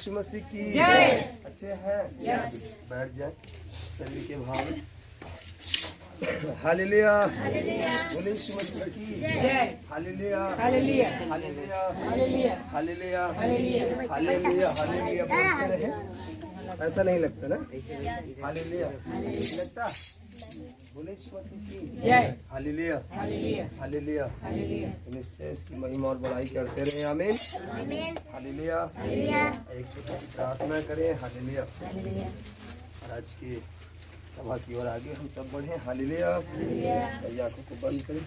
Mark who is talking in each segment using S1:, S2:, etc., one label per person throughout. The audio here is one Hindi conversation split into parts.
S1: यीशु मसीह की जय। अच्छे हैं, बैठ जाए शरीर के भाव में। हालेलुया, बोले यीशु मसीह की जय। Hallelujah, hallelujah, hallelujah, hallelujah, hallelujah, hallelujah बोलते रहे। ऐसा नहीं लगता ना? हालेलुया लगता? बोले यीशु मसीह की जय। हालेलुया, हालेलुया, हालेलुया, निश्चय इसकी महिमा और बड़ाई करते रहे। आमीन, हालेलुया। एक छोटी सी प्रार्थना करें। हालेलुया। और आज की सभा की ओर आगे हम सब बढ़े। हालेलुया। आंखों को बंद करें।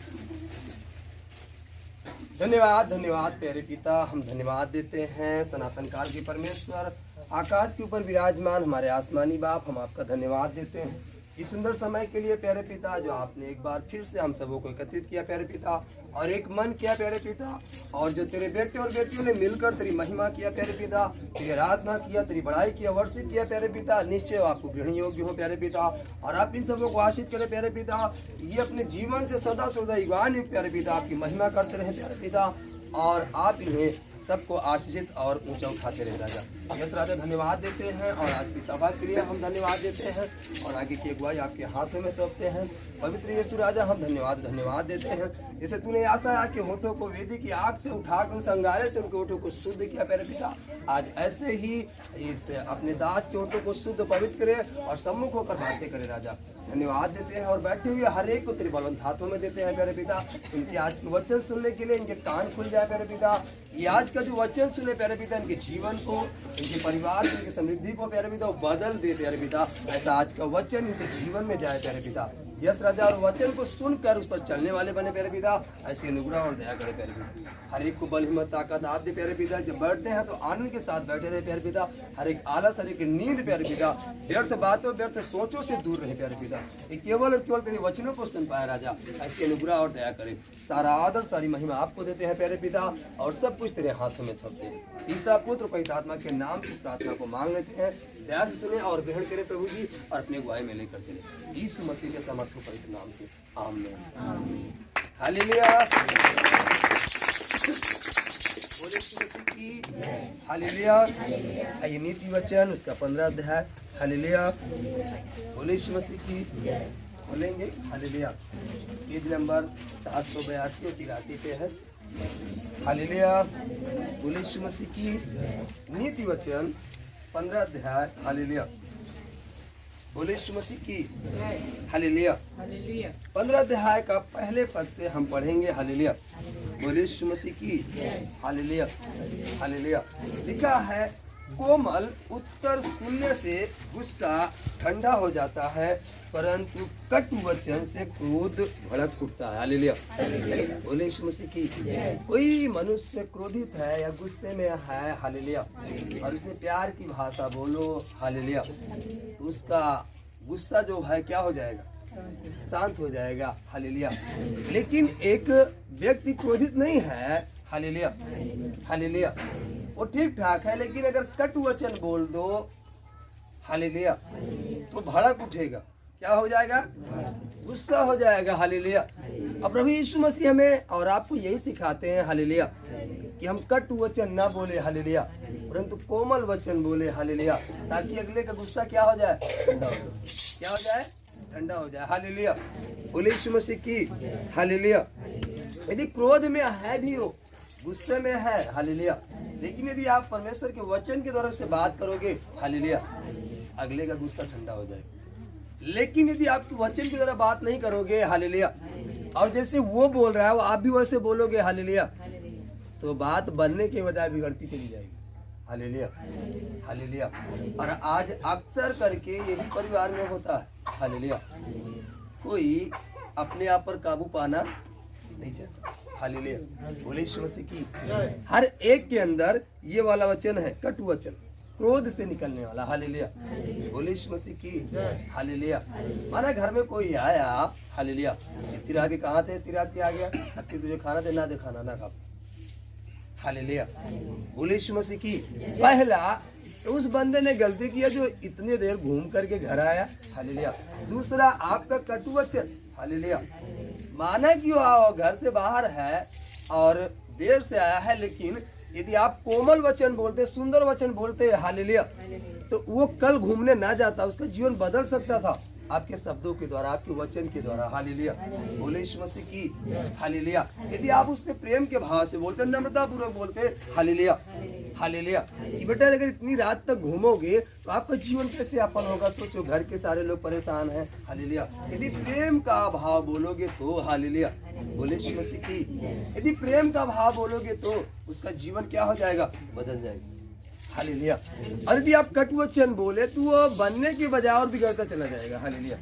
S1: धन्यवाद, धन्यवाद प्यारे पिता, हम धन्यवाद देते हैं सनातन काल के परमेश्वर, आकाश के ऊपर विराजमान हमारे आसमानी बाप, हम आपका धन्यवाद देते हैं इस सुंदर समय के लिए प्यारे पिता, जो आपने एक बार फिर से हम सबों को एकत्रित किया प्यारे पिता, और एक मन किया प्यारे पिता, और जो तेरे बेटे और बेटियों ने मिलकर तेरी महिमा किया प्यारे पिता, तेरी आराधना किया, तेरी बड़ाई किया, वर्षिप किया प्यारे पिता। निश्चय आपको ग्रहण योग्य हो प्यारे पिता, और आप इन सबों को आशीष करें प्यारे पिता। ये अपने जीवन से सदा सदा युगान युग प्यारे पिता आपकी महिमा करते रहे प्यारे पिता, और आप इन्हें सबको आशीषित और ऊंचा उठाते रहे राजा। यस राजा, धन्यवाद देते हैं, और आज की सभा के लिए हम धन्यवाद देते हैं, और आगे की अगुवाई आपके हाथों में सौंपते हैं। पवित्र यीशु राजा, हम धन्यवाद देते हैं, जैसे तूने आशा के होठों को वेदी की आग से उठाकर उस अंगारे से उनके होठों को शुद्ध किया प्यारे पिता, आज ऐसे ही इस अपने दास के होठों को शुद्ध पवित्र करे और सम्मुख होकर बातें करे राजा। धन्यवाद देते हैं, और बैठे हुए हर एक को तेरे बलवंत हाथों में देते हैं प्यारे पिता। इनके आज के वचन सुनने के लिए इनके कान खुल जाए प्यारे पिता। ये आज का जो वचन सुने प्यारे पिता, इनके जीवन को, इनके परिवार, इनकी समृद्धि को प्यारे पिता बदल दे प्यारे पिता। ऐसा आज का वचन इनके जीवन में जाए प्यारे पिता। यस राजा, और वचन को सुनकर उस पर चलने वाले बने प्यारे पिता। ऐसी अनुग्रह और दया करे प्यारे पिता। हर एक को बल, हिम्मत, ताकत आप दे प्यारे पिता। जब बैठते हैं तो आनंद के साथ बैठे रहे प्यारे पिता। हर एक आलस, हर एक नींद प्यारे पिता, व्यर्थ बातों, व्यर्थ सोचों से दूर रहे प्यारे पिता। केवल और केवल तेरे वचनों को सुन पाए राजा। ऐसी अनुग्रह और दया करे। सारा आदर, सारी महिमा आपको देते हैं प्यारे पिता, और सब कुछ तेरे हाथों में सौंपते हैं। पिता, पुत्र, पवित्र आत्मा के नाम से प्रार्थना को मांग लेते हैं। दया से सुने और ग्रहण करें प्रभु जी, और अपने अगुवाई में लेकर चले यीशु मसीह के समर्थ पवित्र नाम से, आमीन। हालेलुया, बोले यीशु मसीह की हालेलुया। आइए नीति वचन उसका 15 अध्याय। हालेलुया, बोले यीशु मसीह की बोलेंगे। हालेलुया, पेज नंबर 782 और 83 पे है। हालेलुया, बोले यीशु मसीह की नीति वचन 15 अध्याय। हालेलुया, बोले यीशु मसीह की हालेलुया। 15 अध्याय का पहले पद से हम पढ़ेंगे। हालेलुया, बोले यीशु मसीह की हालेलुया, हालेलुया। लिखा है, कोमल उत्तर सुनने से गुस्सा ठंडा हो जाता है, परंतु कटु वचन से क्रोध भड़क उठता है। हालेलुया, बोले यीशु मसीह की। कोई मनुष्य क्रोधित है या गुस्से में है, हालेलुया, और उसे प्यार की भाषा बोलो, हालेलुया, तो उसका गुस्सा जो है क्या हो जाएगा? शांत हो जाएगा। हालेलुया। लेकिन एक व्यक्ति क्रोधित नहीं है, हालेलुया, हालेलुया, वो ठीक ठाक है, लेकिन अगर कटु वचन बोल दो, हालेलुया, तो भड़क उठेगा। क्या हो जाएगा? गुस्सा हो जाएगा। हालेलुया। अब प्रभु यीशु मसीह हमें और आपको यही सिखाते हैं, हालेलुया, कि हम कटु वचन ना बोले, हालेलुया, परंतु कोमल वचन बोले, हालेलुया, ताकि अगले का गुस्सा क्या हो जाए? ठंडा हो जाए। क्या हो जाए? ठंडा हो जाए। हालेलुया, बोले यीशु मसीह की हालेलुया। यदि क्रोध में है भी हो, गुस्से में है, हालेलुया, लेकिन यदि आप परमेश्वर के वचन के द्वारा उससे बात करोगे, हालेलुया, अगले का गुस्सा ठंडा हो जाएगा। लेकिन यदि आप वचन की तरह बात नहीं करोगे, हालेलुया, और जैसे वो बोल रहा है वो आप भी वैसे बोलोगे, हालेलुया, तो बात बनने के बजाय बिगड़ती चली जाएगी। Hallelujah, hallelujah. और आज अक्सर करके यही परिवार में होता है, हालेलुया, कोई अपने आप पर काबू पाना नहीं चाहता। हालेलुया, बोले यीशु मसीह की। हर एक के अंदर ये वाला वचन है, कटु वचन, क्रोध से निकलने वाला। हालेलुया, बोले यीशु मसीह की हालेलुया। माना घर में कोई आया, हालेलुया, तिरा के कहाँ थे? तिरा के आ गया, अब तुझे खाना दे, ना दे खाना, ना खा। हालेलुया, बोले यीशु मसीह की। पहला, उस बंदे ने गलती किया जो इतने देर घूम करके घर आया, हालेलुया। दूसरा, आपका कटु वचन, हालेलुया, माना कि वो घर से बाहर है और देर से आया है, लेकिन यदि आप कोमल वचन बोलते, सुंदर वचन बोलते हालेलुया, तो वो कल घूमने ना जाता, उसका जीवन बदल सकता था आपके शब्दों के द्वारा, आपके वचन के द्वारा। हालेलुया, बोले यीशु मसीह की हालेलुया। यदि आप उससे प्रेम के भाव से बोलते, नम्रता पूर्वक बोलते हालेलुया हालेलुया, कि बेटा अगर इतनी रात तक घूमोगे तो आपका जीवन कैसे यापन होगा। सोचो, घर के सारे लोग परेशान हैं। हालेलुया, यदि प्रेम का भाव बोलोगे तो हालेलुया, बोले यीशु मसीह की, यदि प्रेम का भाव बोलोगे तो उसका जीवन क्या हो जाएगा, बदल जाएगा। हालेलुया, और यदि आप कटु वचन बोले तो वो बनने के बजाय और बिगड़ता चला जाएगा। हालेलुया,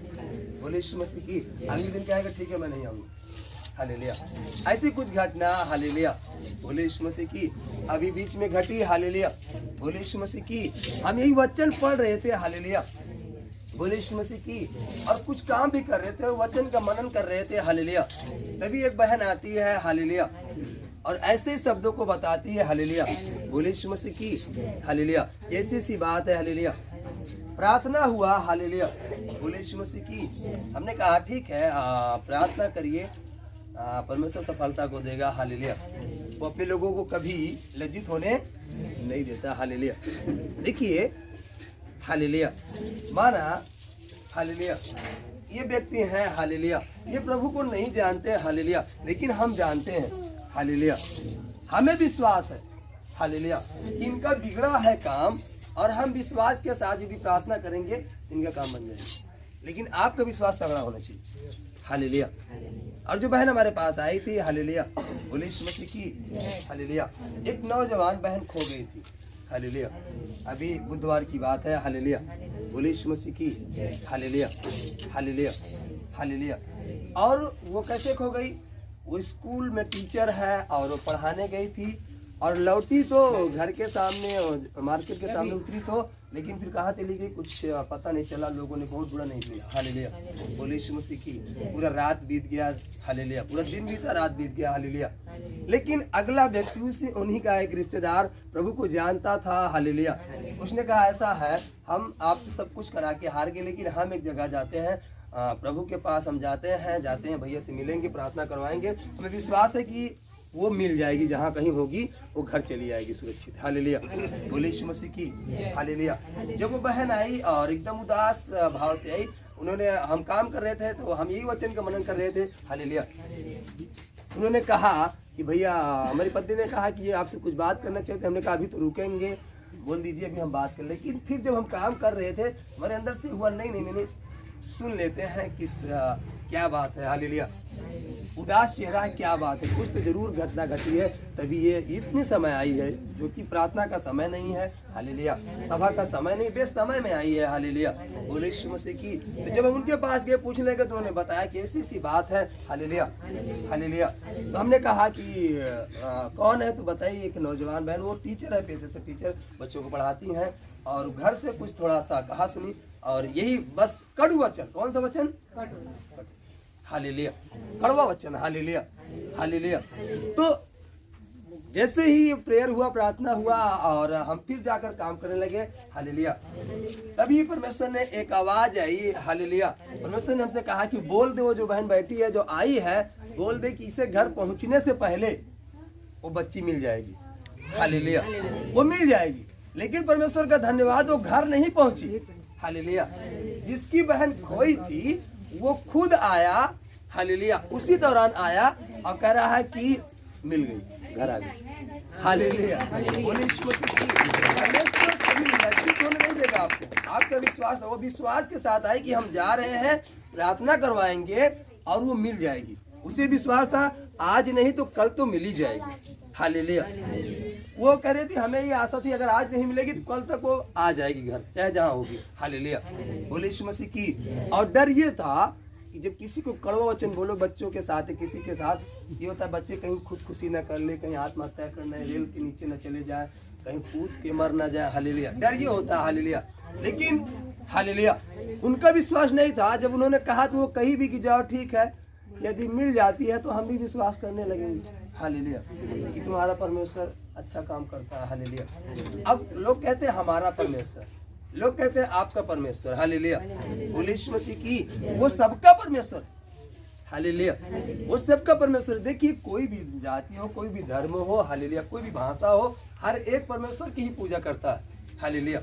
S1: बोले यीशु मसीह की। अगले दिन कहेगा ठीक है मैं नहीं आऊंगा। हालेलुया, ऐसी कुछ घटना हालेलुया, बोले यीशु मसीह की, अभी बीच में घटी। हालेलुया, बोले यीशु मसीह की। हम यही वचन पढ़ रहे थे। हालेलुया, बोले यीशु मसीह की, और कुछ काम भी कर रहे थे, वचन का मनन कर रहे थे। हालेलुया, तभी एक बहन आती है। हालेलुया, और ऐसे ही शब्दों को बताती है। हालेलुया, बोले यीशु मसीह की। हालेलुया, ऐसी सी बात है। हालेलुया, प्रार्थना हुआ। हालेलुया, बोले यीशु मसीह की। हमने कहा ठीक है, प्रार्थना करिए, परमेश्वर सफलता को देगा। हालेलुया, वो अपने लोगों को कभी लज्जित होने नहीं देता। हालेलुया, देखिए हालेलुया, माना हालेलुया ये व्यक्ति हैं। हालेलुया, ये प्रभु को नहीं जानते। हालेलुया, लेकिन हम जानते हैं। हालेलुया, हमें विश्वास है। हालेलुया, इनका बिगड़ा है काम, और हम विश्वास के साथ यदि प्रार्थना करेंगे इनका काम बन जाएगा। लेकिन आपका विश्वास तगड़ा होना चाहिए। हालेलुया, और जो बहन हमारे पास आई थी, हालेलुया, बोले यीशु मसीह की। हालेलुया, एक नौजवान बहन खो गई थी। हालेलुया, अभी बुधवार की बात है। हालेलुया, बोले यीशु मसीह की। हालेलुया हालेलुया हालेलुया, और वो कैसे खो गई। वो स्कूल में टीचर है और वो पढ़ाने गई थी, और लौटी तो घर के सामने, मार्केट के सामने उतरी तो, लेकिन फिर कहाँ चली गई कुछ पता नहीं चला। लोगों ने बहुत बुरा नहीं किया। हालेलुया, बोले यीशु मसीह की। पूरा रात बीत गया। हालेलुया, पूरा दिन बीता, रात बीत गया। हालेलुया, लेकिन अगला व्यक्ति उसे, उन्हीं का एक रिश्तेदार प्रभु को जानता था। हालेलुया, उसने कहा ऐसा है, हम आप सब कुछ करा के हार गए, लेकिन हम एक जगह जाते हैं, प्रभु के पास हम जाते हैं भैया से मिलेंगे, प्रार्थना करवाएंगे, हमें विश्वास है कि वो मिल जाएगी, जहाँ कहीं होगी वो घर चली आएगी सुरक्षित। हालेलुया, बोले यीशु मसीह की। हालेलुया, जब वो बहन आई और एकदम उदास भाव से आई, उन्होंने, हम काम कर रहे थे तो हम यही वचन का मनन कर रहे थे। हालेलुया, उन्होंने कहा कि भैया, हमारी पत्नी ने कहा कि ये आपसे कुछ बात करना चाहिए थे। हमने कहा अभी तो रुकेंगे, बोल दीजिए अभी हम बात कर। लेकिन फिर जब हम काम कर रहे थे, हमारे अंदर से हुआ नहीं, सुन लेते हैं किस क्या बात है। हालेलुया, उदास चेहरा है, क्या बात है, कुछ तो जरूर घटना घटी है, तभी ये इतने समय आई है, जो कि प्रार्थना का समय नहीं है। हालेलुया, सभा का समय नहीं, बेस समय में आई है। हालेलुया, बोले यीशु मसीह की। तो जब हम उनके पास गए पूछने लगे तो उन्होंने बताया कि ऐसी सी बात है। हालेलुया हालेलुया, तो हमने कहा कि कौन है, तो बताइए। एक नौजवान बहन, वो टीचर है, पेशे से टीचर, बच्चों को पढ़ाती हैं, और घर से कुछ थोड़ा सा कहा सुनी, और यही बस कड़ू वचन। कौन सा वचन, हालेलुया, कड़वा वचन। हालेलुया हालेलुया, तो जैसे ही प्रेयर हुआ, प्रार्थना हुआ, और हम फिर जाकर काम करने लगे। हालेलुया, तभी परमेश्वर ने एक आवाज आई। हालेलुया, परमेश्वर ने हमसे कहा कि बोल दे, वो जो बहन बैठी है, जो आई है, बोल दे कि इसे घर पहुंचने से पहले वो बच्ची मिल जाएगी। हालेलुया, वो मिल जाएगी। लेकिन परमेश्वर का धन्यवाद, वो घर नहीं पहुंची। हालेलुया, जिसकी बहन खोई थी वो खुद आया। हालेलुया, उसी दौरान आया और कह रहा है कि मिल गई, घर आ गई। हालेलुया, बोले यीशु मसीह की। परमेश्वर कभी लज्जित होने नहीं देगा आपको। आपका विश्वास, वो विश्वास के साथ आए कि हम जा रहे हैं, प्रार्थना करवाएंगे और वो मिल जाएगी। उसे विश्वास था, आज नहीं तो कल तो मिल ही जाएगी। हालेलुया, वो कह रही थी, हमें ये आशा थी अगर आज नहीं मिलेगी तो कल तक वो आ जाएगी घर, चाहे जहाँ होगी। हालेलुया, बोले यीशु मसीह की। और डर ये था कि जब किसी को कड़वा वचन बोलो, बच्चों के साथ, किसी के साथ ये होता है, बच्चे कहीं खुदकुशी न कर ले, कहीं आत्महत्या करना है, रेल के नीचे न चले जाए, कहीं कूद के मर न जाए। हालेलुया, डर ये होता है। हालेलुया, लेकिन हालेलुया, उनका विश्वास नहीं था। जब उन्होंने कहा तो वो कहीं भी कि जाओ ठीक है, यदि मिल जाती है तो हम भी विश्वास करने लगेंगे। हालेलुया, कि तुम्हारा परमेश्वर अच्छा काम करता है। हालेलुया, अब लोग कहते हैं हमारा परमेश्वर, लोग कहते हैं आपका परमेश्वर। हालेलुया, बोले यीशु मसीह की। वो सबका परमेश्वर। हालेलुया। वो सबका परमेश्वर। देखिए कोई भी जाति हो, कोई भी धर्म हो, हालेलुया, कोई भी भाषा हो, हर एक परमेश्वर की ही पूजा करता है। हालेलुया।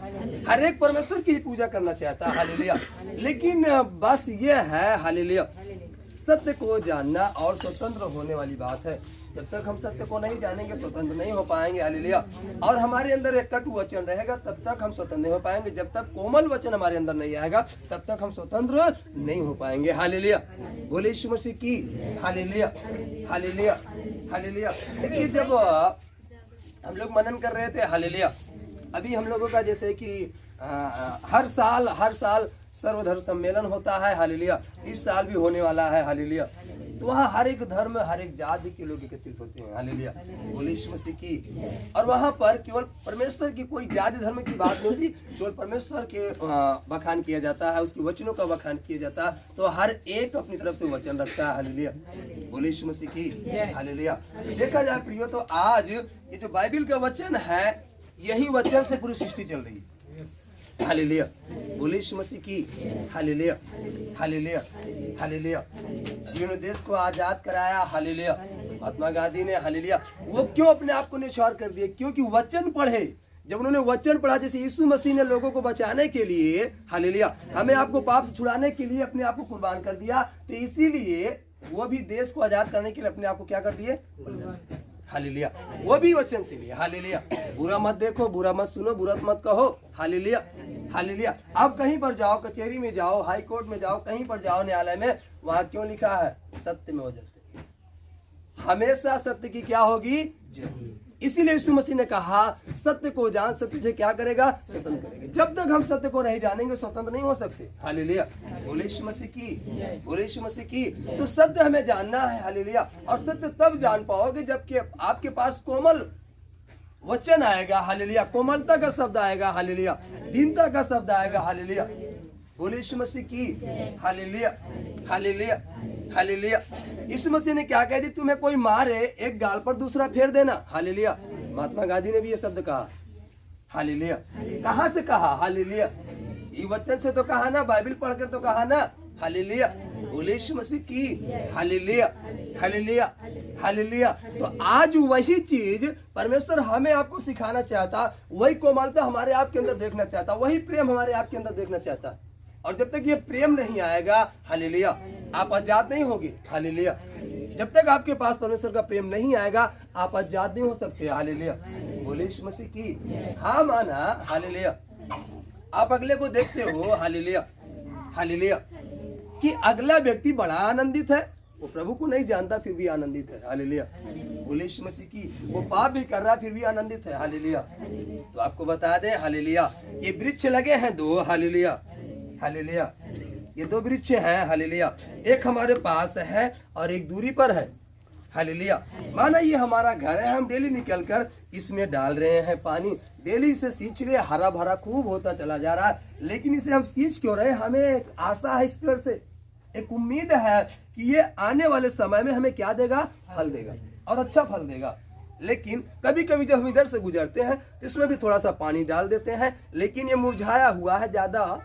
S1: हर एक परमेश्वर की ही पूजा करना चाहता है। हालेलुया। लेकिन बस ये है हालेलुया, सत्य को जानना और स्वतंत्र होने वाली बात है। जब तक हम सत्य को नहीं जानेंगे स्वतंत्र नहीं हो पाएंगे। हालेलुया। और हमारे अंदर एक कटु वचन रहेगा तब तक हम स्वतंत्र नहीं हो पाएंगे। जब तक कोमल वचन हमारे अंदर नहीं आएगा तब तक हम स्वतंत्र नहीं हो पाएंगे। हालेलुया। बोले यीशु मसीह की। हालेलुया। हालेलुया। हालेलुया। देखिए जब हम लोग मनन कर रहे थे, हालेलुया, अभी हम लोगों का जैसे कि हर साल सर्वधर्म सम्मेलन होता है। हालेलुया। इस साल भी होने वाला है। हालेलुया। तो वहाँ हर एक धर्म, हर एक जाति के लोग एकत्रित होते हैं। हालेलुया। बोले यीशु मसीह की। और वहाँ पर केवल परमेश्वर की कोई जाति धर्म की बात नहीं होती, केवल परमेश्वर के बखान किया जाता है, उसके वचनों का बखान किया जाता है। तो हर एक अपनी तरफ से वचन रखता है। हालेलुया। बोले यीशु मसीह की। हालेलुया। देखा जाए प्रियो, तो आज ये जो बाइबल का वचन है, यही वचन से पूरी सृष्टि चल रही है। हालेलुया। बोले यीशु मसीह की। हालेलुया। हालेलुया। हालेलुया। जिन्होंने देश को आजाद कराया, हालेलुया, महात्मा गांधी ने, हालेलुया, वो क्यों अपने आप को निछावर कर दिए? क्योंकि वचन पढ़े। जब उन्होंने वचन पढ़ा, जैसे यीशु मसीह ने लोगों को बचाने के लिए, हालेलुया, हमें आपको पाप से छुड़ाने के लिए अपने आप को कुर्बान कर दिया, तो इसीलिए वो भी देश को आजाद करने के लिए अपने आप को क्या कर दिए? हालेलुया। वो भी वचन से लिए। हालेलुया। बुरा मत देखो, बुरा मत सुनो, बुरा मत कहो। हालेलुया। हालेलुया। आप कहीं पर जाओ, कचहरी में जाओ, हाई कोर्ट में जाओ, कहीं पर जाओ, न्यायालय में, वहां क्यों लिखा है? सत्य में वजह। हमेशा सत्य की क्या होगी? जय। इसीलिए यीशु मसीह ने कहा, सत्य को जान, सत्य से क्या करेगा? स्वतंत्र करेगा। जब तक हम सत्य को नहीं जानेंगे स्वतंत्र नहीं हो सकते। हालेलुया। बोले यीशु मसीह की। बोले यीशु मसीह की। तो सत्य हमें जानना है। हालेलुया। और सत्य तब जान पाओगे जबकि आपके पास कोमल वचन आएगा। हालेलुया। कोमलता का शब्द आएगा। हालेलुया। दीनता का शब्द आएगा। हालेलुया। बोले यीशु मसीह की। हालेलुया। हालेलुया। हालेलुया। यीशु मसीह ने क्या कह दी? तुम्हें कोई मारे, एक गाल पर दूसरा फेर देना। हालेलुया। महात्मा गांधी ने भी ये शब्द कहा। हालेलुया। कहाँ से कहा? हालेलुया। ये वचन से तो कहा ना, बाइबल पढ़कर तो कहा ना। हालेलुया। बोले यीशु मसीह की। हालेलुया। हालेलुया। हालेलुया। तो आज वही चीज परमेश्वर हमें आपको सिखाना चाहता, वही कोमलता हमारे आप के अंदर देखना चाहता, वही प्रेम हमारे आप के अंदर देखना चाहता। और जब तक ये प्रेम नहीं आएगा, हालेलुया, आप आजाद नहीं होगे। हालेलुया। जब तक आपके पास परमेश्वर का प्रेम नहीं आएगा, आप आजाद नहीं हो सकते। हालेलुया। बोले यीशु मसीह की। हाँ माना। हालेलुया। आप अगले को देखते हो, हालेलुया, हालेलुया, कि अगला व्यक्ति बड़ा आनंदित है, वो प्रभु को नहीं जानता फिर भी आनंदित है। हालेलुया। बोले यीशु मसीह की। वो पाप भी कर रहा फिर भी आनंदित है। हालेलुया। तो आपको बता दें, हालेलुया, ये वृक्ष लगे हैं दो। हालेलुया। हालेलुया। ये दो वृक्ष हैं। हालेलुया। एक हमारे पास है और एक दूरी पर है। हालेलुया। माना ये हमारा घर है, हम डेली निकलकर इसमें डाल रहे हैं पानी, डेली इसे सींच रहे, हरा भरा खूब होता चला जा रहा है। लेकिन इसे हम सींच क्यों रहे? हमें एक आशा है इस पेड़ से, एक उम्मीद है कि ये आने वाले समय में हमें क्या देगा? फल देगा, और अच्छा फल देगा। लेकिन कभी कभी जब हम इधर से गुजरते हैं, इसमें भी थोड़ा सा पानी डाल देते हैं, लेकिन ये मुरझाया हुआ है, ज्यादा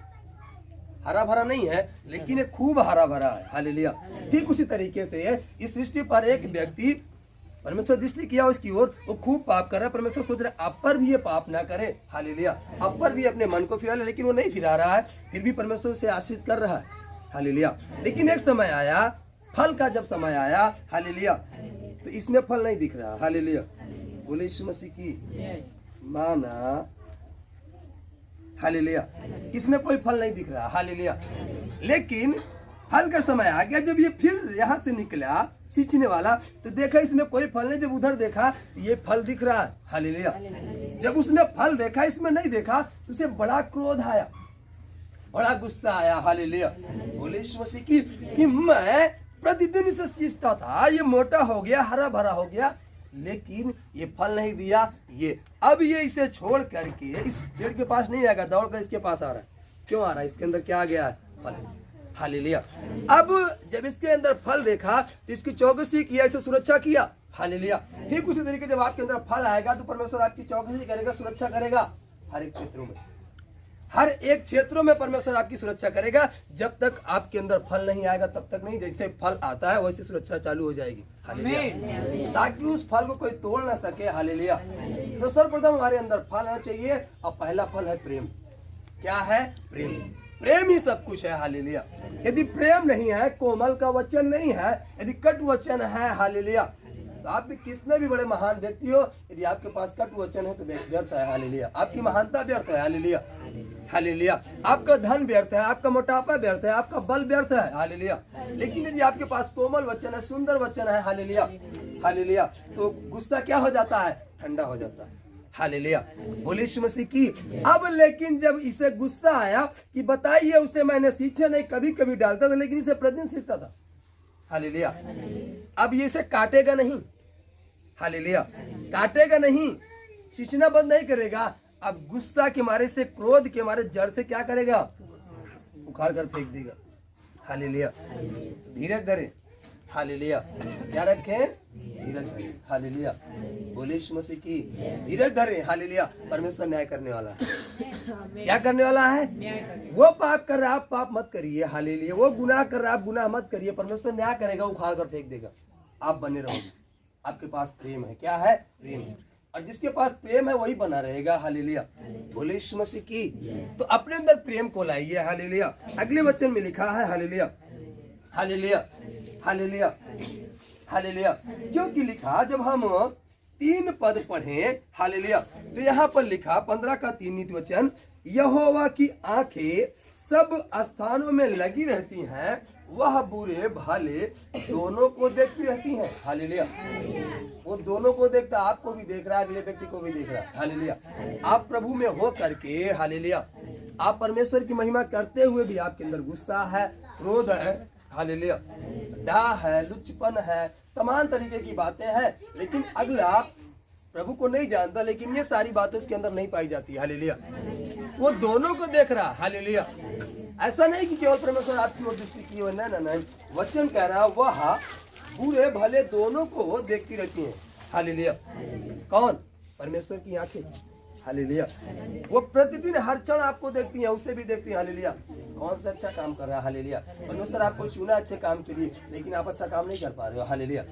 S1: हरा भरा नहीं है, लेकिन ये खूब हरा भरा है। हालेलुया। ठीक उसी तरीके से इस सृष्टि पर एक व्यक्ति, परमेश्वर दृष्टि किया उसकी ओर, वो खूब पाप कर रहा है। परमेश्वर सोच रहा है आप पर भी ये पाप ना करे। हालेलुया। आप पर भी अपने मन को फिरा ले, लेकिन वो नहीं फिरा रहा है, फिर भी परमेश्वर उसे आशीष कर रहा है। हालेलुया। लेकिन एक समय आया, फल का जब समय आया, हालेलुया, तो इसमें फल नहीं दिख रहा। हालेलुया। बोले यीशु मसीह की। माना। हालेलुया। इसमें कोई फल नहीं दिख रहा। हालेलुया। लेकिन फल का समय आ गया, जब ये फिर यहाँ से निकला सींचने वाला, तो देखा इसमें कोई फल नहीं। जब उधर देखा ये फल दिख रहा है। हालेलुया। जब उसने फल देखा, इसमें नहीं देखा, तो उसे बड़ा क्रोध आया, बड़ा गुस्सा आया। हालेलुया। बोले यीशु मसीह की। कि मैं प्रतिदिन इसे सींचता था, ये मोटा हो गया, हरा भरा हो गया, लेकिन ये फल नहीं दिया। ये अब ये इसे छोड़ करके इस पेड़ के पास नहीं आएगा, दौड़ कर इसके पास आ रहा है। क्यों आ रहा है? इसके अंदर क्या आ गया है? फल। हालेलुया। अब जब इसके अंदर फल देखा, तो इसकी चौकसी किया, इसे सुरक्षा किया। हालेलुया। ठीक उसी तरीके जब आपके अंदर फल आएगा, तो परमेश्वर आपकी चौकसी करेगा, सुरक्षा करेगा हर एक क्षेत्रों में। हर एक क्षेत्रों में परमेश्वर आपकी सुरक्षा करेगा। जब तक आपके अंदर फल नहीं आएगा तब तक नहीं, जैसे फल आता है वैसे सुरक्षा चालू हो जाएगी। हालेलुया। ताकि उस फल को कोई तोड़ ना सके। हालेलुया। तो सर्वप्रथम हमारे अंदर फल आना चाहिए और पहला फल है प्रेम। क्या है? प्रेम। प्रेम ही सब कुछ है। हालेलुया। यदि प्रेम नहीं है, कोमल का वचन नहीं है, यदि कट वचन है, हालेलुया, तो आप भी कितने भी बड़े महान व्यक्ति हो, यदि आपके पास कट वचन है तो व्यर्थ है। हालेलुया। आपकी महानता व्यर्थ है। हालेलुया। हालेलुया। आपका धन व्यर्थ है, आपका मोटापा व्यर्थ है, आपका बल व्यर्थ है। हालेलुया। लेकिन यदि आपके पास कोमल वचन है, सुंदर वचन है, हालेलुया, हालेलुया, तो गुस्सा क्या हो जाता है? ठंडा हो जाता है। हालेलुया। बोलिए यीशु मसीह की। अब लेकिन जब इसे गुस्सा आया कि बताइए, उसे मैंने सींचा नहीं, कभी कभी डालता था लेकिन इसे प्रतिदिन सींचता था। हालेलुया। अब ये इसे काटेगा नहीं। हालेलुया। काटेगा नहीं, सींचना बंद नहीं करेगा। अब गुस्सा के मारे से, क्रोध के मारे जड़ से क्या करेगा? उखाड़ कर फेंक देगा। हालेलुया। धीरज धरे। हालेलुया। क्या रखें? धीरज धरे। हालेलुया। बोले यीशु मसीह की। धीरज धरे। हालेलुया। परमेश्वर न्याय करने वाला है। क्या करने वाला है? वो पाप कर रहा है, आप पाप मत करिए। हालेलुया। वो गुनाह कर रहा है, आप गुनाह मत करिए। परमेश्वर न्याय करेगा, उखाड़ कर फेंक देगा। आप बने रहोगे। आपके पास प्रेम है। क्या है? प्रेम। और जिसके पास प्रेम है वही बना रहेगा। हालेलुया। बोले यीशु मसीह की। तो अपने अंदर प्रेम को लाइए। हालेलुया। अगले वचन में लिखा है, हालेलुया, हालेलुया, हालेलुया, हालेलुया। क्योंकि लिखा, जब हम 3 पद पढ़े, हालेलुया, तो यहाँ पर लिखा 15 का 3 नीति वचन, यहोवा की आंखें सब स्थानों में लगी रहती हैं, वह बुरे भले दोनों को देखती रहती हैं। हालेलुया। वो दोनों को देखता, आपको भी देख रहा है, अगले व्यक्ति को भी देख रहा है। हालेलुया। आप प्रभु में हो करके, हालेलुया, आप परमेश्वर की महिमा करते हुए भी आपके अंदर गुस्सा है, क्रोध है, हालेलुया, डाह है, लुच्चपन है, तमाम तरीके की बातें हैं, लेकिन अगला प्रभु को नहीं जानता, लेकिन ये सारी बातें उसके अंदर नहीं पाई जाती। हालेलुया। वो दोनों को देख रहा। हालेलुया। ऐसा नहीं कि केवल परमेश्वर आपकी ओर दृष्टि की हो, नहीं, वचन कह रहा वह बुरे भले दोनों को देखती रहती हैं। हालेलुया। कौन? परमेश्वर की आंखें। हालेलुया। वो प्रतिदिन हर क्षण आपको देखती हैं, उसे भी देखती हैं। हालेलुया। कौन सा अच्छा काम कर रहा है? हालेलुया। परमेश्वर आपको चुना अच्छे काम के लिए, लेकिन आप अच्छा काम नहीं कर पा रहे हो। हालेलुया।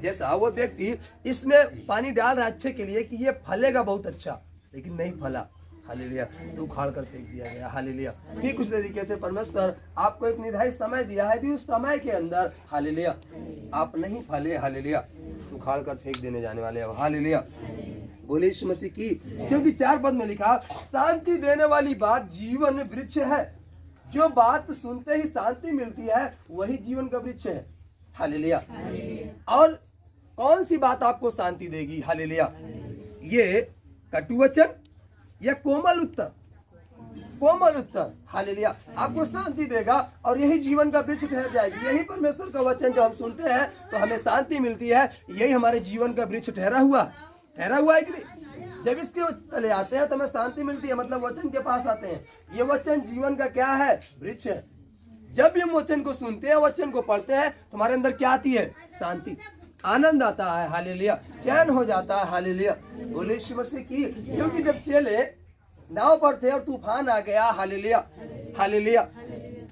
S1: जैसा वो व्यक्ति इसमें पानी डाल रहा है अच्छे के लिए कि ये फलेगा बहुत अच्छा, लेकिन नहीं फला। हालेलुया। तो उखाड़ कर फेंक दिया गया। हालेलुया। ठीक उस तरीके से परमेश्वर आपको एक निर्धारित समय दिया है, यदि उस समय के अंदर, हालेलुया, आप नहीं फले, हालेलुया, तो उखाड़ कर फेंक देने जाने वाले हैं। हालेलुया। बोले यीशु मसीह की। क्योंकि 4 पद में लिखा, शांति देने वाली बात जीवन वृक्ष है, जो बात सुनते ही शांति मिलती है वही जीवन का वृक्ष है। हालेलुया। और कौन सी बात आपको शांति देगी? हालेलुया। ये कटुवचन या कोमल उत्तर? कोमल उत्तर। हालेलुया। आपको शांति देगा और यही जीवन का वृक्ष ठहर जाएगी। यही परमेश्वर का वचन जब हम सुनते हैं तो हमें शांति मिलती है। यही हमारे जीवन का वृक्ष ठहरा हुआ है कि नहीं? जब इसके तले आते हैं तो हमें शांति मिलती है, मतलब वचन के पास आते हैं। ये वचन जीवन का क्या है? वृक्ष है। जब भी हम वचन को सुनते हैं, वचन को पढ़ते हैं, तो हमारे अंदर क्या आती है? शांति, आनंद आता है। हालेलुया। चैन हो जाता है। हालेलुया। बोले यीशु मसीह की। क्योंकि जब चेले नाव पर थे और तूफान आ गया, हालेलुया, हालेलुया,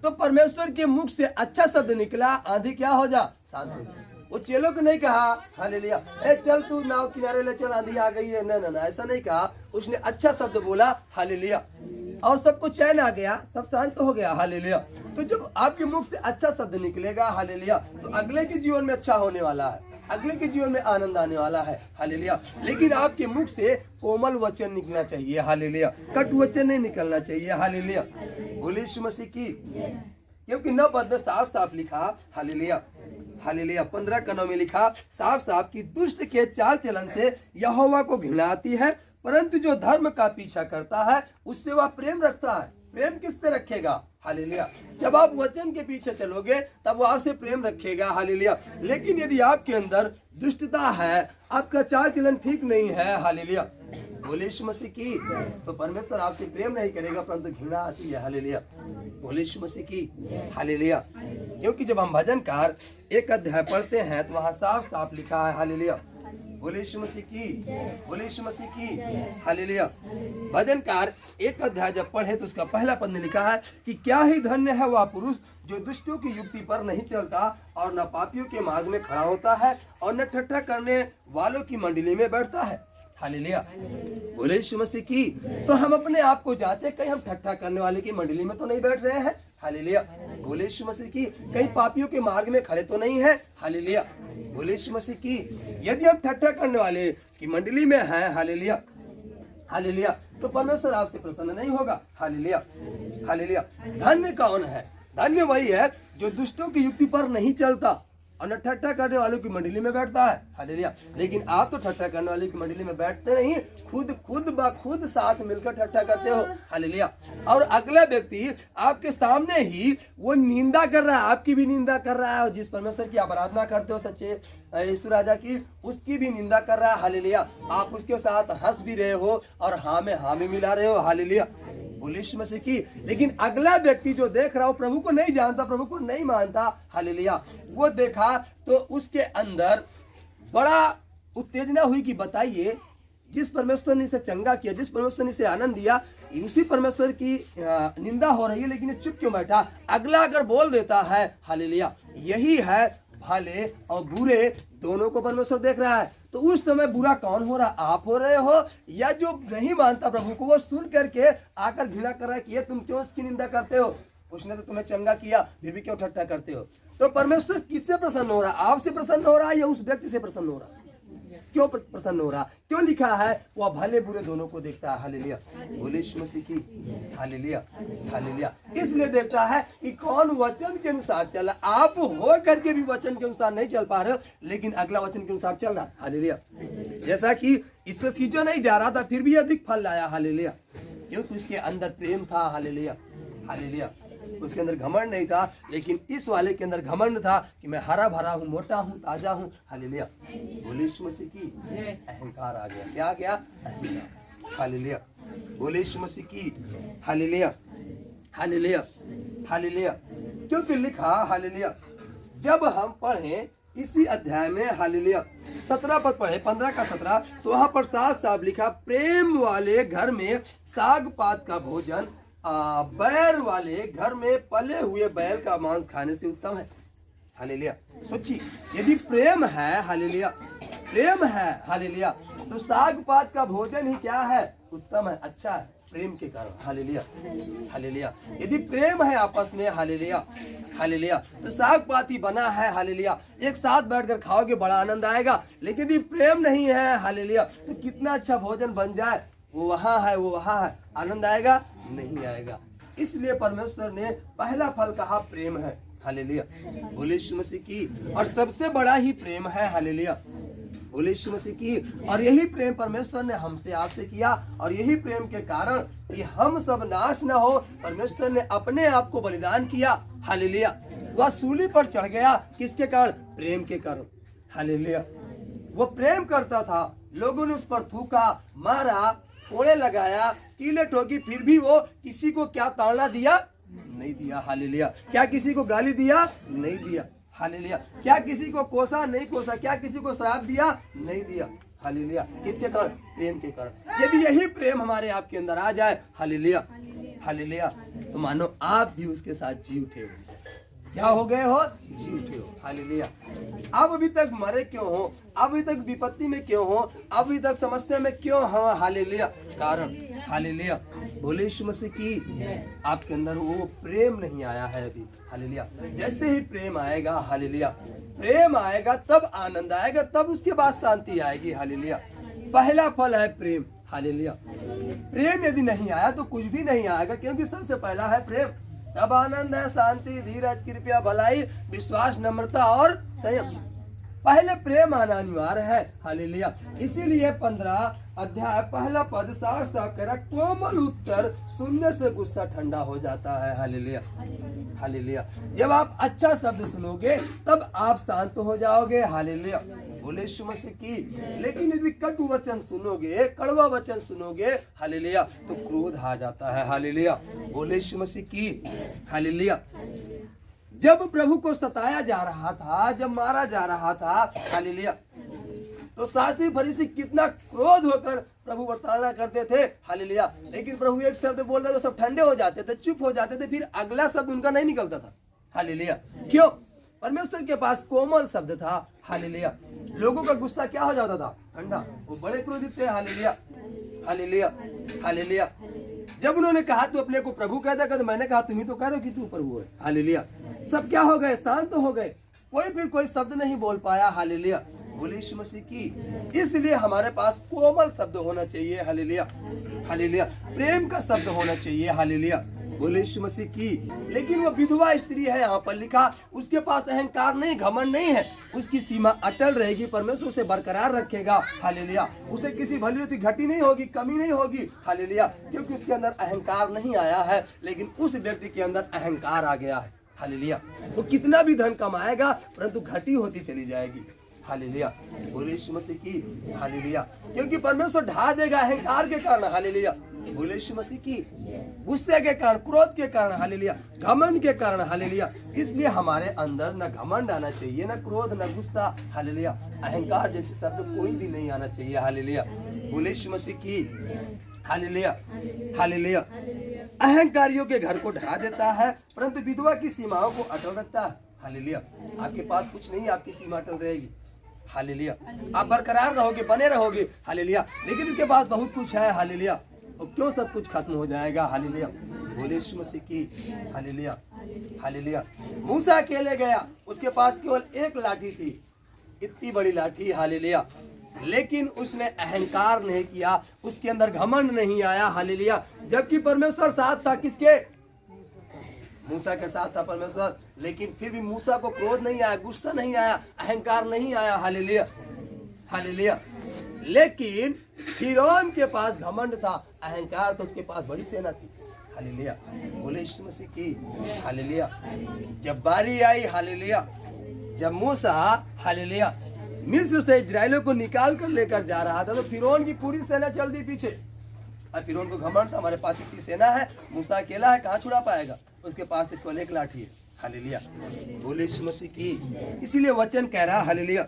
S1: तो परमेश्वर के मुख से अच्छा शब्द निकला, आंधी क्या हो जा? शांत हो जा। वो चेलों को नहीं कहा, हालेलुया, ए चल तू नाव किनारे ले चल, आंधी आ गई है, नहीं, ऐसा नहीं कहा। उसने अच्छा शब्द बोला, हालेलुया, और सबको चैन आ गया, सब शांत हो गया। हालेलुया। तो जब आपके मुख से अच्छा शब्द निकलेगा, हालेलुया, तो अगले के जीवन में अच्छा होने वाला है, अगले के जीवन में आनंद आने वाला है। हालेलुया। लेकिन आपके मुख से कोमल वचन निकलना चाहिए। हालेलुया। कट वचन नहीं निकलना चाहिए। हालेलुया। बोले यीशु मसीह की। क्योंकि 9 पद में साफ साफ लिखा, हालेलुया, हालेलुया, 15 का 9 में लिखा साफ साफ कि दुष्ट के चाल चलन से यहोवा को घृणा आती है, परंतु जो धर्म का पीछा करता है उससे वह प्रेम रखता है। प्रेम किससे रखेगा? हालेलुया। जब आप वचन के पीछे चलोगे तब वो आपसे प्रेम रखेगा। हालेलुया। लेकिन यदि आपके अंदर दुष्टता है, आपका चाल चलन ठीक नहीं है, हालेलुया, बोले यीशु मसीह की, तो परमेश्वर आपसे प्रेम नहीं करेगा, परंतु घृणा आती है। हालेलुया। बोले यीशु मसीह की। हालेलुया। क्योंकि जब हम भजनकार 1 अध्याय पढ़ते हैं तो वहाँ साफ साफ लिखा है, हालेलुया, बोले यीशु मसीह की, बोले यीशु मसीह की, हालेलुया। भजनकार 1 अध्याय जब पढ़े तो उसका पहला पद में लिखा है कि क्या ही धन्य है वह पुरुष जो दुष्टों की युक्ति पर नहीं चलता और न पापियों के मार्ग में खड़ा होता है और न ठट्ठा करने वालों की मंडली में बैठता है। हालेलुया, बोले यीशु मसीह की। तो हम अपने आप को जांचे, कहीं हम ठट्ठा करने वाले की मंडली में तो नहीं बैठ रहे हैं। हालेलुया, बोले यीशु मसीह की। कहीं पापियों के मार्ग में खड़े तो नहीं है। हालेलुया, बोले यीशु मसीह की। यदि हम ठट्ठा करने वाले की मंडली में हैं, हालेलुया, हालेलुया, तो परमेश्वर आपसे प्रसन्न नहीं होगा। Hallelujah, hallelujah. धन्य कौन है? धन्य वही है जो दुष्टों की युक्ति पर नहीं चलता और न ठट्ठा करने वालों की मंडली में बैठता है। हालेलुया। लेकिन आप तो ठट्ठा करने वाले की मंडली में बैठते नहीं, खुद साथ मिलकर ठट्ठा करते हो। हालेलुया। और अगला व्यक्ति आपके सामने ही वो निंदा कर रहा है, आपकी भी निंदा कर रहा है, और जिस परमेश्वर की आप आराधना करते हो सच्चे यीशु राजा की, उसकी भी निंदा कर रहा है। हालेलुया। आप उसके साथ हंस भी रहे हो और हाँ में हाँ में मिला रहे हो। हालेलुया, बोले यीशु मसीह की। लेकिन अगला व्यक्ति जो देख रहा हो, प्रभु को नहीं जानता, प्रभु को नहीं मानता, हालेलुया, वो देखा तो उसके अंदर बड़ा उत्तेजना हुई कि बताइए, जिस परमेश्वर ने इसे चंगा किया, जिस परमेश्वर ने इसे आनंद दिया, उसी परमेश्वर की निंदा हो रही है, लेकिन ये चुप क्यों बैठा? अगला अगर बोल देता है, हालेलुया, यही है भले और बुरे दोनों को परमेश्वर देख रहा है। तो उस समय बुरा कौन हो रहा? आप हो रहे हो, या जो नहीं मानता प्रभु को, वो सुन करके आकर घृणा कर रहा है कि ये तुम क्यों उसकी निंदा करते हो, उसने तो तुम्हें चंगा किया, फिर भी क्यों ठट्ठा करते हो? तो परमेश्वर किससे प्रसन्न हो रहा है? आपसे प्रसन्न हो रहा है या उस व्यक्ति से प्रसन्न हो रहा है? क्यों प्रसन्न हो रहा? क्यों लिखा है वह भले बुरे दोनों को देखता है। हालेलुया, बोले यीशु मसीह की। Hallelujah, hallelujah. इसलिए देखता है कि कौन वचन के अनुसार चला। आप हो करके भी वचन के अनुसार नहीं चल पा रहे हो, लेकिन अगला वचन के अनुसार चल रहा। हालेलुया। जैसा कि इस पर सींचा नहीं जा रहा था, फिर भी अधिक फल लाया। हालेलुया, क्योंकि उसके अंदर प्रेम था। Hallelujah, hallelujah. उसके अंदर घमंड नहीं था, लेकिन इस वाले के अंदर घमंड था कि मैं हरा भरा हूँ, मोटा हूँ, ताजा हूँ। हालेलुया, बोले यीशु मसीह की। अहंकार आ गया। क्या आ गया? अहंकार। हालेलुया, बोले यीशु मसीह की। Hallelujah, hallelujah, hallelujah. क्योंकि लिखा, हालेलुया, जब हम पढ़े इसी अध्याय में, हालेलुया, 17 पद पढ़े, 15 का 17, तो वहां पर साफ साफ लिखा, प्रेम वाले घर में साग पात का भोजन बैर वाले घर में पले हुए बैल का मांस खाने से उत्तम है। हालेलुया। सोचिए, यदि प्रेम है, हालेलुया, प्रेम है, हालेलुया, तो साग पात का भोजन ही क्या है? उत्तम है, अच्छा है, प्रेम के कारण। Hallelujah, hallelujah. यदि प्रेम है आपस में, हालेलुया, हालेलुया, तो साग पात ही बना है। हालेलुया, एक साथ बैठकर खाओगे बड़ा आनंद आएगा। लेकिन यदि प्रेम नहीं है, हालेलुया, तो कितना अच्छा भोजन बन जाए, वो वहाँ है, वो वहाँ है, आनंद आएगा? नहीं आएगा। इसलिए परमेश्वर ने पहला फल कहा प्रेम है। हालेलुया, बोले यीशु मसीह की। और सबसे बड़ा ही प्रेम है। हालेलुया, बोले यीशु मसीह की। और यही प्रेम परमेश्वर ने हमसे आपसे किया, और यही प्रेम के कारण कि हम सब नाश न हो, परमेश्वर ने अपने आप को बलिदान किया। हालेलुया, वह सूली पर चढ़ गया, किसके कारण? प्रेम के कारण। हालेलुया, वो प्रेम करता था, लोगों ने उस पर थूका, मारा, कोड़े लगाया, कीले ठोकी, फिर भी वो किसी को क्या ताड़ना दिया? नहीं दिया। हालेलुया। क्या किसी को गाली दिया? नहीं दिया। हालेलुया। क्या किसी को कोसा? नहीं कोसा। क्या किसी को श्राप दिया? नहीं दिया। हालेलुया। किसके कारण? प्रेम के कारण। यदि यही प्रेम हमारे आपके अंदर आ जाए, हालेलुया, हालेलुया, तो मानो आप भी उसके साथ जी उठे हो। क्या हो गए हो? जी उठे हो। हालेलुया। अब अभी तक मरे क्यों हो? अभी तक विपत्ति में क्यों हो? अभी तक समस्या में क्यों हो? हालेलुया, कारण, हालेलुया, बोले यीशु मसीह की। आपके अंदर वो प्रेम नहीं आया है अभी। हालेलुया। जैसे ही प्रेम आएगा, हालेलुया, प्रेम आएगा तब आनंद आएगा, तब उसके बाद शांति आएगी। हालेलुया। पहला फल है प्रेम। हालेलुया। प्रेम यदि नहीं आया तो कुछ भी नहीं आएगा, क्योंकि सबसे पहला है प्रेम। तब आनंद है, शांति, धीरज, कृपया, भलाई, विश्वास, नम्रता और संयम। पहले प्रेम आना अनिवार्य है। हालेलुया। इसीलिए 15 अध्याय पहला पद साफ साफ कह रहा, कोमल उत्तर सुनने से गुस्सा ठंडा हो जाता है। Hallelujah, hallelujah. जब आप अच्छा शब्द सुनोगे तब आप शांत हो जाओगे। हालेलुया, बोले यीशु मसीह की। लेकिन यदि कटु वचन सुनोगे, कड़वा वचन सुनोगे, हालेलुया, तो क्रोध आ जाता है। हालेलुया, बोले यीशु मसीह की। हालेलुया। जब प्रभु को सताया जा रहा था, जब मारा जा रहा था, हालेलुया, तो शास्त्री फरीसी कितना क्रोध होकर प्रभु पर ताड़ना करते थे, हालेलुया। लेकिन प्रभु एक शब्द बोलते तो सब ठंडे हो जाते थे, चुप हो जाते थे, फिर अगला शब्द उनका नहीं निकलता था, हालेलुया। क्यों? परमेश्वर के पास कोमल शब्द था, हालेलुया। लोगों का गुस्सा क्या हो जाता था? ठंडा। वो बड़े क्रोधित थे, हालेलुया, हालेलुया, हालेलुया। जब उन्होंने कहा तू अपने को प्रभु कहता कर, तो मैंने कहा तुम ही तो कह रहे हो कि तू प्रभु है, हालेलुया। सब क्या हो गए? शांत हो गए, कोई फिर कोई शब्द नहीं बोल पाया, हालेलुया। बोले यीशु मसीह की। इसलिए हमारे पास कोमल शब्द होना चाहिए, हालेलुया, हालेलुया। प्रेम का शब्द होना चाहिए, हालेलुया। बोले यीशु मसीह की। लेकिन वो विधवा स्त्री है, यहाँ पर लिखा, उसके पास अहंकार नहीं, घमंड नहीं है, उसकी सीमा अटल रहेगी, परमेश्वर उसे बरकरार रखेगा, हालेलुया। उसे किसी भली घटी नहीं होगी, कमी नहीं होगी, हालेलुया, क्योंकि उसके अंदर अहंकार नहीं आया है। लेकिन उस व्यक्ति के अंदर अहंकार आ गया है, हालेलुया। वो कितना भी धन कमाएगा परंतु घटी होती चली जाएगी, हालेलुया। बोले यीशु मसीह की, हालेलुया। क्योंकि परमेश्वर ढा देगा अहंकार के कारण, हालेलुया। बोले यीशु मसीह की। गुस्से के कारण, क्रोध के कारण, हालेलुया, घमंड के कारण, हालेलुया। इसलिए हमारे अंदर न घमंड आना चाहिए, न क्रोध, न गुस्सा, हालेलुया। अहंकार जैसे शब्द कोई भी नहीं आना चाहिए, हालेलुया। बोले यीशु मसीह की, हालेलुया, हालेलुया। अहंकारियों के घर को ढा देता है परंतु विधवा की सीमाओं को अटल रखता है, हालेलुया। आपके पास कुछ नहीं, आपकी सीमा अटल रहेगी, हालेलुया। आप बरकरार रहोगे, बने रहोगे, हालेलुया। लेकिन उसके पास बहुत कुछ है, हालेलुया, और क्यों सब कुछ खत्म हो जाएगा, हालेलुया। बोले यीशु मसीह की, हालेलुया, हालेलुया। मूसा अकेले गया, उसके पास केवल एक लाठी थी, इतनी बड़ी लाठी, हालेलुया। लेकिन उसने अहंकार नहीं किया, उसके अंदर घमंड नहीं आया, हालेलुया। जबकि परमेश्वर साथ था, किसके? मूसा के साथ था परमेश्वर। लेकिन फिर भी मूसा को क्रोध नहीं आया, गुस्सा नहीं आया, अहंकार नहीं आया, हालेलुया, हालेलुया। लेकिन फिरौन के पास घमंड था, अहंकार तो उसके पास बड़ी सेना थी, हालेलुया। बोले यीशु मसीह की, हालेलुया। जब बारी आई, हालेलुया, जब मूसा, हालेलुया, मिस्र से इजराइलियों को निकाल कर लेकर जा रहा था, तो फिरौन की पूरी सेना चल दी पीछे। और फिरौन को घमंड था, हमारे पास इतनी सेना है, मूसा अकेला है, कहाँ छुड़ा पाएगा? उसके पास तो केवल एक लाठी है, हालेलुया। बोले यीशु मसीह की। इसीलिए वचन कह रहा, हालेलुया,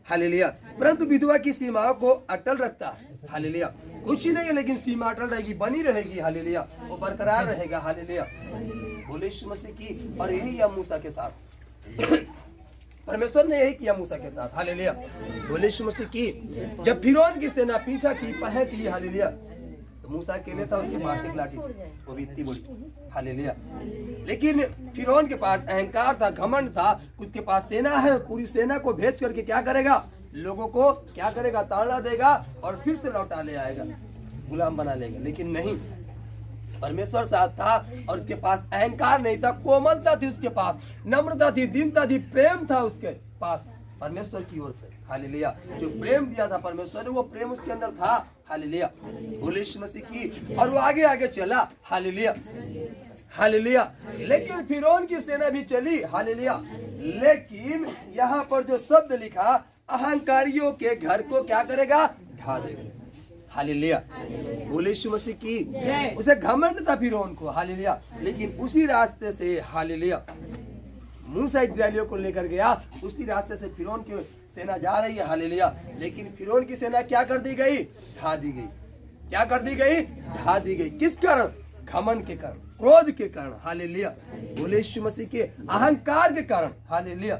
S1: हालेलुया। परंतु विधवा की सीमाओं को अटल रखता है, हालेलुया। कुछ ही नहीं है लेकिन सीमा अटल रहेगी, बनी रहेगी, हालेलुया। वो बरकरार रहेगा, हालेलुया। बोले यीशु मसीह की। और यही है मूसा के साथ, परमेश्वर ने यही किया मूसा के साथ, हालेलुया। बोले यीशु मसीह की। जब फिरौन की सेना पीछा की, पहट ली, हालेलुया, तो मूसा अकेले था, उसके पास एक लाठी, वो भी इतनी बड़ी, हालेलुया। लेकिन फिरौन के पास अहंकार था, घमंड था, उसके पास सेना है, पूरी सेना को भेज करके क्या करेगा? लोगों को क्या करेगा? ताड़ना देगा और फिर से लौटा ले आएगा, गुलाम बना लेगा। लेकिन नहीं, परमेश्वर साथ था और उसके पास अहंकार नहीं था, कोमलता थी उसके पास, नम्रता थी, दीनता थी, प्रेम था उसके पास परमेश्वर की ओर से, हालेलुया। जो प्रेम दिया था परमेश्वर ने, वो प्रेम उसके अंदर था, हालेलुया। बोले यीशु मसीह की। और वो आगे आगे चला, हालेलुया, हालेलुया। लेकिन फिरौन की सेना भी चली, हालेलुया। लेकिन यहाँ पर जो शब्द लिखा, अहंकारियों के घर को क्या करेगा? ढा देगा, हालेलुया। बोले यीशु मसीह की। उसे घमंड था फिरौन को, हालेलुया। लेकिन उसी रास्ते से, हालेलुया, मूसा इजराइलियों को लेकर गया, उसी रास्ते से फिरौन की सेना जा रही है, हालेलुया। लेकिन फिरौन की सेना क्या कर दी गई? ढा दी गई। क्या कर दी गई? ढा दी गई। किस कारण? घमंड के कारण, क्रोध के कारण, हालेलुया। बोले यीशु मसीह के। अहंकार के कारण, हालेलुया,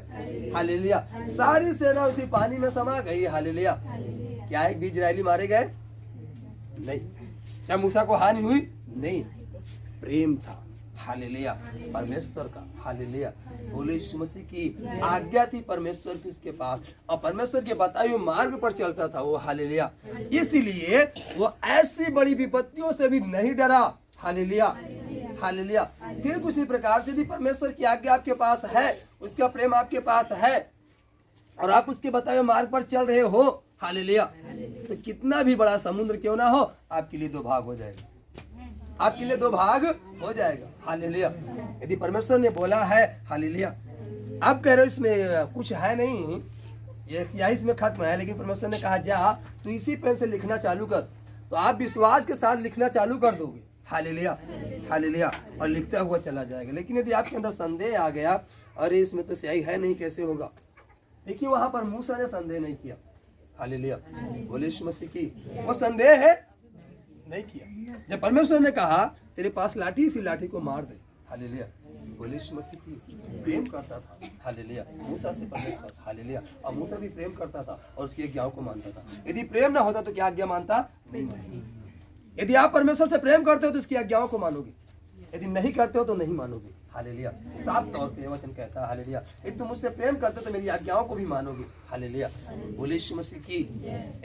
S1: हालेलुया। सारी सेना उसी पानी में समा गई, हालेलुया। क्या एक भी इजरायली मारे गए? नहीं। क्या मूसा को हानि हुई? नहीं। प्रेम था, हालेलुया, परमेश्वर का, हालेलुया। बोले यीशु मसीह की। आज्ञा थी परमेश्वर की उसके पास, और परमेश्वर के बताए हुए मार्ग पर चलता था वो, हालेलुया। इसीलिए वो ऐसी बड़ी विपत्तियों से भी नहीं डरा, हालेलुया, हालेलुया। ठीक उसी प्रकार से भी परमेश्वर की आज्ञा आपके पास है, उसका प्रेम आपके पास है, और आप उसके बताए हुए मार्ग पर चल रहे हो, हालेलुया, तो कितना भी बड़ा समुद्र क्यों ना हो, आपके लिए दो भाग हो जाएगा, आपके लिए दो भाग हो जाएगा, हालेलुया। यदि परमेश्वर ने बोला है, हालेलुया। आप कह रहे हो इसमें कुछ है नहीं, ये स्याही इसमें खत्म है, लेकिन परमेश्वर ने कहा जा तू इसी पेन से लिखना चालू कर, तो आप विश्वास के साथ लिखना चालू कर दोगे, हालेलुया, हालेलुया, और लिखता हुआ चला जाएगा। लेकिन यदि आपके अंदर संदेह आ गया, अरे इसमें तो स्याही है नहीं, कैसे होगा? देखिए वहां पर मूसा ने संदेह नहीं किया, हालेलुया। बोले यीशु मसीह की। वो संदेह है नहीं किया। जब परमेश्वर ने कहा तेरे पास लाठी, इसी लाठी को मार दे, हालेलुया। बोले यीशु मसीह की। प्रेम करता था, हालेलुया, मूसा से परमेश्वर, हालेलुया। और मूसा भी प्रेम करता था और उसकी आज्ञाओं को मानता था। यदि प्रेम ना होता तो क्या आज्ञा मानता? नहीं मानता। यदि आप परमेश्वर से प्रेम करते हो तो उसकी आज्ञाओं को मानोगे, यदि नहीं करते हो तो नहीं मानोगे, हालेलुया। साफ तौर पे वचन कहता है, हालेलुया, यदि तुम मुझसे प्रेम करते हो तो मेरी आज्ञाओं को भी मानोगे, हालेलुया। बोले यीशु मसीह की।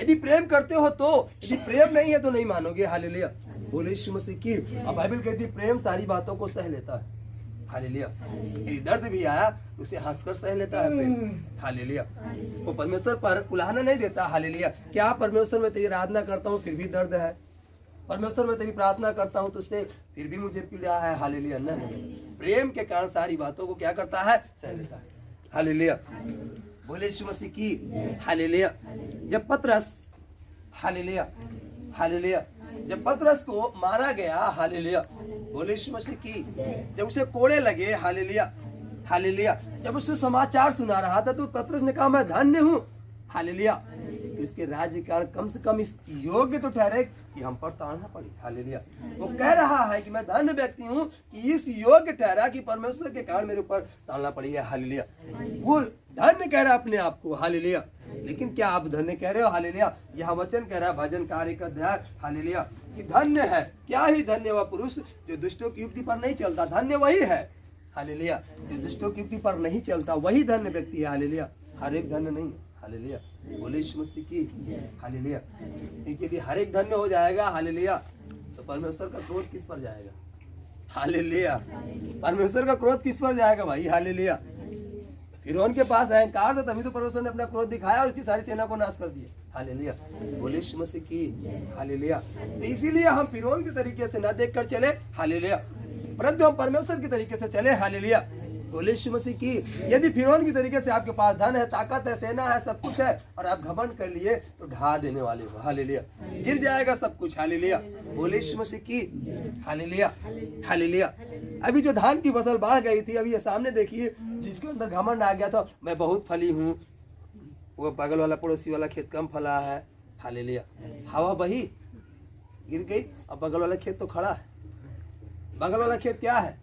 S1: यदि प्रेम करते हो तो, यदि प्रेम नहीं है तो नहीं मानोगे, हालेलुया। बोले यीशु मसीह की। अब बाइबल कहती है प्रेम सारी बातों को सह लेता है, हालेलुया। यदि दर्द भी आया उसे हंसकर सह लेता है प्रेम, हालेलुया। वो परमेश्वर पर उलाहना नहीं देता, हालेलुया। क्या परमेश्वर में तेरी आराधना करता हूँ फिर भी दर्द है, परमेश्वर में तेरी प्रार्थना करता हूँ तुझसे फिर भी मुझे पीड़ा है, हालेलुया। नहीं, प्रेम के कारण सारी बातों को क्या करता है? सह लेता है, हालेलुया। बोले यीशु मसीह की, हालेलुया। जब पतरस, हालेलुया, हालेलुया, जब पतरस को मारा गया, हालेलुया, बोले यीशु मसीह की। जब उसे कोड़े लगे, हालेलुया, हालेलुया, जब उससे समाचार सुना रहा था तो पतरस ने कहा मैं धन्य हूँ, हालेलुया, इसके राज्य का कम से कम इस योग्य तो ठहरे कि हम पर ताड़ना पड़ी, हालेलुया। वो कह रहा है कि मैं धन्य व्यक्ति हूँ कि इस योग्य ठहरा कि परमेश्वर के कारण मेरे ऊपर ताड़ना पड़ी है, हालेलुया। वो धन्य कह रहा है अपने आप को, हालेलुया। लेकिन क्या आप धन्य कह रहे हो? हालेलुया। यह वचन कह रहा है भजन कार्य का अध्याय, हालेलुया, कि धन्य है, क्या ही धन्य वह पुरुष जो दुष्टों की युक्ति पर नहीं चलता। धन्य वही है, हालेलुया, जो दुष्टों की युक्ति पर नहीं चलता, वही धन्य व्यक्ति है, हालेलुया। हर एक धन्य नहीं, हालेलुया। बोले यीशु मसीह की, हालेलुया। यदि हर एक धन्य हो जाएगा, हालेलुया, तो परमेश्वर का क्रोध किस पर जाएगा, हालेलुया। परमेश्वर का क्रोध किस पर जाएगा भाई, हालेलुया। फिरौन के पास अहंकार था, तभी तो परमेश्वर ने अपना क्रोध दिखाया और उसकी सारी सेना को नाश कर दिया, हालेलुया। बोले यीशु मसीह की, हालेलुया। तो इसीलिए हम फिरौन के तरीके से न देखकर चले, हालेलुया, परंतु हम परमेश्वर के तरीके से चले, हालेलुया। बोले यीशु मसीह की। यदि फिरौन की तरीके से आपके पास धन है, ताकत है, सेना है, सब कुछ है और आप घमंड कर लिए तो ढा देने वाले हो, हालेलुया, गिर जाएगा सब कुछ, हालेलुया। बोले यीशु मसीह की, हालेलुया, हालेलुया। अभी जो धान की फसल बढ़ गई थी, अभी ये सामने देखिए, जिसके अंदर घमंड आ गया था, मैं बहुत फली हूँ, वो बगल वाला पड़ोसी वाला खेत कम फला है, हालेलुया। हवा बही, गिर गई, अब बगल वाला खेत तो खड़ा है। बगल वाला खेत क्या है?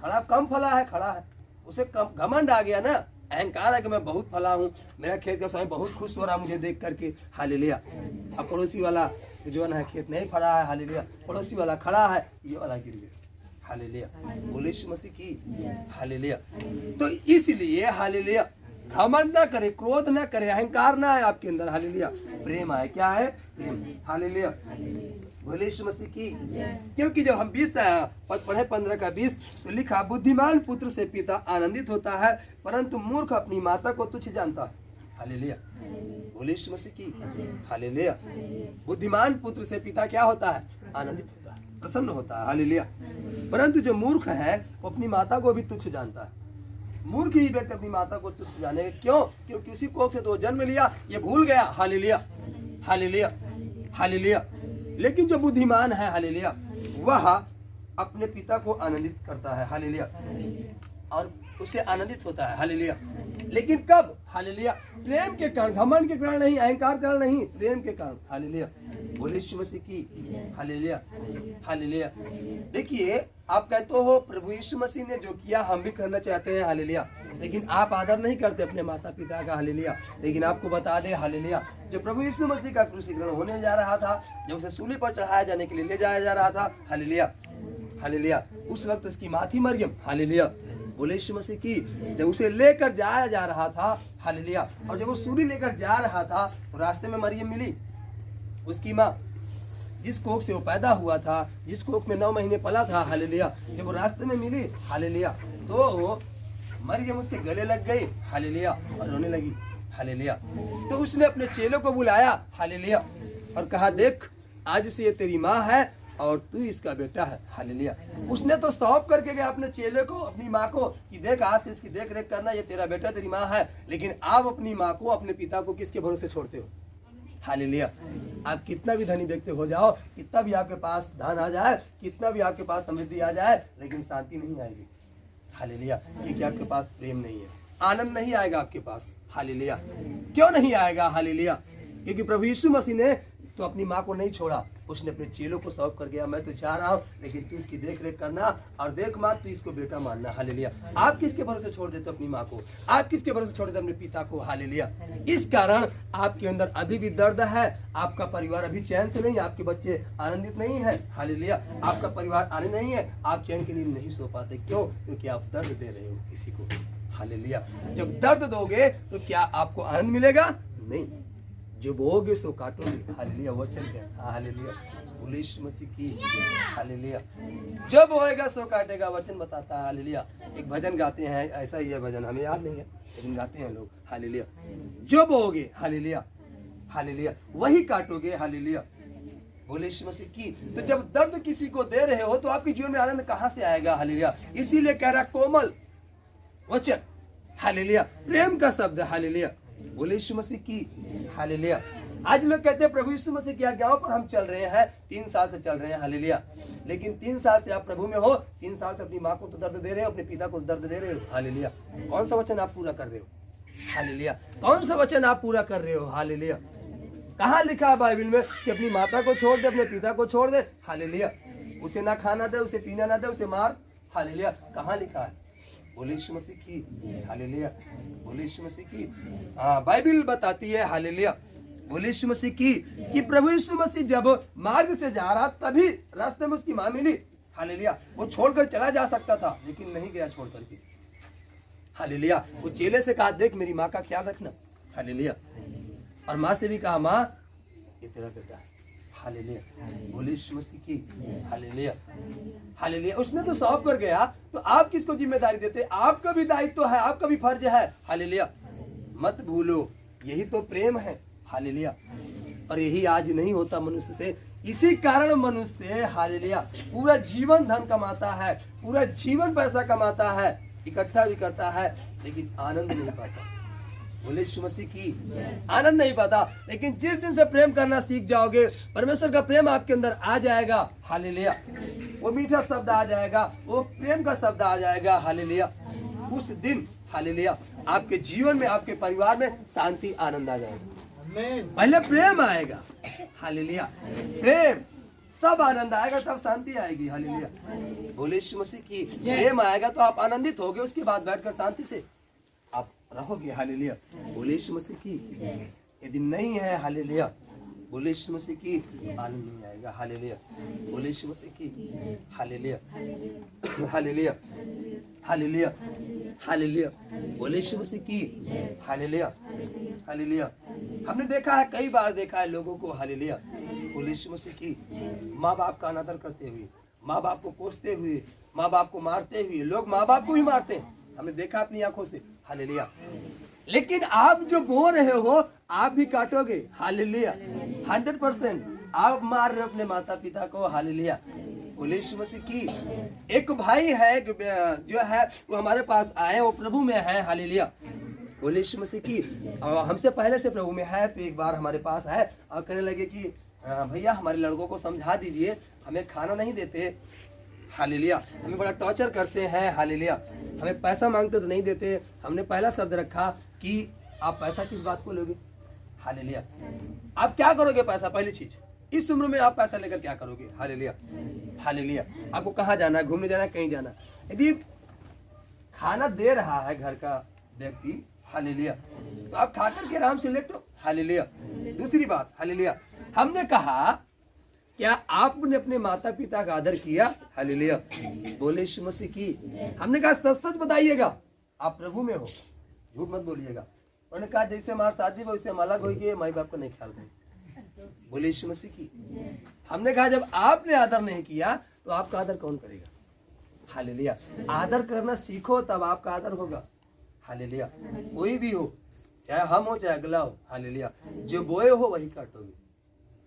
S1: खड़ा, कम फला है, खड़ा है। उसे कम घमंड आ गया ना, अहंकार है कि मैं बहुत फला हूँ, मेरा खेत का समय बहुत खुश हो रहा मुझे देख करके, हालेलुया। अब पड़ोसी वाला जो है खेत नहीं फला है, हालेलुया, पड़ोसी वाला खड़ा है, ये वाला गिर गया, हालेलुया। बोले यीशु मसीह की, हालेलुया। तो इसलिए, हालेलुया, घमंड ना करे, क्रोध ना करे, अहंकार ना है आपके अंदर, हालेलुया, प्रेम आए। क्या है? प्रेम, हालेलुया। बोले यीशु मसीह की। क्योंकि जब हम 20 पढ़े 15 का 20 तो लिखा, बुद्धिमान पुत्र से पिता आनंदित होता है परंतु मूर्ख अपनी माता को तुच्छ जानता है, हालेलुया। बोले यीशु मसीह की, हालेलुया। बुद्धिमान पुत्र से पिता क्या होता है? आनंदित होता है, प्रसन्न होता है, हालेलुया। परंतु जो मूर्ख है वो अपनी माता को भी तुच्छ जानता है। मूर्ख ही व्यक्ति अपनी माता को तुच्छ जाने, क्यों? क्योंकि उसी कोख से तो जन्म लिया, ये भूल गया, हालेलुया, हालेलुया, हालेलुया। लेकिन जो बुद्धिमान है, हालेलुया, वह अपने पिता को आनंदित करता है, हालेलुया, और उससे आनंदित होता है, हालेलुया। लेकिन कब? हालेलुया, प्रेम के कारण, घमंड के कारण नहीं, अहंकार के कारण नहीं, प्रेम के कारण, हालेलुया। बोले यीशु मसीह की, हालेलुया, हालेलुया। देखिए, आप कहते हो प्रभु यीशु मसीह ने जो किया हम भी करना चाहते हैं, हालेलुया, लेकिन आप आदर नहीं करते अपने माता पिता का, हालेलुया। लेकिन आपको बता दे, हालेलुया, जब प्रभु यीशु मसीह का क्रूसीकरण होने जा रहा था, जब उसे सूली पर चढ़ाया जाने के लिए ले जाया जा रहा था, हालेलुया, हालेलुया, उस वक्त उसकी माँ थी मरियम, हालेलुया। बोले यीशु मसीह की। जब उसे लेकर जाया जा रहा था, हालेलुया, और जब वो सूली लेकर जा रहा था तो रास्ते में मरियम मिली, उसकी माँ, जिस कोख से वो पैदा हुआ था, जिस कोख में 9 महीने पला था, हालेलुया। जब वो रास्ते में मिली, हालेलुया, तो मरियम उसके गले लग गई, हालेलुया, और रोने लगी, हालेलुया। तो उसने अपने चेलों को बुलाया, हालेलुया, और कहा, देख, आज से ये तेरी माँ है और तू इसका बेटा है, हालेलुया। उसने तो सौंप करके गया अपने चेले को, अपनी माँ को, कि देख, आज से इसकी देख रेख करना, ये तेरा बेटा, तेरी माँ है। लेकिन आप अपनी माँ को, अपने पिता को किसके भरोसे छोड़ते हो? हालेलुया। आप कितना भी धनी व्यक्ति हो जाओ, कितना भी आपके पास धन आ जाए, कितना भी आपके पास समृद्धि आ जाए, लेकिन शांति नहीं आएगी, हालेलुया, क्योंकि आपके पास प्रेम नहीं है, आनंद नहीं आएगा आपके पास, हालेलुया। क्यों नहीं आएगा? हालेलुया, क्योंकि प्रभु यीशु मसीह ने तो अपनी माँ को नहीं छोड़ा, उसने अपने चेलों को सौंप कर गया, मैं तो चाह रहा हूँ लेकिन तू इसकी देख रेख करना और देख माँ तू इसको बेटा मानना। हालेलुया। आप किसके भरोसे छोड़ देते हो अपनी माँ को? आप किसके भरोसे छोड़ देते अपने पिता को? हालेलुया। इस कारण आपके अंदर अभी भी दर्द है, आपका परिवार अभी चैन से नहीं, आपके बच्चे आनंदित नहीं है। हालेलुया। आपका परिवार आनंद नहीं है, आप चैन की नींद नहीं सो पाते। क्यों? क्योंकि आप दर्द दे रहे हो किसी को। हालेलुया। जब दर्द दोगे तो क्या आपको आनंद मिलेगा? नहीं। जो बोओगे सो काटोगे। हालेलुया। वचन क्या? हालेलुया। यीशु मसीह की हालेलुया। जो बोएगा सो काटेगा, वचन बताता है। हालेलुया। एक भजन गाते हैं, ऐसा ही है भजन, हमें याद नहीं है लेकिन गाते हैं लोग। हालेलुया। जो बोओगे, हालेलुया हालेलुया, वही काटोगे। हालेलुया। यीशु मसीह की। तो जब दर्द किसी को दे रहे हो तो आपके जीवन में आनंद कहां से आएगा? हालेलुया। इसीलिए कह रहा कोमल वचन, हालेलुया, प्रेम का शब्द। हालेलुया। यीशु मसीह की। हालेलुया। आज लोग कहते हैं प्रभु यीशु मसीह की आज्ञाओं पर हम चल रहे हैं, 3 साल से चल रहे हैं। हालेलुया। लेकिन 3 साल से आप प्रभु में हो, 3 साल से अपनी माँ को तो दर्द दे रहे हो, अपने पिता को दर्द दे रहे हो। हालेलुया। कौन सा वचन आप पूरा कर रहे हो? हालेलुया। कौन सा वचन आप पूरा कर रहे हो? हालेलुया। कहाँ लिखा है बाइबल में कि अपनी माता को छोड़ दे, अपने पिता को छोड़ दे? हालेलुया। उसे ना खाना दे, उसे पीना ना दे, उसे मार। हालेलुया। कहाँ लिखा है? यीशु मसीह की। हालेलुया। यीशु मसीह की। हाँ, बाइबल बताती है। हालेलुया। यीशु मसीह की कि प्रभु यीशु मसीह जब मार्ग से जा रहा तभी रास्ते में उसकी माँ मिली। हालेलुया। वो छोड़कर चला जा सकता था लेकिन नहीं गया छोड़ करके। हालेलुया। वो चेले से कहा देख मेरी माँ का ख्याल रखना। हालेलुया। और माँ से भी कहा माँ ये तेरा बेटा है। हालेलुया। यीशु मसीह की। हालेलुया। हालेलुया। उसने तो सौंप कर गया, तो आप किसको जिम्मेदारी देते? आपका भी दायित्व है, आपका भी फर्ज है। हालेलुया। मत भूलो, यही तो प्रेम है। हालेलुया। और यही आज नहीं होता मनुष्य से। इसी कारण मनुष्य हालेलुया पूरा जीवन धन कमाता है, पूरा जीवन पैसा कमाता है, इकट्ठा भी करता है, लेकिन आनंद नहीं पाता। यीशु मसीह की। आनंद नहीं पाता। लेकिन जिस दिन से प्रेम करना सीख जाओगे, परमेश्वर का प्रेम आपके अंदर आ जाएगा। हालेलुया। वो मीठा शब्द आ जाएगा, वो प्रेम का शब्द आ जाएगा। हालेलुया। उस दिन हालेलुया आपके जीवन में, आपके परिवार में शांति, आनंद आ जाएगा। पहले प्रेम आएगा। हालेलुया। प्रेम, तब आनंद आएगा, तब शांति आएगी। हालेलुया। यीशु मसीह की। प्रेम आएगा तो आप आनंदित होगे, उसके बाद बैठकर शांति से आप रहोगे। हालेलुया। यीशु मसीह की। यदि नहीं है हालेलुया यीशु मसीह की, आनंद नहीं आएगा। हालेलुया। यीशु मसीह की। हालेलुया। हालेलुया। हालेलुया। हालेलुया। यीशु मसीह की। हालेलुया। हालेलुया। हमने देखा है, कई बार देखा है लोगों को। हालेलुया। यीशु मसीह की। माँ बाप का अनादर करते हुए, माँ बाप को कोसते हुए, माँ बाप को मारते हुए, लोग माँ बाप को भी मारते हैं, हमने देखा अपनी आंखों से। हालेलुया। लेकिन आप जो बो रहे हो आप भी काटोगे। हालेलुया। 100% आप मार रहे हो अपने माता पिता को। हालेलुया। यीशु मसीह की। एक भाई है जो है वो हमारे पास आए, वो प्रभु में है। हालेलुया। यीशु मसीह की। और हमसे पहले से प्रभु में है, तो एक बार हमारे पास आए और कहने लगे कि भैया हमारे लड़कों को समझा दीजिए, हमें खाना नहीं देते। हालेलुया। हमें बड़ा टॉर्चर करते हैं। हालेलुया। हमें पैसा मांगते तो नहीं देते। हमने पहला शब्द रखा कि आप पैसा किस बात को लोगे? हालेलुया। आप क्या करोगे पैसा? पहली चीज, इस उम्र में आप पैसा लेकर क्या करोगे? हालेलुया। हालेलुया। आपको कहाँ जाना है? घूमने जाना है? कहीं जाना? यदि खाना दे रहा है घर का व्यक्ति, हालेलुया, तो आप खाकर के आराम से लेटो। हालेलुया। दूसरी बात, हालेलुया, हमने कहा क्या आपने अपने माता पिता का आदर किया? हालेलुया। यीशु मसीह की। हमने कहा सच सच बताइएगा, आप प्रभु में हो, झूठ मत बोलिएगा। उन्होंने कहा जैसे हमारी शादी वैसे हम अलग हो गए, माई बाप का नहीं ख्याल करें। यीशु मसीह की। हमने कहा जब आपने आदर नहीं किया तो आपका आदर कौन करेगा? हालेलुया। आदर करना सीखो तब आपका आदर होगा। हालेलुया। कोई भी हो, चाहे हम हो चाहे अगला हो। हालेलुया। जो बोए हो वही काटोगे।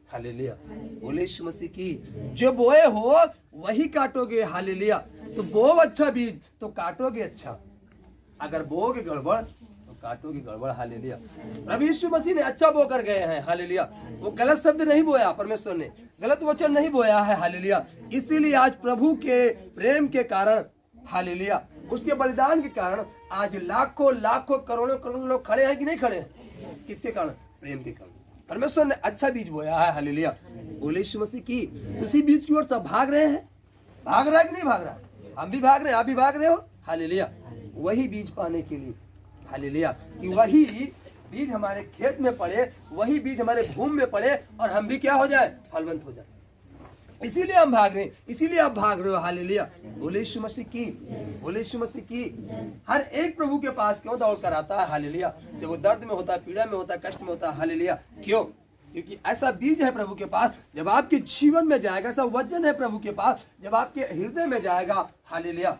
S1: हालेलुया। यीशु मसीह की। जो बोए हो वही काटोगे। हालेलुया। तो बो अच्छा बीज तो काटोगे अच्छा, अगर बोओगे गड़बड़ तो काटोगे गड़बड़। हालेलुया। प्रभु यीशु मसीह ने अच्छा बो कर गए हैं। हालेलुया। वो गलत शब्द नहीं बोया, परमेश्वर ने गलत वचन नहीं बोया है। हालेलुया। इसीलिए आज प्रभु के प्रेम के कारण, हालेलुया, उसके बलिदान के कारण आज लाखों लाखों करोड़ों करोड़ों लोग खड़े हैं कि नहीं खड़े हैं? किसके कारण? प्रेम के कारण। परमेश्वर ने अच्छा बीज बोया है, हालेलुया। बोले यीशु मसीह की। उसी बीज की ओर सब भाग रहे हैं। भाग रहा है कि नहीं भाग रहा? हम भी भाग रहे हैं, आप भी भाग रहे हो, हालेलुया। वही बीज पाने के लिए, हालेलुया, कि वही बीज हमारे खेत में पड़े, वही बीज हमारे भूमि में पड़े और हम भी क्या हो जाए, फलवंत हो जाए। इसीलिए हम भाग रहे हैं, इसीलिए आप भाग रहे हो, हालेलुया। बोले यीशु मसीह की। बोले यीशु मसीह की। हर एक प्रभु के पास क्यों दौड़ कर आता है, हालेलुया? जब वो दर्द में होता है, पीड़ा में होता है, कष्ट में होता है, हालेलुया। क्यों? क्योंकि ऐसा बीज है प्रभु के पास, जब आपके जीवन में जाएगा, ऐसा वचन है प्रभु के पास, जब आपके हृदय में जाएगा, हालेलुया,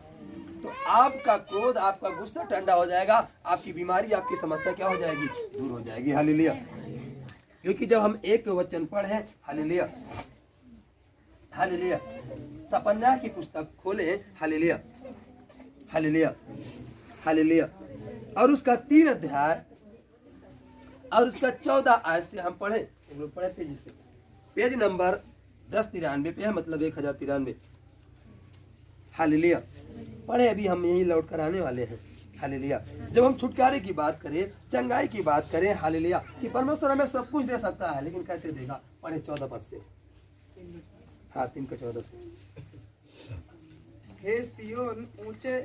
S1: तो आपका क्रोध, आपका गुस्सा ठंडा हो जाएगा, आपकी बीमारी, आपकी समस्या क्या हो जाएगी, दूर हो जाएगी, हालेलुया। क्योंकि जब हम एक वचन पढ़े, हालेलुया, हालेलुया, सपन्याह की पुस्तक खोले, हालेलुया, हालेलुया, हालेलुया, और उसका 3 अध्याय और उसका 14 आयत से हम पढ़े, पढ़े तेजी से। पेज नंबर 1093 पे है, मतलब 1093, हालेलुया। पढ़े, अभी हम यही लौट कर आने वाले हैं, हालेलुया। जब हम छुटकारे की बात करें, चंगाई की बात करें, हालेलुया, कि परमेश्वर हमें सब कुछ दे सकता है, लेकिन कैसे देगा? पढ़े 14 पद से, हाँ 3 का 14 से।
S2: हे सियोन ऊंचे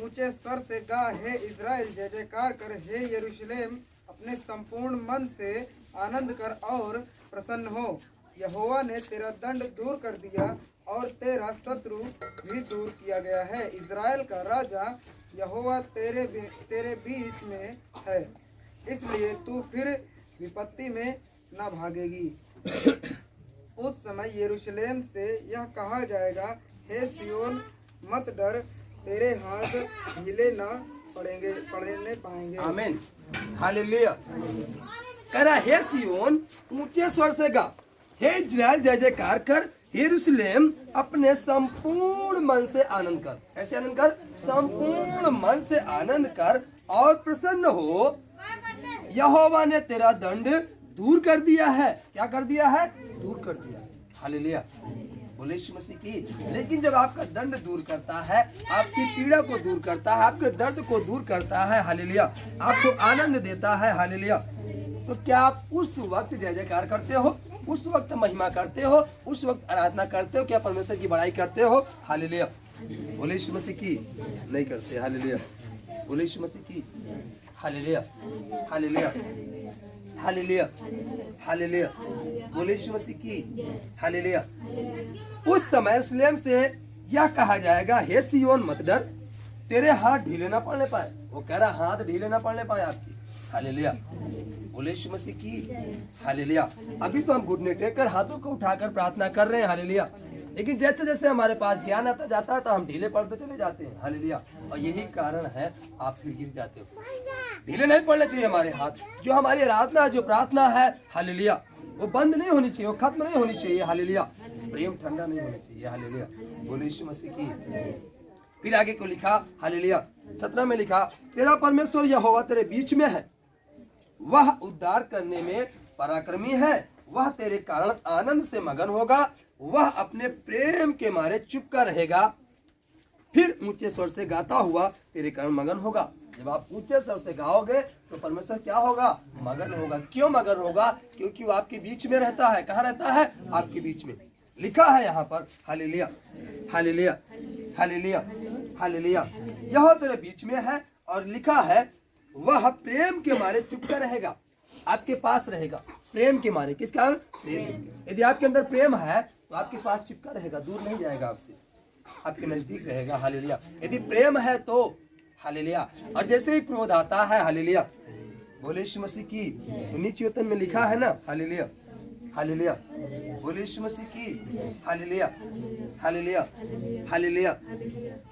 S2: ऊंचे स्वर से गा, हे इज़राइल जय जयकार कर, हे यरूशलेम अपने संपूर्ण मन से आनंद कर और प्रसन्न हो। यहोवा ने तेरा दंड दूर कर दिया और तेरा शत्रु भी दूर किया गया है। इज़राइल का राजा यहोवा तेरे बीच में है, इसलिए तू फिर विपत्ति में न भागेगी। उस समय यरूशलेम से यह कहा जाएगा, हे सियोन मत डर, तेरे हाथ ढीले न पड़ने पाएंगे।
S1: आमीन, हालेलुया। कह रहा, हे सियोन ऊंचे स्वर से गा, हे इज़राइल जय जयकार कर, हे यरूशलेम अपने संपूर्ण मन से आनंद कर। ऐसे आनंद कर, संपूर्ण मन से आनंद कर और प्रसन्न हो। यहोवा ने तेरा दंड दूर कर दिया है। क्या कर दिया है? दूर कर दिया, हालेलुया। बोले यीशु मसीह की। लेकिन जब आपका दंड दूर करता है, आपकी पीड़ा को दूर करता है, आपके दर्द को दूर करता है, हालेलुया, आपको आनंद देता है, हालेलुया, तो क्या आप उस वक्त जय जयकार करते हो? उस वक्त महिमा करते हो? उस वक्त आराधना करते हो? क्या परमेश्वर की बड़ाई करते हो? हालेलुया। बोले यीशु मसीह की। नहीं करते, हालेलुया। बोले यीशु मसीह की। Hallelujah, hallelujah, hallelujah, hallelujah. बोले यीशु मसीह की। हालेलुया। उस समय यरूशलेम से यह कहा जाएगा, हे सियोन मत डर, तेरे हाथ ढीले ना पड़ने पाए। वो कह रहा, हाथ ढीले ना पड़ने पाए आपकी, हालेलुया। बोले यीशु मसीह की। हालेलुया। अभी तो हम घुटने टेक कर हाथों को उठाकर प्रार्थना कर रहे हैं, हालेलुया, लेकिन जैसे जैसे हमारे पास ज्ञान आता जाता है तो हम ढीले पड़ते चले जाते हैं, हालेलुया। और यही कारण है आप फिर गिर जाते हो। ढीले नहीं पड़ने चाहिए हमारे हाथ। जो हमारी आराधना, जो प्रार्थना है, हालेलुया, वो बंद नहीं होनी चाहिए, वो खत्म नहीं होनी चाहिए, हालेलुया। प्रेम ठंडा नहीं होना चाहिए, हालेलुया। बोले यीशु मसीह की। फिर आगे को लिखा, हालेलुया, 17 में लिखा, तेरा परमेश्वर यहोवा तेरे बीच में है, वह उद्धार करने में पराक्रमी है, वह तेरे कारण आनंद से मगन होगा, वह अपने प्रेम के मारे चुपका रहेगा, फिर ऊंचे स्वर से गाता हुआ तेरे कारण मगन होगा। जब आप ऊंचे स्वर से गाओगे तो परमेश्वर क्या होगा? मगन होगा। क्यों मगन होगा? क्योंकि वो आपके बीच में रहता है। कहाँ रहता है? आपके बीच में। लिखा है यहाँ पर, हालेलुया, हालेलुया, हालेलुया, हालेलुया, यह तेरे बीच में है, और लिखा है वह प्रेम के मारे चुपका रहेगा, आपके पास रहेगा। प्रेम के मारे, किस कारण? प्रेम। यदि आपके अंदर प्रेम है तो आपके पास चिपका रहेगा, दूर नहीं जाएगा आपसे, आपके नजदीक रहेगा, हालेलुया। यदि प्रेम है तो, हालेलुया। और जैसे ही क्रोध आता है, हालेलुया, बोले यीशु मसीह की, तो नीचे वतन में लिखा है ना, हालेलुया, हालेलुया, बोले यीशु मसीह की। हालेलुया, हालेलुया, हालेलुया,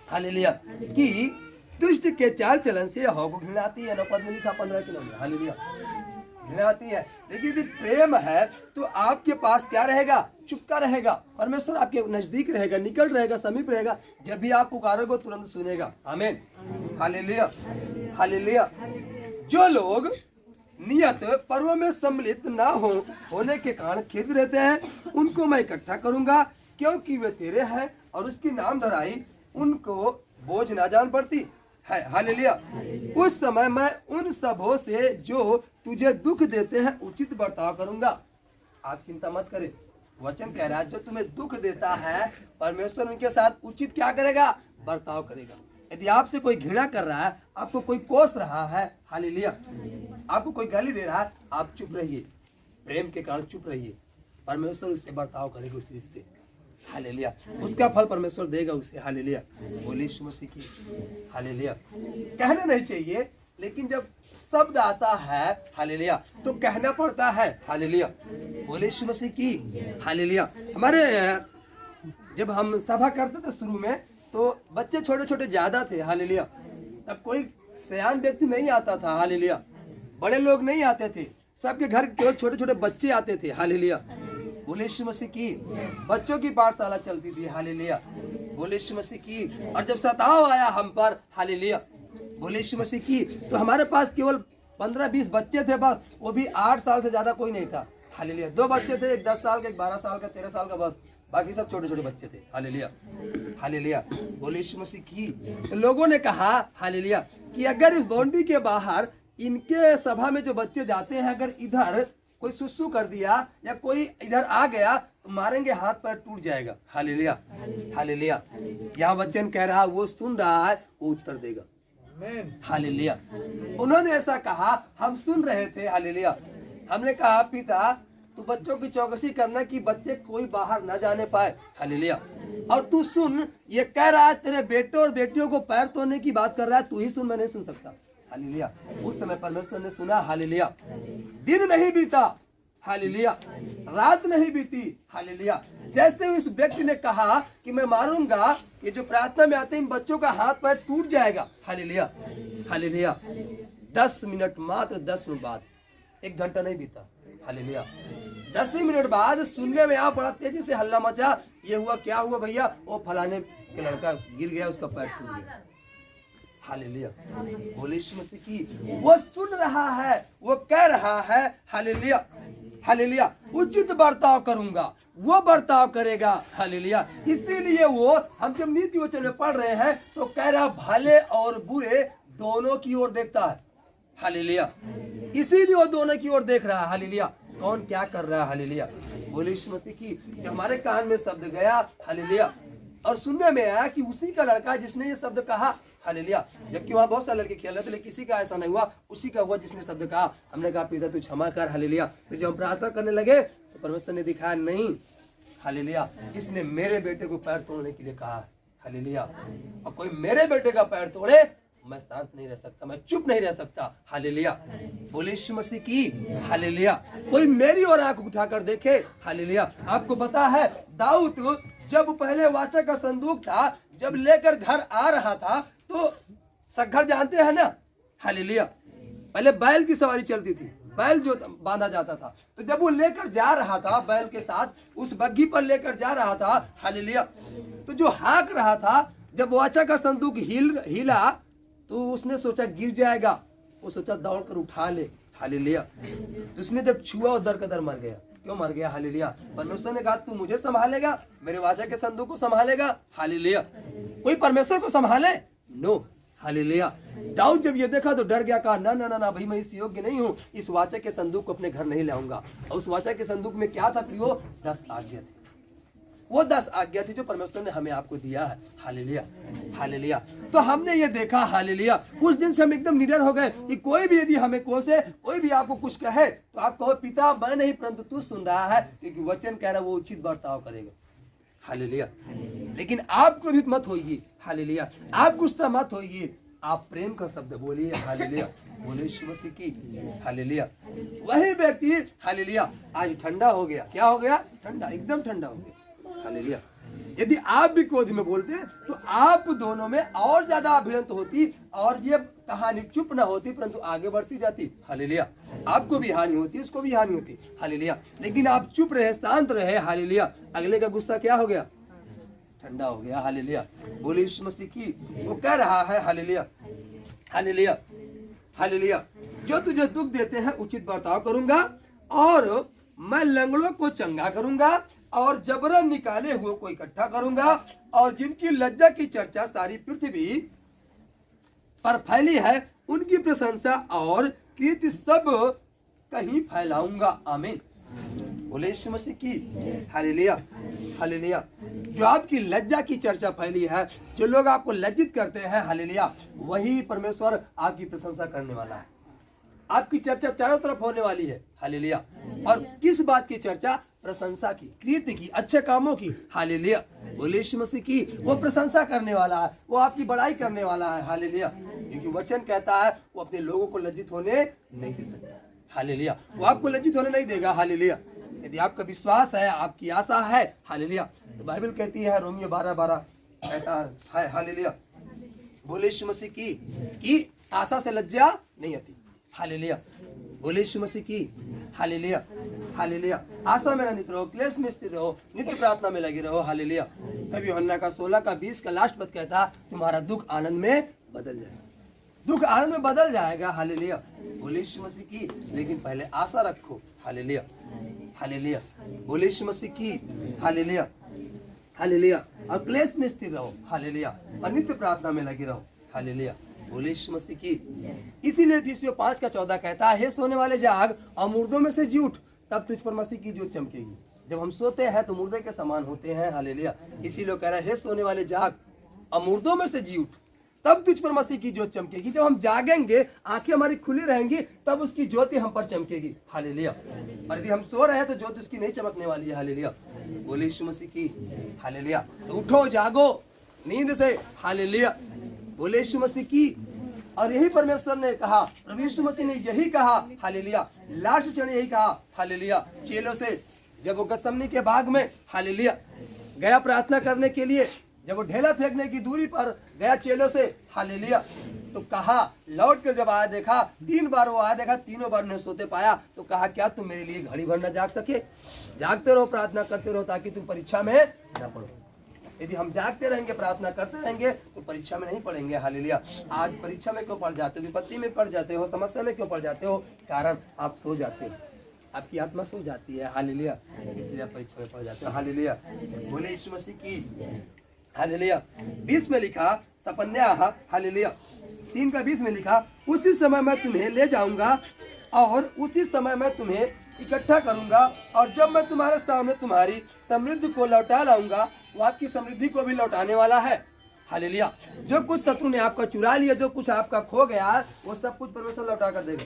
S1: हालेलुया, कि दुष्ट के चाल चलन से यहोवा को घृणा आती है। 9 पद में लिखा, 15 के नंबर, हालेलुया, घृणा आती है। लेकिन यदि प्रेम है तो आपके पास क्या रहेगा? चुपका रहेगा। परमेश्वर आपके नजदीक रहेगा, निकट रहेगा, समीप रहेगा। जब भी आप पुकारोगे तुरंत सुनेगा। आमीन, हालेलुया, हालेलुया। जो लोग नियत पर्वों में सम्मिलित ना होने के कारण खिद रहते हैं, उनको मैं इकट्ठा करूंगा, क्योंकि वे तेरे हैं और उसकी नाम धराई उनको बोझ ना जान पड़ती है, हालेलुया। उस समय मैं उन सबों से जो तुझे दुख देते हैं उचित बर्ताव करूंगा। आप चिंता मत करें, वचन कह रहा है जो तुम्हें दुख देता है परमेश्वर उनके साथ उचित क्या करेगा, बर्ताव करेगा। यदि आपसे कोई घृणा कर रहा है, आपको कोई कोस रहा है, हालेलुया, आपको कोई गाली दे रहा है, आप चुप रहिए, प्रेम के कारण चुप रहिए। परमेश्वर उससे बर्ताव करेगा उस रीत से, हालेलुया, उसका फल परमेश्वर देगा उसे, हालेलुया। बोले यीशु मसीह की, हालेलुया। कहना नहीं चाहिए, लेकिन जब शब्द आता है, हालेलुया, तो कहना पड़ता है, हालेलुया। बोले यीशु मसीह की, हालेलुया। हमारे जब हम सभा करते थे शुरू में, तो बच्चे छोटे छोटे ज्यादा थे, हालेलुया, तब कोई सयान व्यक्ति नहीं आता था, हालेलुया, बड़े लोग नहीं आते थे, सबके घर केवल छोटे छोटे बच्चे आते थे, हालेलुया। बोले यीशु मसीह की, बच्चों की पाठशाला चलती थी, हालेलुया। बोले यीशु मसीह की। और जब सताव आया हम पर, हालेलुया, बोले यीशु मसीह की, तो हमारे पास केवल 15-20 बच्चे थे बस, वो भी 8 साल से ज्यादा कोई नहीं था, हालेलुया। 2 बच्चे थे, एक 10 साल का, एक 12 साल का, 13 साल का, बस बाकी सब छोटे छोटे बच्चे थे, हालेलुया, हालेलुया। बोले यीशु मसीह की। तो लोगों ने कहा, हालेलुया, कि अगर इस बाउंड्री के बाहर इनके सभा में जो बच्चे जाते हैं, अगर इधर कोई सुसु कर दिया या कोई इधर आ गया तो मारेंगे, हाथ पैर टूट जाएगा, हालेलुया, हालेलुया। यहाँ वचन कह रहा है, वो सुन रहा है, वो उत्तर देगा, हालेलुया। उन्होंने ऐसा कहा, हम सुन रहे थे, हालेलुया। हमने कहा, पिता तू बच्चों की चौकसी करना कि बच्चे कोई बाहर न जाने पाए, हालेलुया। और तू सुन, ये कह रहा है तेरे बेटे और बेटियों को पैर तोड़ने की बात कर रहा है, तू ही सुन, मैं नहीं सुन सकता, हालेलुया। उस समय परमेश्वर ने सुना, हालेलुया। दिन नहीं बीता, हालेलुया, रात नहीं बीती, हालेलुया। जैसे उस व्यक्ति ने कहा कि मैं मारूंगा, ये जो प्रार्थना में आते इन बच्चों का हाथ पैर टूट जाएगा, हालेलुया, हालेलुया। 10 मिनट, मात्र 10 मिनट बाद, 1 घंटा नहीं बीता, हालेलुया, 10 ही मिनट बाद सुनने में बड़ा तेजी से हल्ला मचा। ये हुआ, क्या हुआ भैया? वो फलाने के लड़का गिर गया, उसका पैर टूट गया, हालेलुया। बोले यीशु मसीह की। वो सुन रहा है, वो कह रहा है, हालेलुया, हालेलुया, उचित बर्ताव करूंगा, वो बर्ताव करेगा, हालेलुया। इसीलिए वो, हम जब नीति वचन में पढ़ रहे हैं तो कह रहा भले और बुरे दोनों की ओर देखता है, हालेलुया। इसीलिए वो दोनों की ओर देख रहा है, हालेलुया। कौन क्या कर रहा है, हालेलुया। बोले यीशु मसीह की। जब हमारे कान में शब्द गया, हालेलुया, और सुनने में आया कि उसी का लड़का जिसने ये शब्द कहा, हालेलुया, जबकि वहाँ बहुत सारे लड़के खेल रहे थे, लेकिन किसी का ऐसा नहीं हुआ, उसी का हुआ जिसने शब्द कहा। हमने कहा पिता तू क्षमा कर, हालेलुया। फिर जब हम प्रार्थना करने लगे तो परमेश्वर ने दिखाया, नहीं, हालेलुया, इसने मेरे बेटे को पैर तोड़ने के लिए कहा, हालेलुया। और कोई मेरे बेटे का पैर तोड़े, मैं शांत नहीं रह सकता, मैं चुप नहीं रह सकता, हालेलुया। बोले यीशु मसीह की, हालेलुया। कोई मेरी ओर आंख उठाकर देखे, हालेलुया। आपको पता है दाऊद जब पहले वाचा का संदूक था, जब लेकर घर आ रहा था, तो सग्घर जानते हैं ना, हालेलुया, पहले बैल की सवारी चलती थी, बैल जो बांधा जाता था, तो जब वो लेकर जा रहा था बैल के साथ, उस बग्घी पर लेकर जा रहा था, हालेलुया, तो जो हाँक रहा था, जब वाचा का संदूक हिला तो उसने सोचा गिर जाएगा, वो सोचा दौड़ कर उठा ले, हालेलुया। उसने जब छुआ और दर कदर मर गया। क्यों मर गया, हालेलुया? परमेश्वर ने कहा तू मुझे संभालेगा, मेरे वाचा के संदूक को संभालेगा, हालेलुया। कोई परमेश्वर को संभाले? No, hallelujah. दाऊद जब ये देखा तो डर गया, कहा ना ना ना ना भाई, मैं इस योग्य नहीं हूँ, इस वाचा के संदूक को अपने घर नहीं लाऊंगा। और उस वाचा के संदूक में क्या था प्रियो? 10 आज्ञा थी। वो 10 आज्ञा थी जो परमेश्वर ने हमें आपको दिया है, हालेलुया, हालेलुया। तो हमने ये देखा, हालेलुया, उस दिन से हम एकदम निडर हो गए कि कोई भी यदि हमें कोसे, कोई भी आपको कुछ कहे, तो आप कहो पिता मैं नहीं परंतु तू सुन रहा है, क्योंकि वचन कह रहा है वो उचित बर्ताव करेगा, हालेलुया। लेकिन आप क्रोधित मत होइए, हालेलुया, आप गुस्सा मत होइए, आप प्रेम का शब्द बोलिए, हालेलुया। बोले यीशु मसीह की, हालेलुया। वही व्यक्ति, हालेलुया, आज ठंडा हो गया। क्या हो गया? ठंडा, एकदम ठंडा हो गया, हालेलुया। यदि आप भी क्रोध में बोलते तो आप दोनों में और ज्यादा भिड़ंत होती और ये कहानी चुप ना होती, परंतु आगे बढ़ती जाती, हालेलुया। आपको भी हानि होती, उसको भी हानि होती, हालेलुया। लेकिन आप चुप रहे, शांत रहे, हालेलुया। अगले का गुस्सा क्या हो गया? ठंडा हो गया, हालेलुया। बोले यीशु मसीह की। वो कह रहा है, हालेलुया, हालेलुया, हालेलुया, जो तुझे दुख देते हैं उचित बर्ताव करूंगा, और मैं लंगड़ों को चंगा करूंगा, और जबरन निकाले हुए को इकट्ठा करूंगा, और जिनकी लज्जा की चर्चा सारी पृथ्वी पर फैली है, उनकी प्रशंसा और कीर्ति सब कहीं फैलाऊंगा। आमीन। बोले यीशु मसीह की हालेलुया, हालेलुया। जो आपकी लज्जा की चर्चा फैली है, जो लोग आपको लज्जित करते हैं, हालेलुया, वही परमेश्वर आपकी प्रशंसा करने वाला है। आपकी चर्चा चारों तरफ होने वाली है, हालेलुया। और किस बात की चर्चा? प्रशंसा की, कीर्ति की, अच्छे कामों की, हालेलुया। बोले यीशु मसीह की, वो प्रशंसा करने वाला है, वो आपकी बड़ाई करने वाला है, हालेलुया। क्योंकि वचन कहता है वो अपने लोगों को लज्जित होने नहीं देता, हालेलुया। वो आपको लज्जित होने नहीं देगा, हालेलुया। यदि आपका विश्वास है, आपकी आशा है, हालेलुया, तो बाइबल कहती है रोमियो 12:12 कहता है, हालेलुया। बोले यीशु मसीह की आशा से लज्जा नहीं आती, हालेलुया। बोले यीशु मसीह की हालेलुया, हालेलुया। आशा में नित रहो, क्लेश में स्थिर रहो, नित्य प्रार्थना में लगे रहो, हालेलुया। तब यूहन्ना का 16:20 का लास्ट पद कहता तुम्हारा दुख आनंद में बदल जाएगा, दुख आनंद में बदल जाएगा, हालेलुया। बोले यीशु मसीह की, लेकिन पहले आशा रखो, हालेलुया, हालेलुया। बोले यीशु मसीह की हालेलुया, हालेलुया। और क्लेश में स्थिर रहो, हालेलुया, और नित्य प्रार्थना में लगे रहो, हालेलुया। बोले यीशु मसीह की। इसीलिए इफिसियों 5:14 कहता है, हे सोने वाले जाग और मुर्दों में से जी उठ, तब तुझ पर मसीह की ज्योत चमकेगी। जब हम सोते हैं तो मुर्दे के समान होते हैं, हालेलुया। इसीलिए कह रहा है, हे सोने वाले जाग और मुर्दों में से जी उठ, तब तुझ पर मसीह की ज्योत चमकेगी। जब हम जागेंगे, आंखें हमारी खुली रहेंगी, तब उसकी ज्योति हम पर चमकेगी, हालेलुया। और यदि हम सो रहे हैं तो ज्योति उसकी नहीं चमकने वाली है, हालेलुया। बोले यीशु मसीह की हालेलुया। तो उठो, जागो नींद से, हालेलुया। बोले यीशु मसीह की। और यही परमेश्वर ने कहा, प्रभु यीशु मसीह ने यही कहा, हालेलुया। लास्ट क्षण यही कहा, हालेलुया, चेलों से, जब वो गतसमनी के बाग में, हालेलुया, गया प्रार्थना करने के लिए, जब वो ढेला फेंकने की दूरी पर गया चेलों से, हालेलुया, तो कहा, लौट कर जब आया देखा, 3 बार वो आया देखा, तीनों बार उन्हें सोते पाया, तो कहा क्या तुम मेरे लिए घड़ी भर न जाग सके? जागते रहो, प्रार्थना करते रहो, ताकि तुम परीक्षा में न पड़ो। यदि हम जागते रहेंगे, प्रार्थना करते रहेंगे, तो परीक्षा में नहीं पढ़ेंगे, हालेलुया। आज परीक्षा में क्यों पढ़ जाते हो, विपत्ति में पढ़ जाते हो, समस्या में क्यों पढ़ जाते हो? कारण आप सो जाते हो, आपकी आत्मा सो जाती है, हालेलुया, इसलिए आप परीक्षा में पढ़ जाते हो, हालेलुया। बोले यीशु मसीह की हालेलुया। 20 में लिखा सपन्या, हालेलुया, 3:20 में लिखा, उसी समय मैं तुम्हें ले जाऊंगा और उसी समय मैं तुम्हें इकट्ठा करूंगा, और जब मैं तुम्हारे सामने तुम्हारी समृद्धि को लौटा लाऊंगा, वो आपकी समृद्धि को भी लौटाने वाला है, हालेलुया। जो कुछ शत्रु ने आपका चुरा लिया, जो कुछ आपका खो गया, वो सब कुछ परमेश्वर लौटा कर देगा,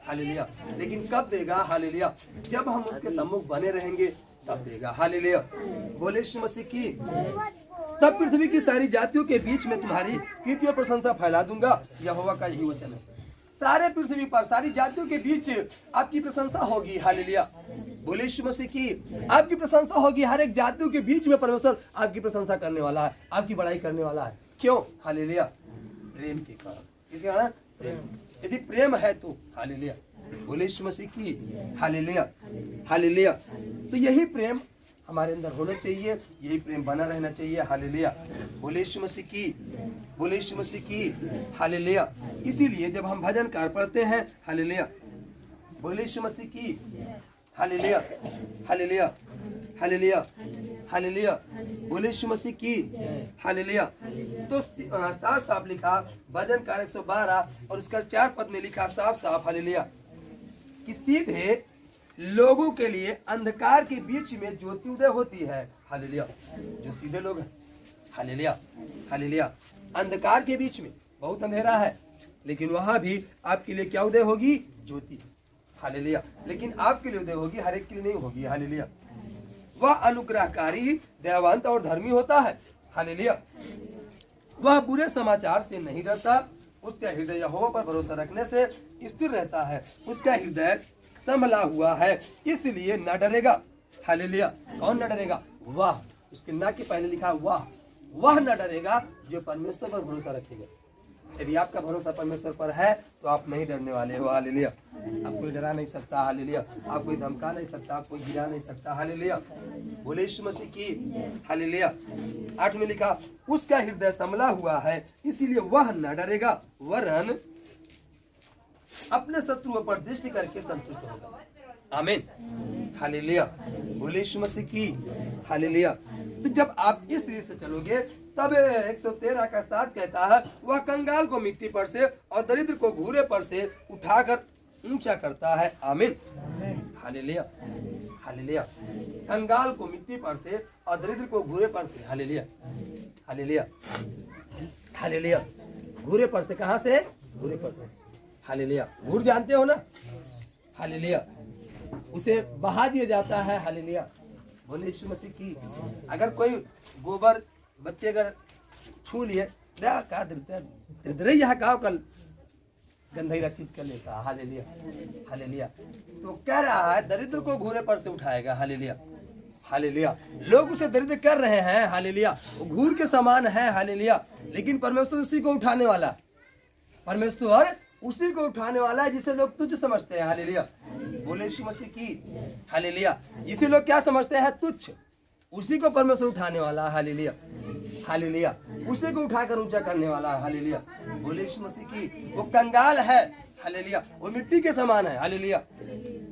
S1: हालेलुया। लेकिन कब देगा? हालेलुया, जब हम उसके सम्मुख बने रहेंगे तब देगा, हालेलुया। बोले यीशु मसीह की। तब पृथ्वी की सारी जातियों के बीच में तुम्हारी कीर्ति और प्रशंसा फैला दूंगा, यहोवा का यही वचन है। सारे पृथ्वी पर सारी जातियों के बीच आपकी प्रशंसा होगी, हालेलुया। बोले यीशु मसीह की। आपकी प्रशंसा होगी, हर एक जातियों के बीच में परमेश्वर आपकी प्रशंसा करने वाला है, आपकी बड़ाई करने वाला है। क्यों? हालेलुया, प्रेम के कारण। इसके कारण प्रेम, यदि प्रेम है तो, हालेलुया। बोले यीशु मसीह की हालेलुया, हालेलुया। तो यही प्रेम हमारे अंदर होना चाहिए, यही प्रेम बना रहना चाहिए, हालेलुया। बोले यीशु मसीह की, बोले यीशु मसीह की हालेलुया। इसीलिए जब हम भजन कार पढ़ते हैं, हालेलुया, बोले यीशु मसीह की हालेलुया, हालेलुया, हालेलुया, हालेलुया। बोले यीशु मसीह की हालेलुया। तो साफ साफ लिखा भजन कार 112 और उसका 4 पद में लिखा साफ साफ, हालेलुया, कि सीधे लोगों के लिए अंधकार के बीच में ज्योति उदय होती है, हालेलुया। जो सीधे लोग हैं, हालेलुया, हालेलुया। अंधकार के बीच में बहुत अंधेरा है, लेकिन वहां भी आपके लिए क्या उदय होगी? ज्योति, हालेलुया। लेकिन आपके लिए उदय होगी, हर एक के लिए नहीं होगी, हालेलुया। वह अनुग्रहकारी, दयावंत और धर्मी होता है, हालेलुया। वह बुरे समाचार से नहीं डरता, उसका हृदय यहोवा पर भरोसा रखने से स्थिर रहता है। उसका हृदय संभला हुआ है, इसलिए न डरेगा, हालेलुया। कौन न डरेगा? वाह, उसके ना के पहले लिखा वाह, वह न डरेगा जो परमेश्वर पर भरोसा रखेगा। यदि आपका भरोसा परमेश्वर पर है तो आप नहीं डरने वाले हो, हालेलुया। आप कोई डरा नहीं सकता, हालेलुया। आप कोई धमका नहीं सकता, आप कोई गिरा नहीं सकता, हालेलुया। बोले यीशु मसीह की हालेलुया। 8 में लिखा, उसका हृदय संभला हुआ है, इसीलिए वह न डरेगा, वरन अपने शत्रुओं पर दृष्टि करके संतुष्ट होगा, आमीन, हालेलुया। बोले यीशु मसीह की हालेलुया। तो जब आप इस रीत से चलोगे, तब 113 का 7 कहता है, वह कंगाल को मिट्टी पर से और दरिद्र को घूरे पर से उठाकर ऊंचा करता है। आमीन। Hallelujah, hallelujah. कंगाल को मिट्टी पर से और दरिद्र को घूरे पर से। Hallelujah, hallelujah, hallelujah. घूरे पर से, कहाँ से? घूरे पर से। हालेलुया। घूर जानते हो ना? हालेलुया। उसे बहा दिया जाता है। हालेलुया। बोले यीशु मसीह की। अगर कोई गोबर बच्चे अगर छू लिए, का दरिद्र यहाँ का कल गंदगी चीज कर लेता। Hallelujah, hallelujah. तो कह रहा है दरिद्र को घूरे पर से उठाएगा। Hallelujah, hallelujah. लोग उसे दरिद्र कर रहे हैं। हालेलुया। वो घूर के समान है। हालेलुया। लेकिन परमेश्वर उसी को उठाने वाला, परमेश्वर उसी को उठाने वाला है जिसे लोग तुच्छ समझते हैं। हालेलुया। बोले यीशु मसीह की। हालेलुया। जिसे लोग क्या समझते हैं? तुच्छ, उसी को परमेश्वर उठाने वाला है। Hallelujah, hallelujah. उसी को उठाकर ऊंचा करने वाला है। हालेलुया। बोले यीशु मसीह की। वो कंगाल है। हालेलुया। वो मिट्टी के समान है। Hallelujah,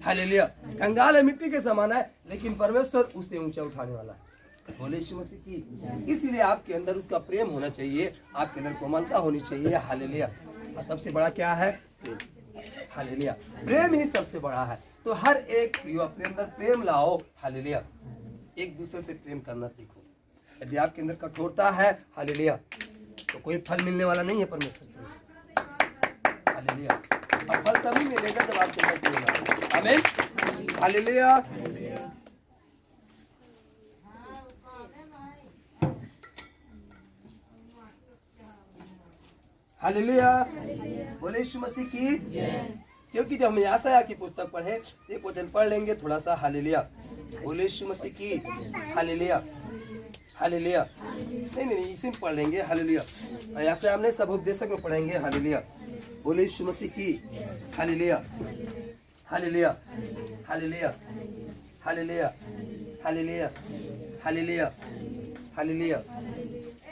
S1: hallelujah. कंगाल है, मिट्टी के समान है, लेकिन परमेश्वर उसे ऊंचा उठाने वाला है। बोले यीशु मसीह की। इसलिए आपके अंदर उसका प्रेम होना चाहिए, आपके अंदर कोमलता होनी चाहिए। हालेलुया। और सबसे बड़ा क्या है? प्रेम। हालेलुया। प्रेम ही सबसे बड़ा है। तो हर एक प्रियो अपने अंदर प्रेम लाओ। हालेलुया। एक दूसरे से प्रेम करना सीखो। यदि आपके अंदर कठोरता है, हालेलुया, तो कोई फल मिलने वाला नहीं है परमेश्वर की। हालेलुया। और फल तभी मिलेगा जब आपके अंदर प्रेम आए। आमीन। हालेलुया। हालेलुया। बोले यीशु मसीह की। क्योंकि जब हम याशाया की पुस्तक पढ़े, एक वचन पढ़ लेंगे थोड़ा सा। हालेलुया। बोले यीशु मसीह की। Hallelujah, hallelujah. नहीं, इसी में पढ़ लेंगे। हालेलुया। याशाया हमने सब उपदेशक में पढ़ेंगे। हालेलुया। बोले यीशु मसीह की। Hallelujah, hallelujah, hallelujah, hallelujah, hallelujah, hallelujah, hallelujah.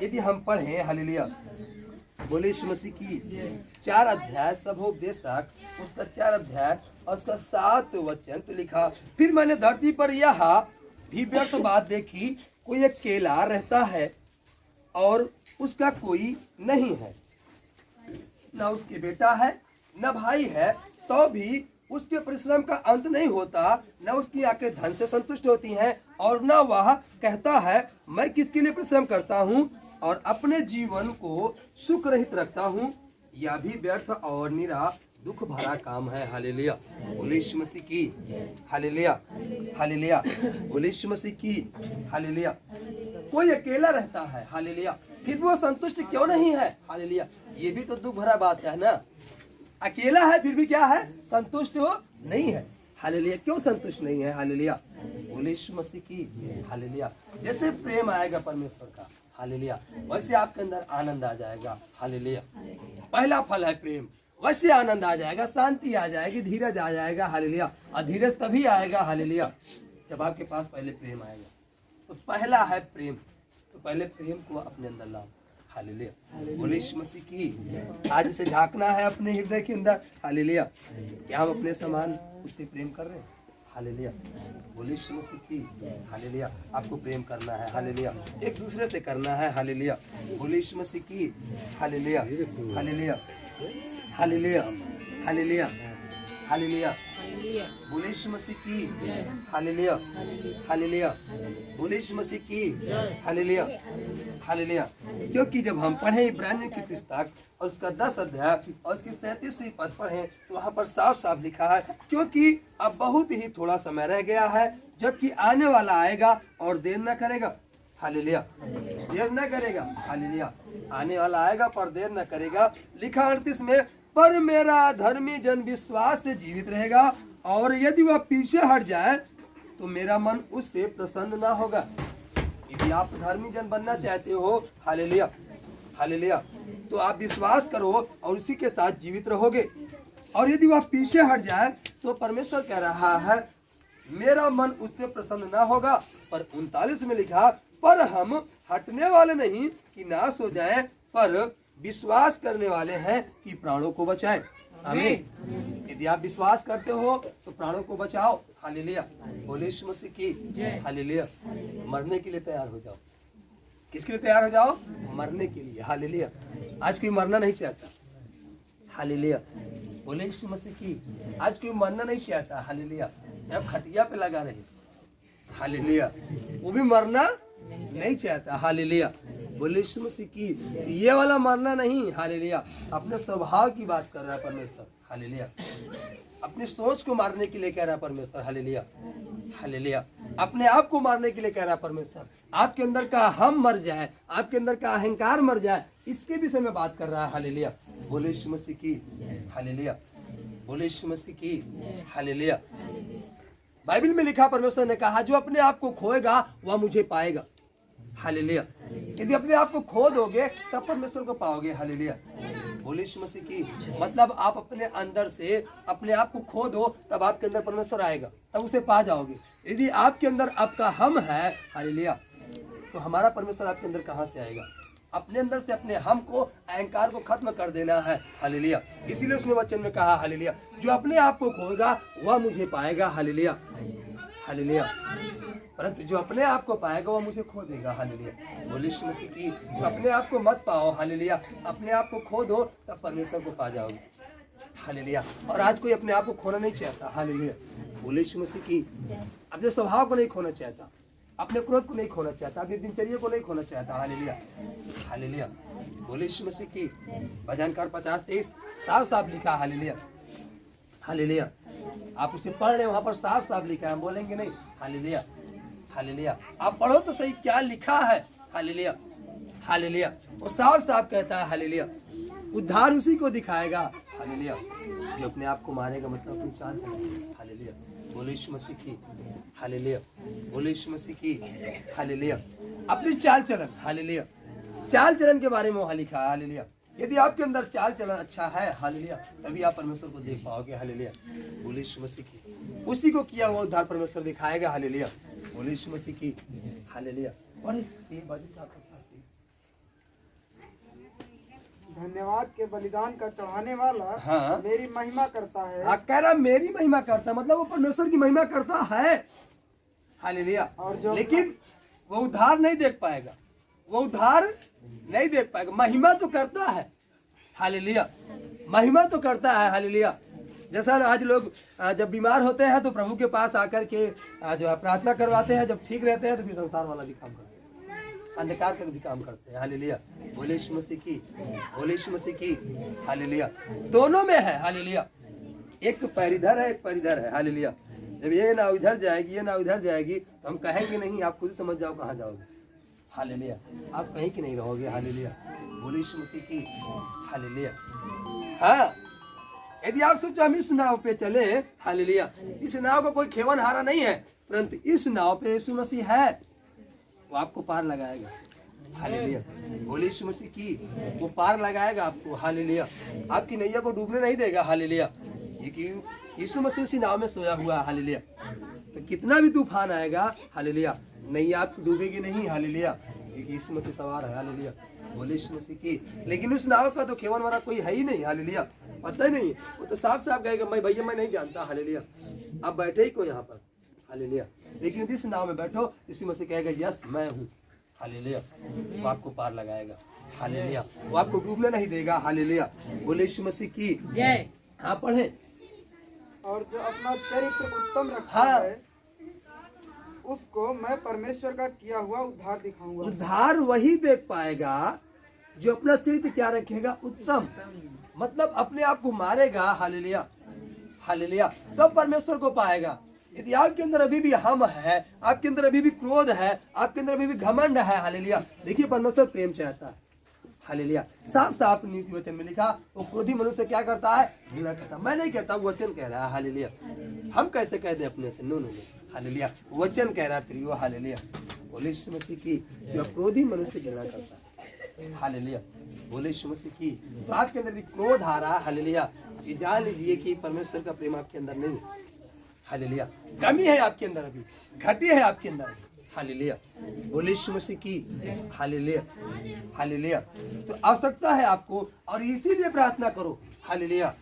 S1: यदि हम पढ़ें, हालेलुया, बोले यीशु मसीह की 4 अध्याय सबोपदेशक, उसका 4 अध्याय और उसका 7 वचन तो लिखा, फिर मैंने धरती पर यह भी व्यर्थ बात देखी, कोई अकेला रहता है और उसका कोई नहीं है, न उसके बेटा है न भाई है, तो भी उसके परिश्रम का अंत नहीं होता, न उसकी आंखें धन से संतुष्ट होती हैं, और न वह कहता है मैं किसके लिए परिश्रम करता हूँ और अपने जीवन को सुख रहित रखता हूँ। यह भी व्यर्थ और निरा दुख भरा काम है। हालेलुया। बोले यीशु मसीह की। Hallelujah, hallelujah. बोले यीशु मसीह की। हालेलुया। कोई अकेला रहता है, हालेलुया, फिर वो संतुष्ट क्यों नहीं है? हालेलुया। ये भी तो दुख भरा बात है ना। अकेला है फिर भी क्या है? संतुष्ट हो नहीं है। हालेलुया। क्यों संतुष्ट नहीं है? हालेलुया। बोले यीशु मसीह की। हालेलुया। जैसे प्रेम आएगा परमेश्वर का, हालेलुया, वैसे आपके अंदर आनंद आ जाएगा। हालेलुया। पहला फल है प्रेम, वैसे आनंद आ जाएगा, शांति आ जाएगी, धीरज आ जाएगा। हालेलुया। और धीरज तभी आएगा, हालेलुया, जब आपके पास पहले प्रेम आएगा। तो पहला है प्रेम, तो पहले प्रेम को अपने अंदर लाओ। हालेलुया। बोले यीशु मसीह की। आज इसे झांकना है अपने हृदय के अंदर। हालेलुया। क्या हम अपने समान उससे प्रेम कर रहे हैं? हालेलुया। बोले यीशु मसीह की। हालेलुया। आपको प्रेम करना है, हालेलुया, एक दूसरे से करना है। हालेलुया। बोले यीशु मसीह की। Hallelujah, hallelujah, hallelujah, hallelujah, hallelujah. बोले यीशु मसीह की। Hallelujah, hallelujah. बोले यीशु मसीह की। Hallelujah, hallelujah. क्योंकि जब हम पढ़े इब्रानियों की पुस्तक और उसका 10 अध्याय और उसकी 37वीं पद पढ़े, तो वहाँ पर साफ साफ लिखा है, क्योंकि अब बहुत ही थोड़ा समय रह गया है, जबकि आने वाला आएगा और देर न करेगा। हालेलुया। देर न करेगा। हालेलुया। आने वाला आएगा पर देर न करेगा। लिखा 38 में, पर मेरा धर्मी जन विश्वास से जीवित रहेगा, और यदि वह पीछे हट जाए तो मेरा मन उससे प्रसन्न ना होगा। यदि आप धर्मी जन बनना चाहते हो, हालेलुया, हालेलुया, तो आप विश्वास करो और उसी के साथ जीवित रहोगे। और यदि वह पीछे हट जाए तो परमेश्वर कह रहा है मेरा मन उससे प्रसन्न ना होगा। पर 39 में लिखा, पर हम हटने वाले नहीं कि नाश हो जाएं, पर विश्वास करने वाले हैं कि प्राणों को बचाएं। आमीन। यदि आप विश्वास करते हो तो प्राणों को बचाओ। हालेलुया। बोले यीशु मसीह की। हालेलुया। मरने के लिए तैयार हो जाओ। किसके लिए तैयार हो जाओ? मरने के लिए। हालेलुया। आज कोई मरना नहीं चाहता। हालेलुया। बोले यीशु मसीह की। आज कोई मरना नहीं चाहता, हालेलुया। जब खटिया पे लगा रहे, हालेलुया, वो भी मरना नहीं चाहता, हालेलुया। बोले यीशु मसीह की। ये वाला मरना नहीं, हालेलुया। अपने स्वभाव की बात कर रहा है परमेश्वर, हालेलुया। अपनी सोच को मारने के लिए कह रहा है परमेश्वर, हालेलुया, हालेलुया। अपने आप को मारने के लिए कह रहा है परमेश्वर। आपके अंदर का हम मर जाए, आपके अंदर का अहंकार मर जाए, इसके विषय में बात कर रहा है, हालेलुया। बोले यीशु मसीह की, हालेलुया। बोले यीशु मसीह की, हालेलुया। बाइबल में लिखा, परमेश्वर ने कहा, जो अपने आप को खोएगा वह मुझे पाएगा, हालेलुया। यदि अपने आप को खो दोगे तब परमेश्वर को पाओगे, हालेलुया। बोले यीशु मसीह की। मतलब आप अपने अंदर से अपने आप को खो दो, तब आपके अंदर परमेश्वर आएगा, तब उसे पा जाओगे। यदि आपके अंदर आपका हम है, हालेलुया, तो हमारा परमेश्वर आपके अंदर कहाँ से आएगा? अपने अंदर से अपने हम को, अहंकार को खत्म कर देना है, हालेलुया। इसीलिए उसने वचन में कहा, हालेलुया, जो अपने आप को खोएगा वह मुझे पाएगा, हालेलुया, हालेलुया। परंतु जो अपने आप को पाएगा वो मुझे खो देगा, हालेलुया। बोले यीशु मसीह की। तो अपने आप को मत पाओ, हालेलुया। अपने आप को खो दो, तब परमेश्वर को पा जाओगे, हालेलुया। और आज कोई अपने आप को खोना नहीं चाहता, हालेलुया। बोले यीशु मसीह की। अपने स्वभाव को नहीं खोना चाहता, अपने क्रोध को नहीं खोना चाहता, अपनी दिनचर्या को नहीं खोना चाहता, हालेलुया, हालेलुया। बोले यीशु मसीह की। भजनकार 50:23 साफ साफ लिखा, हालेलुया, हालेलुया। आप उसे पढ़ रहे, वहां पर साफ साफ लिखा है, हम बोलेंगे नहीं, हालेलुया, हालेलुया। आप पढ़ो तो सही क्या लिखा है, हालेलुया, हालेलुया। वो साफ साफ कहता है, हालेलुया, उद्धार उसी को दिखाएगा, हालेलुया, जो अपने आप को मारेगा, मतलब अपनी चाल चलेगा, हालेलुया। बोले यीशु मसीह की, हालेलुया। बोले यीशु मसीह की, हालेलुया। अपनी चाल चलन, हालेलुया, चाल चलन के बारे में वहां लिखा है, हालेलुया। यदि आपके अंदर चाल चलन अच्छा है, हालेलुया, तभी आप परमेश्वर को देख पाओगे, हालेलुया। बोले यीशु मसीह की। उसी को किया हुआ उद्धार परमेश्वर दिखाएगा, हालेलुया। बोले यीशु मसीह की, हालेलुया। और ये बात आपको
S2: धन्यवाद के बलिदान का चढ़ाने वाला,
S1: हाँ,
S2: मेरी महिमा करता है।
S1: कह रहा मेरी महिमा करता, मतलब वो परमेश्वर की महिमा करता है, हालेलुया।
S2: और जो
S1: लेकिन वो उद्धार नहीं देख पाएगा, वो उद्धार नहीं देख पाएगा। महिमा तो करता है, हालेलुया, महिमा तो करता है, हालेलुया। जैसा आज लोग जब बीमार होते हैं तो प्रभु के पास आकर के जो है प्रार्थना करवाते हैं, जब ठीक रहते हैं तो फिर संसार वाला भी काम करते हैं, अंधकार का भी काम करते हैं, हालेलुया। बोले यीशु मसीह की। बोले यीशु मसीह की, हालेलुया। दोनों में है, हालेलुया। एक पैर इधर है, एक पैर इधर है, हालेलुया। जब ये ना उधर जाएगी, ये ना उधर जाएगी, तो हम कहेंगे नहीं, आप खुद समझ जाओ कहाँ जाओगे, हालेलुया। आप कहीं की नहीं रहोगे, हालेलुया। बोले यीशु मसीह की, हालेलुया। हाँ, यदि आप सोचो हम इस नाव पे चले, हालेलुया, इस नाव का कोई खेवन हारा नहीं है, परंतु इस नाव पे यीशु मसीह है, वो आपको पार लगाएगा, हालेलुया। बोले यीशु मसीह की। वो पार लगाएगा आपको, हालेलुया। आपकी नैया को डूबने नहीं देगा, हालेलुया। यीशु मसीह उसी नाव में सोया हुआ, हालेलुया। तो कितना भी तूफान आएगा, हालेलुया, नैया आपकी डूबेगी नहीं, हालेलुया, क्योंकि यीशु मसीह सवार है, हालेलुया। बोले यीशु मसीह की। लेकिन उस नाव का तो खेवन वाला कोई है ही नहीं, हालेलुया, पता ही नहीं। वो तो साफ साफ कहेगा, मैं भैया मैं नहीं जानता, हालेलुया, आप बैठे ही को यहाँ पर, हालेलुया। लेकिन यदि इस नाव में बैठो, यीशु मसीह कहेगा, यस मैं हूँ, हालेलुया। वो आपको पार लगाएगा, हालेलुया। वो आपको डूबने नहीं देगा, हालेलुया। बोले यीशु मसीह की जय। हाँ, पढ़े।
S2: और जो अपना चरित्र उत्तम रखता
S1: हाँ,
S2: है, उसको मैं परमेश्वर का किया हुआ उद्धार दिखाऊंगा।
S1: उद्धार वही देख पाएगा जो अपना चरित्र क्या रखेगा, उत्तम, मतलब अपने आप को मारेगा, हालेलुया, हालेलुया, तब परमेश्वर को पाएगा। यदि आपके अंदर अभी भी हम है, आपके अंदर अभी भी क्रोध है, आपके अंदर अभी भी घमंड है, हालेलुया, देखिए परमेश्वर प्रेम चाहता है, हालेलुया। साफ साफ नीति वचन में लिखा, वो क्रोधी मनुष्य क्या करता है, घृणा करता है। मैं नहीं कहता, वचन कह रहा है, हालेलुया। हम कैसे कह दें अपने से, नो नो, हालेलुया, वचन कह रहा है प्रियो, हालेलुया। बोले यीशु मसीह की। जो क्रोधी मनुष्य घृणा करता है, हालेलुया। बोले यीशु मसीह की। तो आपके अंदर भी क्रोध आ रहा है, हालेलुया, ये जान लीजिए कि परमेश्वर का प्रेम आपके अंदर नहीं है, हालेलुया। कमी है आपके अंदर, अभी घटी है आपके अंदर, हालेलुया। बोले यीशु मसीह की, हालेलुया, हालेलुया। तो आवश्यकता है आपको, और इसीलिए प्रार्थना करो, हालेलुया।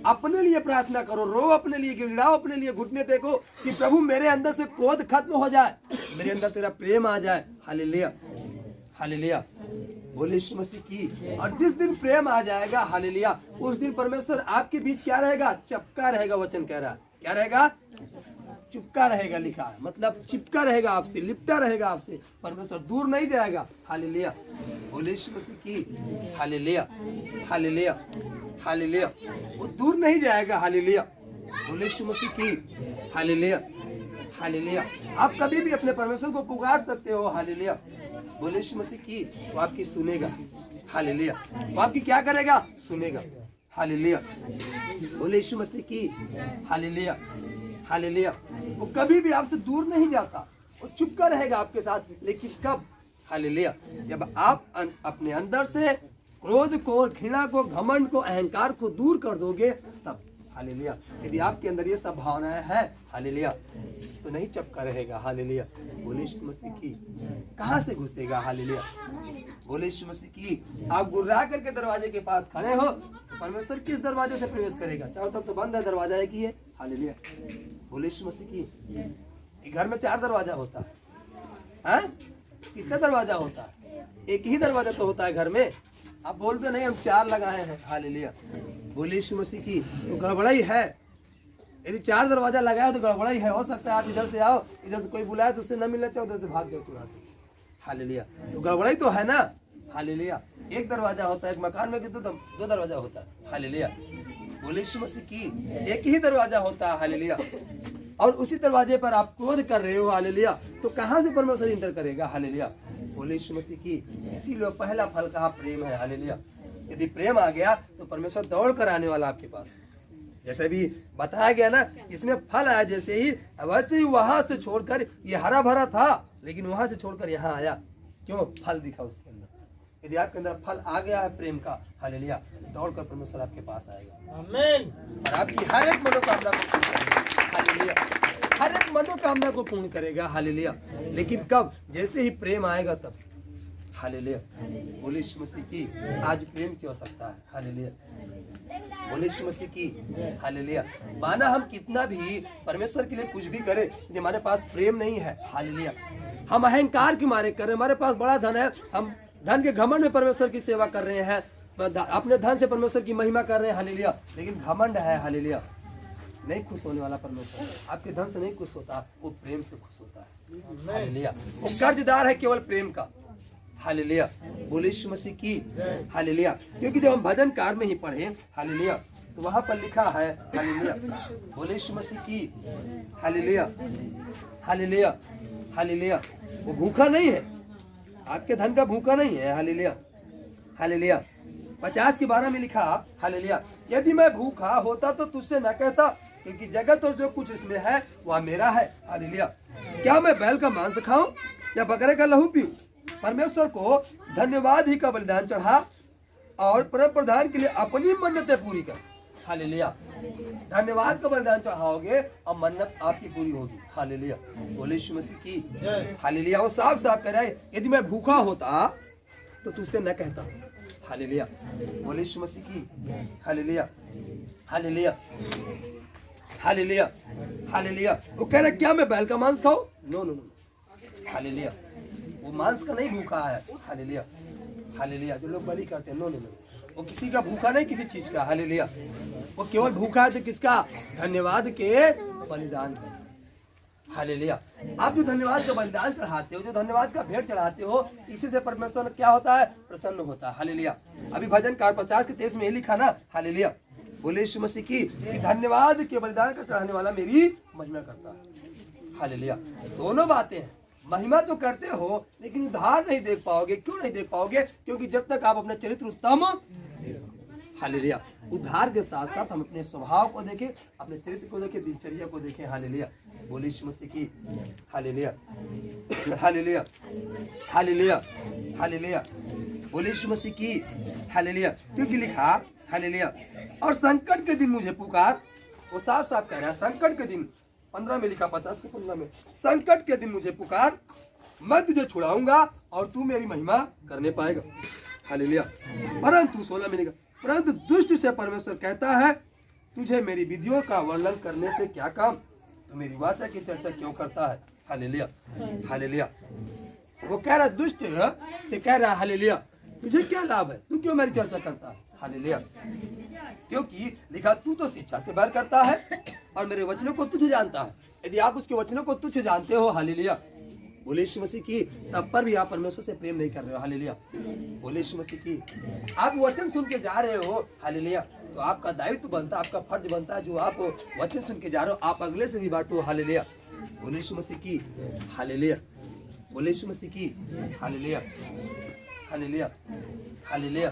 S1: अपने लिए प्रार्थना करो, रो अपने लिए, गिड़गिड़ाओ अपने लिए, घुटने टेको कि प्रभु मेरे अंदर से क्रोध खत्म हो जाए, मेरे अंदर तेरा प्रेम आ जाए, हालेलुया, हालेलुया। बोले यीशु मसीह की। और जिस दिन प्रेम आ जाएगा, हालेलुया, उस दिन परमेश्वर आपके बीच क्या रहेगा? चिपका रहेगा। वचन कह रहा है क्या रहेगा? चिपका रहेगा। लिखा है मतलब चिपका रहेगा आपसे, लिपटा रहेगा आपसे। परमेश्वर दूर नहीं जाएगा। हालेलुया, बोले यीशु मसीह की। हालेलुया, हालेलुया, हालेलुया, वो दूर नहीं जाएगा। हालेलुया, बोले यीशु मसीह की। Hallelujah, hallelujah. आप कभी भी अपने परमेश्वर को पुकार सकते हो। हालेलुया, बोले यीशु मसीह की। वो आपकी सुनेगा। हालेलुया, वो आपकी क्या करेगा? सुनेगा। हालेलुया, बोले यीशु मसीह की। Hallelujah, hallelujah. वो कभी भी आपसे दूर नहीं जाता, वो चिपका रहेगा आपके साथ। लेकिन कब? हालेलुया, जब आप अपने अंदर से क्रोध को, घृणा को, घमंड को, अहंकार को दूर कर दोगे तब। हालेलुया, यदि आपके अंदर ये सब भावनाएं हैं, हालेलुया, तो नहीं चिपका रहेगा। हालेलुया, बोले यीशु मसीह की। कहां से घुसेगा? हालेलुया, बोले यीशु मसीह की। आप गुर्रा करके दरवाजे के पास खड़े हो, परमेश्वर किस दरवाजे से प्रवेश करेगा? चारों तरफ तो बंद है, दरवाजा एक ही है। हालेलुया, बोले यीशु मसीह की। घर में 4 दरवाजा होता है, कितना दरवाजा होता है? एक ही दरवाजा तो होता है घर में। आप बोलते नहीं हम 4 लगाए हैं। हालेलुया, बोले यीशु मसीह की। तो गड़बड़ाई है। यदि 4 दरवाजा लगाया तो गड़बड़ाई है। हो सकता है आप इधर से आओ, इधर से कोई बुलाए तो उससे न मिलना चाहो, उधर से भाग जाओ तुरंत। हालेलुया, तो गड़बड़ाई तो है ना। हालेलुया, एक दरवाजा होता है। एक मकान में कितने 2 दरवाजा होता है। हालेलुया, बोले यीशु मसीह की। एक ही दरवाजा होता है। हालेलुया, और उसी दरवाजे पर आप क्रोध कर रहे हो। हालेलुया, तो कहां से परमेश्वर इंटर करेगा? हालेलुया, बोले यीशु मसीह की। इसीलिए पहला फल कहा? प्रेम है। हालेलुया, यदि प्रेम आ गया तो परमेश्वर दौड़ कर आने वाला आपके पास। जैसे भी बताया गया ना, इसमें फल आया जैसे ही, वैसे ही वहां से छोड़कर, ये हरा भरा था लेकिन वहां से छोड़कर यहाँ आया। क्यों? फल दिखा उसके अंदर। यदि आपके अंदर फल आ गया है प्रेम का, हालेलुया, दौड़कर परमेश्वर आपके पास आएगा। आमीन। और आपकी हर एक मनोकामना को पूर्ण करेगा। हालेलुया, हर एक मनोकामना को पूर्ण करेगा। हालेलुया, लेकिन कब? जैसे ही प्रेम आएगा तब। हालेलुया, बोले यीशु मसीह की। आज प्रेम की आवश्यकता है। हालेलुया, बोले यीशु मसीह की। हालेलुया, माना हम कितना भी परमेश्वर के लिए कुछ भी करें, यदि हमारे पास प्रेम नहीं है, हालेलुया, हम अहंकार के मारे कर रहे हैं, हमारे पास बड़ा धन है, हम धन के घमंड में परमेश्वर की सेवा कर रहे हैं, अपने धन से परमेश्वर की महिमा कर रहे हैं। हालेलुया, लेकिन घमंड है। हालेलुया, नहीं खुश होने वाला परमेश्वर आपके धन से नहीं खुश होता, वो प्रेम से खुश होता है। हालेलुया, वो कर्जदार है केवल प्रेम का। हालेलुया, बोले यीशु मसीह की। हालेलुया, क्योंकि जब हम भजन कार में ही पढ़े, हालेलुया, तो वहां पर लिखा है, हालेलुया, बोले यीशु मसीह की। हालेलुया, हालेलुया, हालेलुया, वो भूखा नहीं है, आपके धन का भूखा नहीं है। हालेलुया, हालेलुया, 50 के 12 में लिखा, हालेलुया, यदि मैं भूखा होता तो तुझसे न कहता, क्योंकि जगत और जो कुछ इसमें है वह मेरा है। हालेलुया, क्या मैं बैल का मांस खाऊं या बकरे का लहू पीऊं? परमेश्वर को धन्यवाद ही का बलिदान चढ़ा और परम प्रधान के लिए अपनी मन्नतें पूरी कर। हालेलुया, धन्यवाद का बलिदान चढ़ाओगे और मन्नत आपकी पूरी होगी। हालेलुया, बोले यीशु मसीह की। हालेलुया, वो साफ साफ कह रहा है, यदि मैं भूखा होता तो तुझसे न कहता। हालेलुया, बोले यीशु मसीह की। हालेलुया, हालेलुया, हालेलुया, हालेलुया, वो कह रहा है क्या मैं बैल का मांस खाऊं? नो नो नो, हालेलुया, वो मांस का नहीं भूखा है। हालेलुया, हालेलुया, जो लोग बलि करते हैं, नो नो नो, वो किसी का भूखा नहीं, किसी चीज का। हालेलुया, वो केवल भूखा है तो किसका? धन्यवाद के बलिदान का। हालेलुया, आप जो धन्यवाद का बलिदान चढ़ाते हो, जो धन्यवाद का भेंट चढ़ाते हो, इसी से परमेश्वर क्या होता है? प्रसन्न होता है। हालेलुया, अभी भजन कार 50 के 23 में ये लिखा ना, हालेलुया, बोले यीशु मसीह की, कि धन्यवाद के बलिदान का चढ़ाने वाला मेरी महिमा करता है। हालेलुया, दोनों बातें हैं, महिमा तो करते हो लेकिन उद्धार नहीं देख पाओगे। क्यों नहीं देख पाओगे? क्योंकि जब तक आप अपने चरित्र उत्तम, हालेलुया, उद्धार के साथ साथ हम अपने स्वभाव को देखें, अपने चरित्र को देखें, दिनचर्या को देखें। हालेलुया, बोले यीशु मसीह की। हालेलुया, हालेलुया, हालेलुया, हालेलुया, बोले यीशु मसीह की। हालेलुया, क्योंकि लिखा, हालेलुया, और संकट के दिन मुझे पुकार, वो साफ साफ कह रहा है, संकट के दिन 15 में लिखा, 50 के 15 में, संकट के दिन मुझे पुकार, मैं तुझे छुड़ाऊंगा और तू मेरी महिमा करने पाएगा। हालेलुया, परंतु 16 में लिखा, परंतु दुष्ट से परमेश्वर कहता है, तुझे मेरी विधियों का वर्णन करने से क्या काम, तू मेरी वाचा की चर्चा क्यों करता है। हालेलुया, हालेलुया, वो कह रहा दुष्ट से कह रहा, हालेलुया, तुझे क्या लाभ है, तू क्यों मेरी चर्चा करता है? हालेलुया। क्योंकि लिखा, तू तो शिक्षा से बैर करता है और मेरे वचनों को तुझ जानता है। यदि आप उसके वचनों को तुझ जानते हो, हालेलुया, बोले यीशु मसीह की, तब पर भी आप परमेश्वर से प्रेम नहीं कर रहे हो। हालेलुया, बोले यीशु मसीह की। आप वचन सुन के जा रहे हो, हालेलुया, तो आपका दायित्व बनता है, आपका फर्ज बनता है, जो आप वचन सुन के जा रहे हो आप अगले से भी बांटो। हालेलुया, बोले यीशु मसीह की। हालेलुया, बोले यीशु मसीह की। Hallelujah, hallelujah, hallelujah,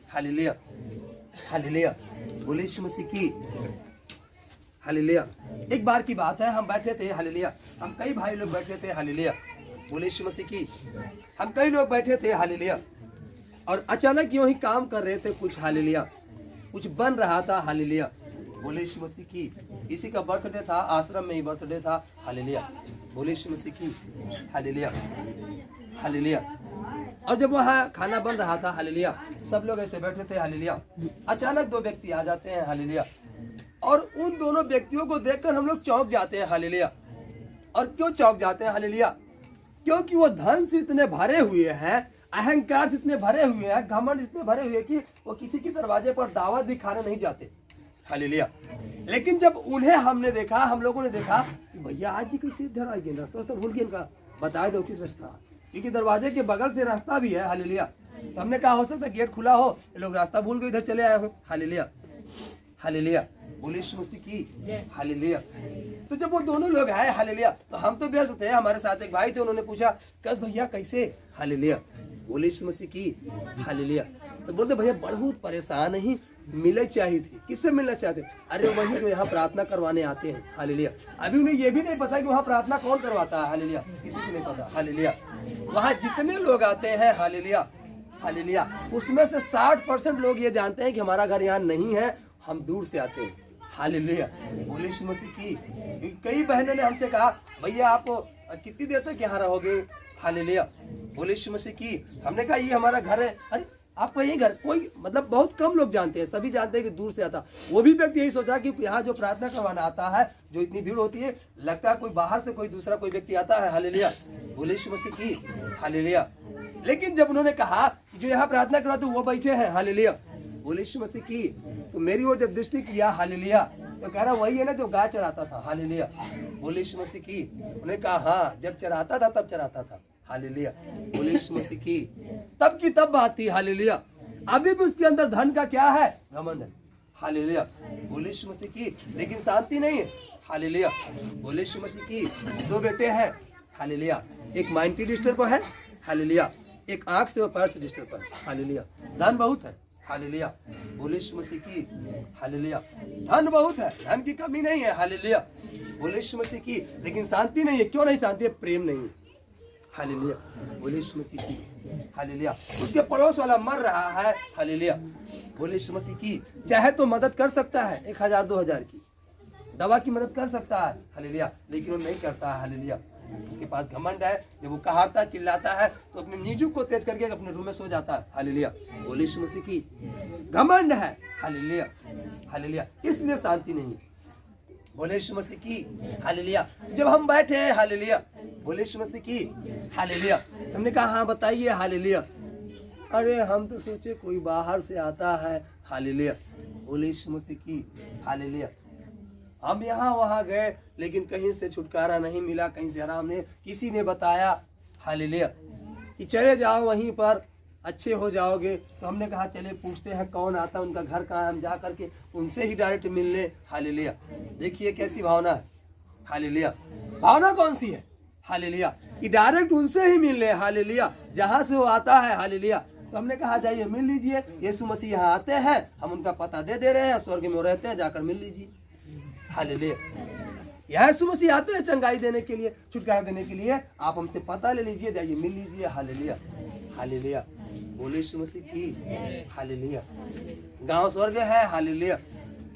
S1: hallelujah, hallelujah, बोले यीशु मसीह की। हालेलुया। एक बार की बात है, हम बैठे थे, हालेलुया, हम कई भाई लोग बैठे थे, हालेलुया, बोले यीशु मसीह की। हम कई लोग बैठे थे, हालेलुया, और अचानक यूं ही काम कर रहे थे कुछ, हालेलुया, कुछ बन रहा था, हालेलुया, बोले यीशु मसीह की। किसी का बर्थडे था, आश्रम में ही बर्थडे था, हालेलुया, बोले यीशु मसीह की। Hallelujah, hallelujah. और जब वहाँ खाना बन रहा था, हालेलुया, सब लोग ऐसे बैठे थे, हालेलुया, अचानक दो व्यक्ति आ जाते हैं, हालेलुया, और उन दोनों व्यक्तियों को देखकर हम लोग चौंक जाते हैं, हालेलुया। और क्यों चौंक जाते हैं, हालेलुया? क्योंकि वो धन से इतने भरे हुए हैं, अहंकार से इतने भरे हुए हैं, घमंड इतने भरे हुए हैं कि वो किसी के दरवाजे पर दावत भी खाने नहीं जाते, हालेलुया। लेकिन जब उन्हें हमने देखा, हम लोगों ने देखा कि भैया आज ही कैसे इधर आ गए, रास्ता तो भूल गए इनका, बता दो किस रास्ता, क्योंकि दरवाजे के बगल से रास्ता भी है, हालेलुया। तो हमने कहा हो सकता है गेट खुला हो, ये लोग रास्ता भूल गए, इधर चले आए हो, हालेलुया, हालेलुया, बोले यीशु मसीह की। हालेलुया। तो जब वो दोनों लोग आए, हालेलुया, तो हम तो व्यस्त थे, हमारे साथ एक भाई थे, उन्होंने पूछा, कस भैया कैसे, हालेलुया, बोले यीशु मसीह की। हालेलुया। तो बोलते भैया बहुत परेशान ही, मिले चाहिए थी। किससे मिलना चाहते? अरे वही जो यहाँ प्रार्थना करवाने आते हैं, हालेलुया। अभी उन्हें ये भी नहीं पता कि वहाँ प्रार्थना कौन करवाता है, हालेलुया, किसी को नहीं पता, हालेलुया। वहाँ जितने लोग आते हैं, हालेलुया, हालेलुया, उसमें से 60% लोग ये जानते हैं कि हमारा घर यहाँ नहीं है, हम दूर से आते हैं, हालेलुया, बोले यीशु मसीह की। कई बहनों ने हमसे कहा, भैया आप कितनी देर तक यहाँ रहोगे, हालेलुया, बोले यीशु मसीह की। हमने कहा ये हमारा घर है। अरे आपका यही घर, कोई मतलब बहुत कम लोग जानते हैं, सभी जानते हैं कि दूर से आता। वो भी व्यक्ति यही सोचा कि यहाँ जो प्रार्थना करवाना आता है, जो इतनी भीड़ होती है, लगता है कोई बाहर से कोई दूसरा कोई व्यक्ति आता है, हालेलुया, बोले यीशु मसीह की। हालेलुया। लेकिन जब उन्होंने कहा जो यहाँ प्रार्थना करवाते वो बैठे हैं, हालेलुया, बोले यीशु मसीह की, तो मेरी ओर जब दृष्टि किया, हालेलुया, तो कह रहा वही है ना जो गाय चराता था, हालेलुया, बोले यीशु मसीह की। उन्होंने कहा हाँ, जब चराता था तब चराता था, हालेलुया, बोले यीशु मसीह की। तब की तब बात थी, हालेलुया। अभी भी उसके अंदर धन का क्या है, घमंड है, हालेलुया, बोले यीशु मसीह की। लेकिन शांति नहीं है, हालेलुया, बोले यीशु मसीह की। दो बेटे हैं, हालेलुया, एक माइंड डिस्टर्ब पर है, हालेलुया, एक आंख से और पैर से डिस्टर्ब पर, हालेलुया। धन बहुत है, हालेलुया, बोले यीशु मसीह की। हालेलुया। धन बहुत है, धन की कमी नहीं है, हालेलुया, बोले यीशु मसीह की। लेकिन शांति नहीं है। क्यों नहीं शांति है? प्रेम नहीं है, हालेलुया, बोले यीशु मसीह की। हालेलुया। उसके पड़ोस वाला मर रहा है, हालेलुया, बोले यीशु मसीह की। चाहे तो मदद कर सकता है, 1000 2000 की दवा की मदद कर सकता है, हालेलुया, लेकिन वो नहीं करता है, हालेलुया। उसके पास घमंड है, जब वो कहारता चिल्लाता है तो अपने नीजू को तेज करके अपने रूम में सो जाता है, हालेलुया, बोले यीशु मसीह की। घमंड है, हालेलुया, हालेलुया, इसलिए शांति नहीं है, बोले यीशु मसीह की। हालेलुया। जब हम बैठे हैं, हालेलुया, बोले यीशु मसीह की। हालेलुया। तुमने कहा हाँ बताइए, हालेलुया। अरे हम तो सोचे कोई बाहर से आता है, हालेलुया, बोले यीशु मसीह की। हालेलुया। हम यहाँ वहाँ गए, लेकिन कहीं से छुटकारा नहीं मिला, कहीं से आराम नहीं। किसी ने बताया, हालेलुया, कि चले जाओ वहीं पर अच्छे हो जाओगे। तो हमने कहा चले पूछते हैं कौन आता है, उनका घर कहाँ है, हम जा करके उनसे ही डायरेक्ट मिल ले, हालेलुया। देखिए कैसी भावना है, हालेलुया। भावना कौन सी है, हालेलुया, कि डायरेक्ट उनसे ही मिल ले, हालेलुया, जहाँ से वो आता है, हालेलुया। तो हमने कहा जाइए मिल लीजिए, यीशु मसीह यहाँ आते हैं, हम उनका पता दे दे रहे हैं, स्वर्ग में रहते हैं, जाकर मिल लीजिए, हालेलुया। यीशु मसीह आते हैं चंगाई देने के लिए, छुटकारा देने के लिए। आप हमसे पता ले लीजिए, जाइए मिल लीजिए, हालेलुया, हालेलुया, बोले यीशु मसीह की। हालेलुया। गांव स्वर्ग है, हालेलुया,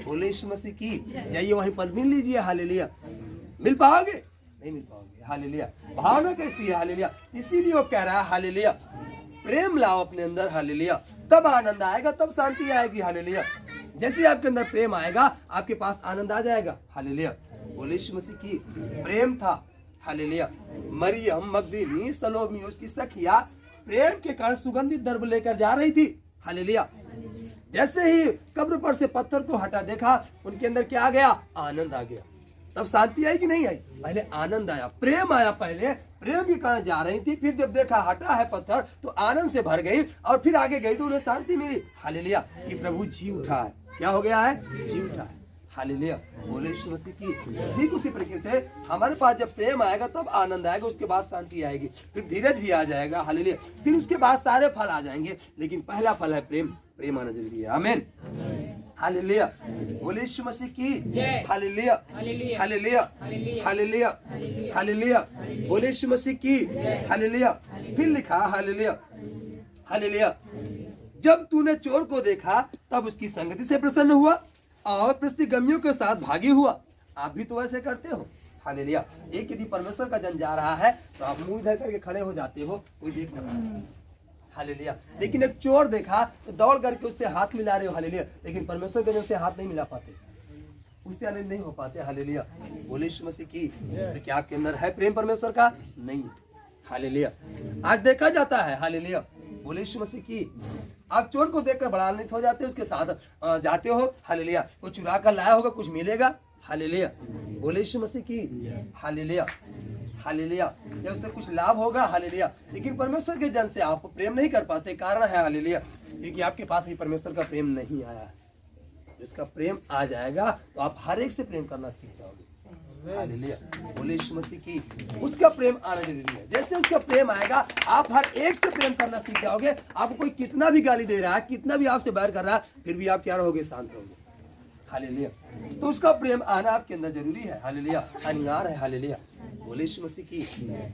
S1: बोले यीशु मसीह की। जाइए वहीं पर मिल लीजिए, हालेलुया। मिल पाओगे? नहीं मिल पाओगे, हालेलुया। भावना कैसी है, हालेलुया, इसीलिए वो कह रहा है, हालेलुया, प्रेम लाओ अपने अंदर, हालेलुया, तब आनंद आएगा, तब शांति आएगी, हालेलुया। जैसे आपके अंदर प्रेम आएगा, आपके पास आनंद आ जाएगा, हालेलुया, बोले यीशु मसीह की। प्रेम था, हालेलुया। मरियम मगदलीनी, सलोमी उसकी सखिया, प्रेम के कारण सुगंधित द्रव्य लेकर जा रही थी। हालेलुया। जैसे ही कब्र पर से पत्थर को हटा देखा, उनके अंदर क्या आ गया? आनंद आ गया। तब शांति आई कि नहीं आई? पहले आनंद आया, प्रेम आया। पहले प्रेम के कारण जा रही थी, फिर जब देखा हटा है पत्थर तो आनंद से भर गई और फिर आगे गई तो उन्हें शांति मिली। हालेलुया। कि प्रभु जी उठा है। क्या हो गया है? जी उठा है। हालेलुया। बोले यीशु मसीह की। ठीक उसी तरीके से हमारे पास जब प्रेम आएगा तब आनंद आएगा, उसके बाद शांति आएगी, फिर धीरज भी आ जाएगा। हालेलुया। फिर उसके बाद सारे फल आ जाएंगे, लेकिन पहला फल है प्रेम। प्रेम आना जरूरी है। आमीन। हालेलुया। बोले यीशु मसीह की। हालेलुया। हालेलुया। हालेलुया। हालेलुया। बोले यीशु मसीह की। हालेलुया। फिर लिखा हालेलुया। हालेलुया। जब तूने चोर को देखा तब उसकी संगति से प्रसन्न हुआ और प्रतिगमियों के साथ भागी हुआ। आप भी तो ऐसे करते हो। हालेलुया। एक यदि परमेश्वर का जन जा रहा है तो आप मुंह इधर करके खड़े हो जाते हो, कोई देख ना पाए। हालेलुया। लेकिन एक चोर देखा तो दौड़ करके उससे हाथ मिला रहे हो। हालेलुया। लेकिन परमेश्वर के जन से हाथ नहीं मिला पाते, उससे आनंद नहीं हो पाते। हालेलुया। बोले यीशु मसीह की। तो क्या आपके अंदर है प्रेम परमेश्वर का? नहीं। हालेलुया। आज देखा जाता है। हालेलुया। बोले यीशु मसीह की। आप चोर को देखकर बड़ा आनंदित हो जाते हो, उसके साथ जाते हो। हालेलुया। कोई चुरा कर लाया होगा, कुछ मिलेगा। हालेलुया। बोले यीशु मसीह की। हालेलुया। हालेलुया। या उससे कुछ लाभ होगा। हालेलुया। लेकिन परमेश्वर के जन से आप प्रेम नहीं कर पाते, कारण है हालेलुया क्योंकि आपके पास भी परमेश्वर का प्रेम नहीं आया है। जिसका प्रेम आ जाएगा तो आप हर एक से प्रेम करना सीख जाओगे। हालेलुया। बोले यीशु मसीह की। उसका प्रेम आना जरूरी है। जैसे उसका प्रेम आएगा आप हर एक से प्रेम करना सीख जाओगे। आपको कोई कितना भी गाली दे रहा है, कितना भी आपसे बैर कर रहा है, फिर भी आप क्या रहोगे? शांत रहोगे। हालेलुया। तो उसका प्रेम आना आपके अंदर जरूरी है। हालेलुया। अनिवार्य है। हालेलुया। बोले यीशु मसीह की।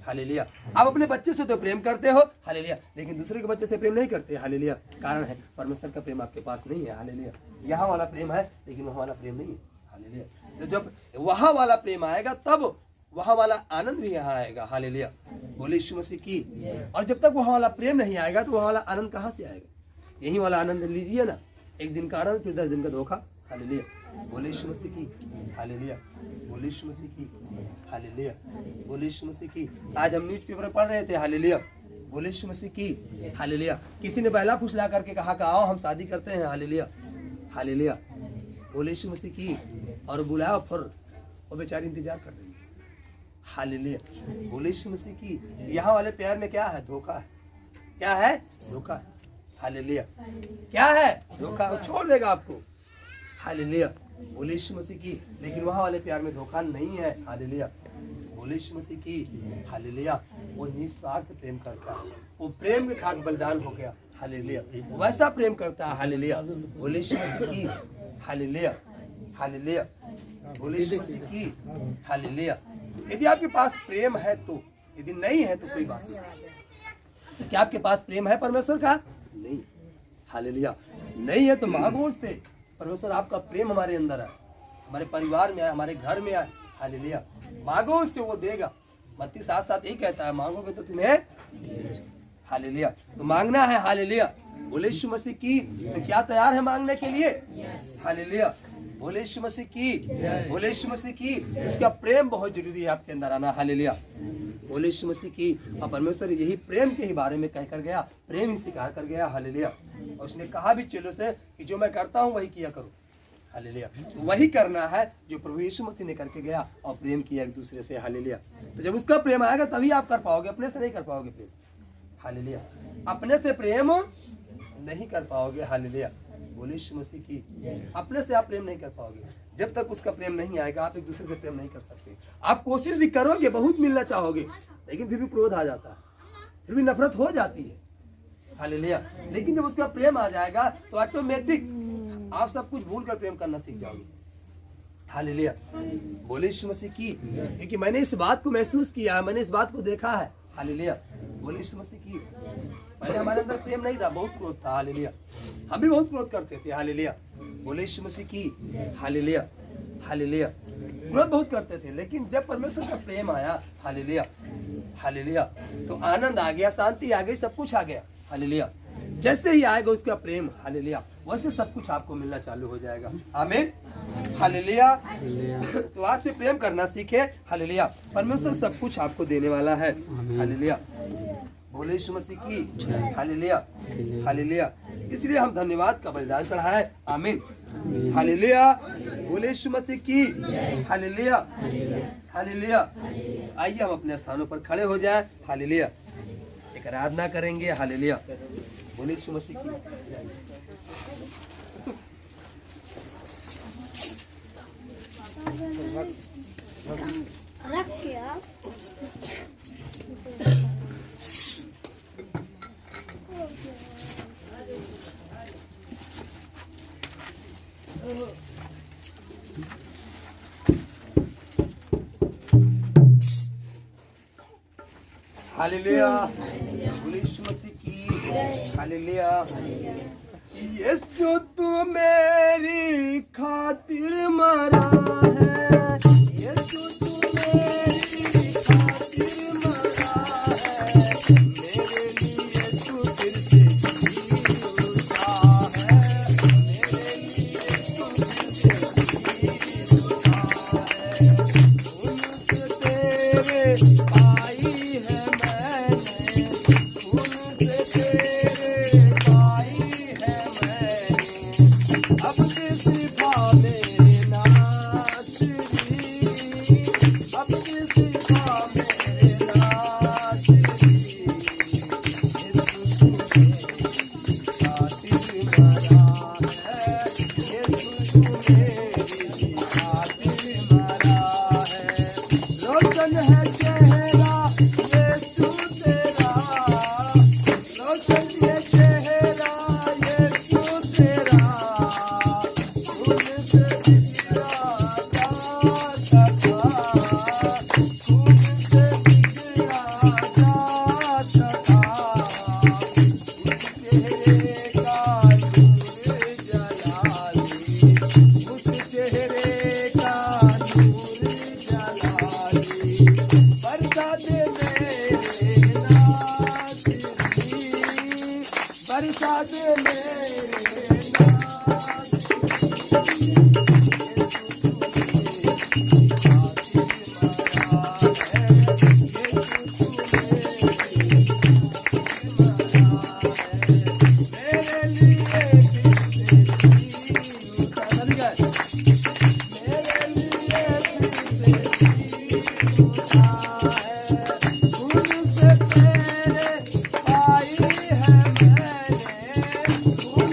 S1: हालेलुया। आप अपने बच्चे से तो प्रेम करते हो। हालेलुया। लेकिन दूसरे के बच्चे से प्रेम नहीं करते। हालेलुया। कारण है परमेश्वर का प्रेम आपके पास नहीं है। हालेलुया। यहाँ वाला प्रेम है लेकिन वहाँ वाला प्रेम नहीं है। हालेलुया। तो जब वहाँ वाला प्रेम आएगा तब वहाँ वाला आनंद भी यहाँ आएगा। हालेलुया। बोले यीशु मसीह की। और जब तक वहाँ वाला प्रेम नहीं आएगा तो वहाँ वाला आनंद कहाँ से आएगा? यही वाला आनंद लीजिए ना। एक दिन का आनंद, फिर 10 दिन का धोखा। हालेलुया। बोले यीशु मसीह की। हालेलुया। बोले यीशु मसीह की। हालेलुया। बोले यीशु मसीह की। आज हम न्यूज़पेपर पढ़ रहे थे। हालेलुया। बोले यीशु मसीह की। हालेलुया। किसी ने बहला फुसला करके कहा कि आओ हम शादी करते हैं। हालेलुया। हालेलुया। बोले यीशु मसीह की। और बुलाया फिर वो बेचारी इंतजार कर रही है। हालेलुया। बोले यीशु मसीह की। यहाँ वाले प्यार में क्या है? धोखा है। क्या है? धोखा है। हालेलुया। क्या है? धोखा। छोड़ देगा आपको। हालेलुया। बोले यीशु मसीह की। लेकिन वहाँ वाले प्यार में धोखा नहीं है। हालेलुया। बोले यीशु मसीह की। हालेलुया। वो निस्वार्थ प्रेम करता है, वो प्रेम के खातिर बलिदान हो गया। हालेलुया। वैसा प्रेम करता है। हालेलुया। बोले यीशु मसीह की। हालेलुया। हालेलुया। बोले यीशु मसीह की। हालेलुया। यदि आपके पास प्रेम है तो, यदि नहीं है तो कोई बात नहीं। क्या आपके पास प्रेम है परमेश्वर का? नहीं। हालेलुया। नहीं है तो मांगो उससे। परमेश्वर आपका प्रेम हमारे अंदर है, हमारे परिवार में है, हमारे घर में है। हालेलुया। मांगो उससे, वो देगा। मत्ती 7:7 यही कहता है, मांगोगे तो तुम्हें। हालेलुया। तो मांगना है। हालेलुया। बोले यीशु मसीह की। तो क्या तैयार है मांगने के लिए? हालेलुया। बोले यीशु मसीह की। बोले यीशु मसीह की। इसका प्रेम बहुत जरूरी है आपके अंदर आना। हालेलुया। बोले यीशु मसीह की। और परमेश्वर यही प्रेम के ही बारे में कह कर गया, प्रेम ही सिखा कर गया। हालेलुया। और उसने कहा भी चेलों से कि जो मैं करता हूँ वही किया करो। हालेलुया। तो वही करना है जो प्रभु यीशु मसीह ने करके गया और प्रेम किया एक दूसरे से। हालेलुया। तो जब उसका प्रेम आएगा तभी आप कर पाओगे, अपने से नहीं कर पाओगे प्रेम। हालेलुया। अपने से प्रेम नहीं कर पाओगे। हालेलुया। बोले यीशु मसीह की। अपने से आप प्रेम नहीं कर पाओगे। जब तक उसका प्रेम नहीं आएगा आप एक दूसरे से प्रेम नहीं कर सकते। आप कोशिश भी करोगे, बहुत मिलना चाहोगे, लेकिन फिर भी क्रोध आ जाता है, फिर भी नफरत हो जाती है। हालेलुया। लेकिन जब उसका प्रेम आ जाएगा तो ऑटोमेटिक आप सब कुछ भूल कर प्रेम करना सीख जाओगे। हालेलुया। बोले यीशु मसीह की। क्योंकि मैंने इस बात को महसूस किया है, मैंने इस बात को देखा है। हालेलुया। बोले यीशु मसीह की। पहले हमारे अंदर प्रेम नहीं था, बहुत क्रोध था। हालेलुया। हम भी बहुत क्रोध करते थे। हालेलुया। बोले यीशु मसीह की। हालेलुया। हालेलुया। क्रोध बहुत करते थे, लेकिन जब परमेश्वर का प्रेम आया, हालेलुया, हालेलुया, तो आनंद आ गया, शांति आ गई, सब कुछ आ गया। हालेलुया। जैसे ही आएगा उसका प्रेम, हालेलुया, वैसे सब कुछ आपको मिलना चालू हो जाएगा। आमीन। हालेलुया। तो आज से प्रेम करना सीखे। हालेलुया। परमेश्वर सब कुछ आपको देने वाला है। हालेलुया। बोले यीशु मसीह की हालेलुया हालेलुया। इसलिए हम धन्यवाद का बलिदान चढ़ाए। आमीन हालेलुया। बोले यीशु मसीह की हालेलुया हालेलुया। आइए हम अपने स्थानों पर खड़े हो जाएं। हालेलुया। एक आराधना करेंगे। हालेलुया। बोले यीशु मसीह की।
S3: रख क्या
S1: हालेलुया। बोले यीशु मसीह की हालेलुया। यीशु तू मेरी खातिर मरा है, यीशु तू मेरी खातिर मरा है, मेरे लिए तू फिर से जी उठा है, मेरे लिए तू फिर से जी उठा है। खून से तेरे पाई है मैंने, खून से तेरे पाई है मैंने, अब किसी भावे नाचरी, अब किसी भावे नाचरी। यीशु तूने खातिर मरा है, यीशु तूने खातिर मरा है। रोशन है चेहरा यीशु तेरा, रोशन है चेहरा यीशु तेरा, खून से बिगड़ा जाता था, खून से बिगड़ा जाता था। उस चेहरे का नूर जलाली, उस चेहरे का नूर जलाली, बरसा दे मेरे नाज़री, बरसा दे मेरे खून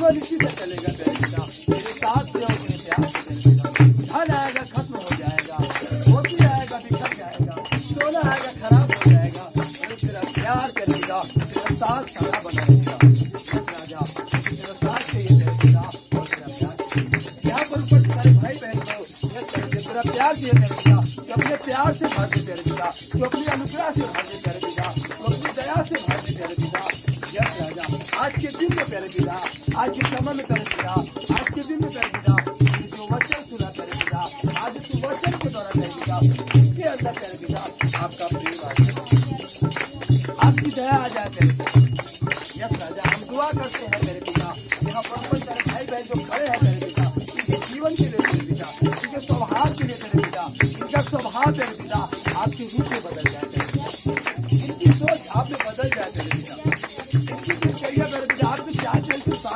S1: जीवन इसी से चलेगा तेरे पिता, तेरे साथ रहो तेरे प्यार से तेरे पिता। धन आएगा खत्म हो जाएगा, मोती आएगा बिखर जाएगा, सोना आएगा खराब हो जाएगा, और तेरा प्यार तेरे पिता, तेरा साथ सदा बना रहेगा। राजा तेरा साथ चाहिए तेरे पिता और तेरा प्यार। यहाँ पर ऊपर सारे भाई बहन को तेरा प्यार चाहिए तेरे पिता, जो अपने प्यार से भर दे तेरे पिता, जो अपनी अनुग्रह से भर दे तेरे पिता, जो अपनी दया से भर दे तेरे पिता। यस राजा, आज के दिन में प्यारे पिता, आज के समय में प्यारे पिता, आज के दिन में प्यारे पिता, जो वचन सुना प्यारे पिता, आज तू वचन के द्वारा प्यारे पिता, इसके अंदर प्यारे पिता आपका प्रेम आ जाए, आपकी दया आ जाए प्यारे पिता। यस राजा, हम दुआ करते हैं प्यारे पिता, यहाँ पर सारे भाई बहन जो खड़े हैं प्यारे पिता, इनके जीवन के लिए प्यारे पिता, इनके स्वभाव के लिए प्यारे पिता, इनका स्वभाव प्यारे पिता आपकी रूप में बदल जाए प्यारे पिता, इनकी सोच आप में बदल जाए प्यारे पिता,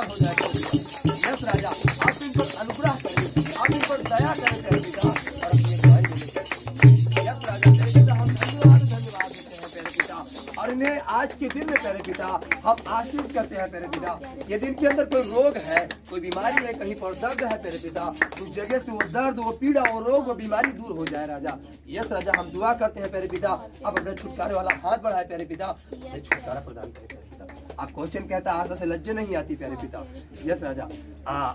S1: हो जाएगा। यस राजा, आप इन पर अनुग्रह करें, आप इन पर दया करें तेरे पिता, और अपनी दवाई दें। यस राजा, तेरे पिता हम धन्यवाद देते हैं तेरे पिता, और इन्हें आज के दिन में तेरे पिता हम आशीष करते हैं तेरे पिता। यदि इनके अंदर कोई रोग है, कोई बीमारी है, कहीं पर दर्द है तेरे पिता, उस जगह से वो दर्द, वो पीड़ा, वो रोग, वो बीमारी दूर हो जाए राजा। यस राजा, हम दुआ करते हैं तेरे पिता, अब अपने छुटकारे वाला हाथ बढ़ाए तेरे पिता, छुटकारा प्रदान करें। आपको वचन कहता है आशा से लज्जा नहीं आती प्यारे पिता। यस राजा,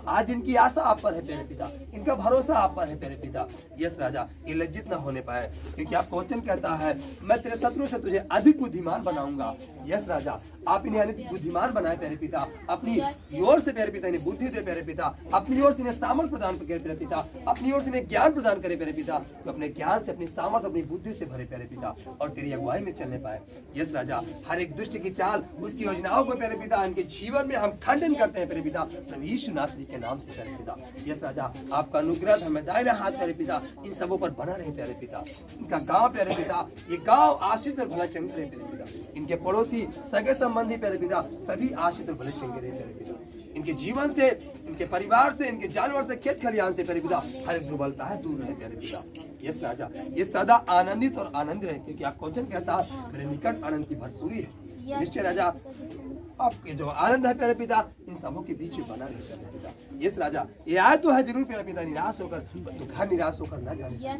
S1: आज इनकी आशा आप पर है प्यारे पिता, इनका भरोसा आप पर है प्यारे पिता। यस राजा, ये लज्जित ना होने पाए, क्योंकि आपको वचन कहता है मैं तेरे शत्रु से तुझे अधिक बुद्धिमान बनाऊंगा। यस राजा, आप इन्हें अधिक बुद्धिमान बनाए प्यारे पिता, अपनी ओर से प्यारे पिता इन्हें बुद्धि दे प्यारे पिता, अपनी ओर से इन्हें सामर्थ प्रदान करे प्यारे पिता, अपनी ओर से इन्हें ज्ञान प्रदान करे प्यारे पिता, तो अपने ज्ञान से, अपनी सामर्थ, अपनी बुद्धि से भरे प्यारे पिता, और तेरी अगुवाई में चलने पाए। यस राजा, हर एक दुष्ट की चाल, उसकी योजनाओं को प्यारे पिता इनके जीवन में हम खंडन करते हैं प्यारे पिता, प्रभु यीशु नासरी के नाम से प्यारे पिता। यस राजा, आपका अनुग्रह हमें दाहिना हाथ प्यारे पिता इन सबों पर बना रहे प्यारे पिता, इनका गांव प्यारे पिता, ये गांव आशीष और भला चंगे रहे प्यारे पिता, इनके पड़ोसी, सगे संबंधी प्यारे पिता सभी आशीष और भले चंगे रहे प्यारे पिता, इनके जीवन से, इनके परिवार से, इनके जानवर से, खेत खलिहान से प्यारे पिता हर एक दुर्बलता है दूर रहे प्यारे पिता। यस राजा, ये सदा आनंदित और आनंद रहे, क्योंकि आपका वचन कहता है मेरे निकट आनंद की भरपूरी है। निश्चय राजा, आपके जो आनंद है प्यारे पिता इन सबों के बीच में बना रहे प्यारे पिता। यस राजा, ये आए तो है जरूर प्यारे पिता, निराश होकर तो घर निराश होकर ना जाए।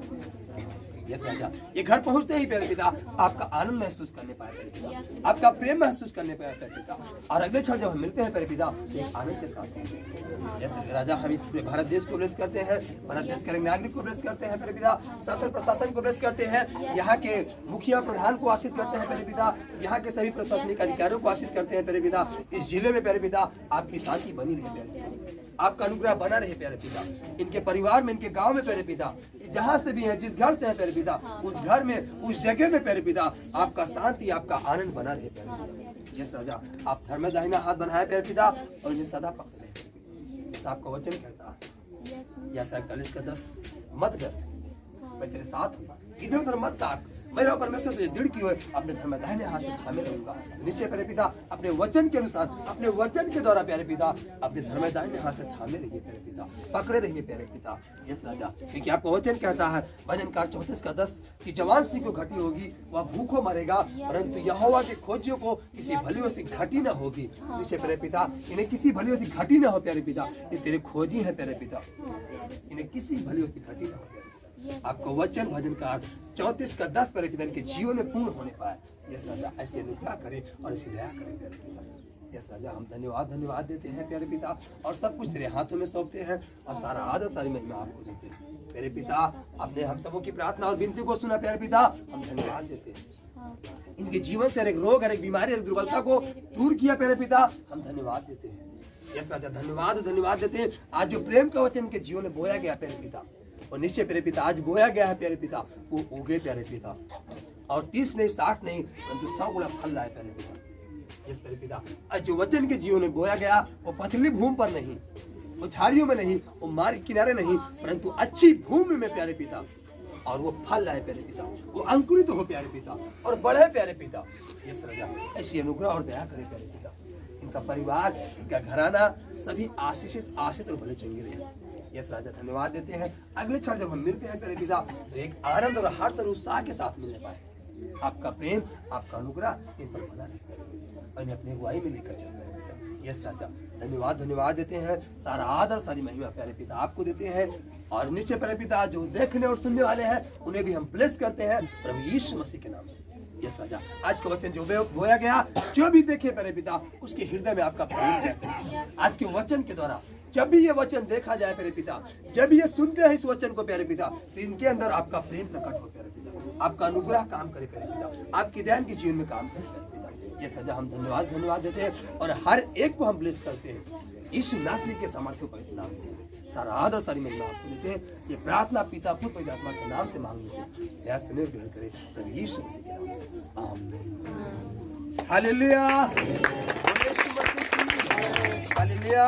S1: यस राजा, ये घर पहुंचते ही प्यारे पिता आपका आनंद महसूस करने पाए प्यारे पिता, आपका प्रेम महसूस करने पाए प्यारे पिता, और अगले क्षण जब हम मिलते हैं प्यारे पिता एक आनंद के साथ। यस राजा, हम इस पूरे भारत देश को ब्लेस करते हैं, भारत देश के नागरिक को ब्लेस करते हैं प्यारे पिता, शासन प्रशासन को ब्लेस करते हैं, यहाँ के मुखिया प्रधान को आशीष करते हैं प्यारे पिता, यहाँ के सभी प्रशासनिक अधिकारियों को आशीष करते हैं प्यारे पिता। इस जिले में प्यारे पिता आपकी शांति बनी रहे प्यारे पिता, आपका अनुग्रह बना रहे प्यारे पिता, इनके परिवार में, इनके गांव में प्यारे पिता जहाँ से भी हैं, जिस घर से है प्यारे पिता, उस घर में, उस जगह में प्यारे पिता आपका शांति, आपका आनंद बना रहे प्यारे पिता। यस राजा, आप धर्म में दाहिना हाथ बनाए प्यारे पिता और इन्हें सदा पकड़े। जैसा आपका वचन कहता है, यस 41:10, मत कर, मैं तेरे साथ हूँ, इधर उधर मत ताक, मेरा परमेश्वर तुझे दृढ़ की हुए अपने धर्म में दाहिने हाथ से थामे रहूंगा। निश्चय प्यारे पिता अपने वचन के अनुसार, अपने वचन के द्वारा प्यारे पिता अपने धर्म में दाहिने हाथ से थामे रहिए प्यारे पिता, पकड़े रहिए प्यारे पिता। यस राजा, क्योंकि आपका वचन कहता है भजनकार 34:10 कि जवान सिंह को घटी होगी, वह भूखों मरेगा, परंतु यहोवा के खोजियों को किसी भली वस्तु घटी न होगी। निश्चय प्यारे पिता इन्हें किसी भली वस्तु घटी न हो प्यारे पिता, ये तेरे खोजी है प्यारे पिता, इन्हें किसी भली वस्तु घटी न हो। आपका वचन भजनकार 34:10 प्यारे पिता इनके जीवन में पूर्ण होने पाए। यस राजा, ऐसे अनुग्रह करे और ऐसे दया करे प्यारे पिता। यस राजा, हम धन्यवाद देते हैं प्यारे पिता, और सब कुछ तेरे हाथों में सौंपते हैं और सारा आदर सारी महिमा आपको देते हैं प्यारे पिता। आपने हम सबों की प्रार्थना और विनती को सुना प्यारे पिता, हम धन्यवाद देते हैं। इनके जीवन से हर एक रोग, हर एक बीमारी, हर एक दुर्बलता को दूर किया प्यारे पिता, हम धन्यवाद देते हैं। यस राजा, धन्यवाद देते हैं। आज जो प्रेम का वचन इनके जीवन में बोया गया प्यारे पिता, और निश्चय प्यारे पिता आज बोया गया है प्यारे पिता, वो उगे प्यारे पिता, और 30 नहीं 60 नहीं परंतु 100 गुना फल लाए प्यारे पिता। यस प्यारे पिता, आज जो वचन के जीवन में बोया गया वो पथरीली भूमि पर नहीं, वो झाड़ियों में नहीं, वो मार्ग किनारे नहीं, परंतु अच्छी भूमि में प्यारे पिता, और वो फल लाए प्यारे पिता, वो अंकुरित हो प्यारे पिता और बढ़े प्यारे पिता। यस राजा, ऐसी अनुग्रह और दया करे प्यारे पिता। इनका परिवार, इनका घराना सभी आशीषित और भले चंगे रहे। यस राजा, धन्यवाद देते हैं। अगले क्षण जब हम मिलते हैं प्यारे पिता, तो एक आनंद और हर्ष और उत्साह के साथ मिलने पाए। आपका प्रेम, आपका अनुग्रह इन पर बना रहे और इन्हें अपनी अगुवाई में लेकर चल रहे। यस राजा, धन्यवाद देते हैं। सारा आदर सारी महिमा प्यारे पिता आपको देते हैं, और निश्चय प्यारे पिता जो देखने और सुनने वाले हैं उन्हें भी हम ब्लेस करते हैं प्रभु यीशु मसीह के नाम से। यस राजा, आज का वचन जो बोया गया, जो भी देखे प्यारे पिता उसके हृदय में आपका प्रेम है। आज के वचन के द्वारा जब भी ये वचन देखा जाए प्यारे पिता, जब भी ये सुनते हैं इस वचन को प्यारे पिता, तो इनके अंदर आपका प्रेम प्रकट हो प्यारे पिता, आपका अनुग्रह काम करे प्यारे पिता, आपकी ध्यान के जीवन में काम करे प्यारे पिता। ये सजा हम धन्यवाद देते हैं, और हर एक को हम ब्लेस करते हैं यीशु नासरी के सामर्थ्य पवित्र नाम से। सारा आदर सारी महिमा आपको देते हैं। ये प्रार्थना पिता पुत्र पवित्र आत्मा के नाम से मांग लेते हैं, दया सुने ग्रहण करें प्रभु यीशु मसीह के नाम से, आमीन। Hallelujah, hallelujah.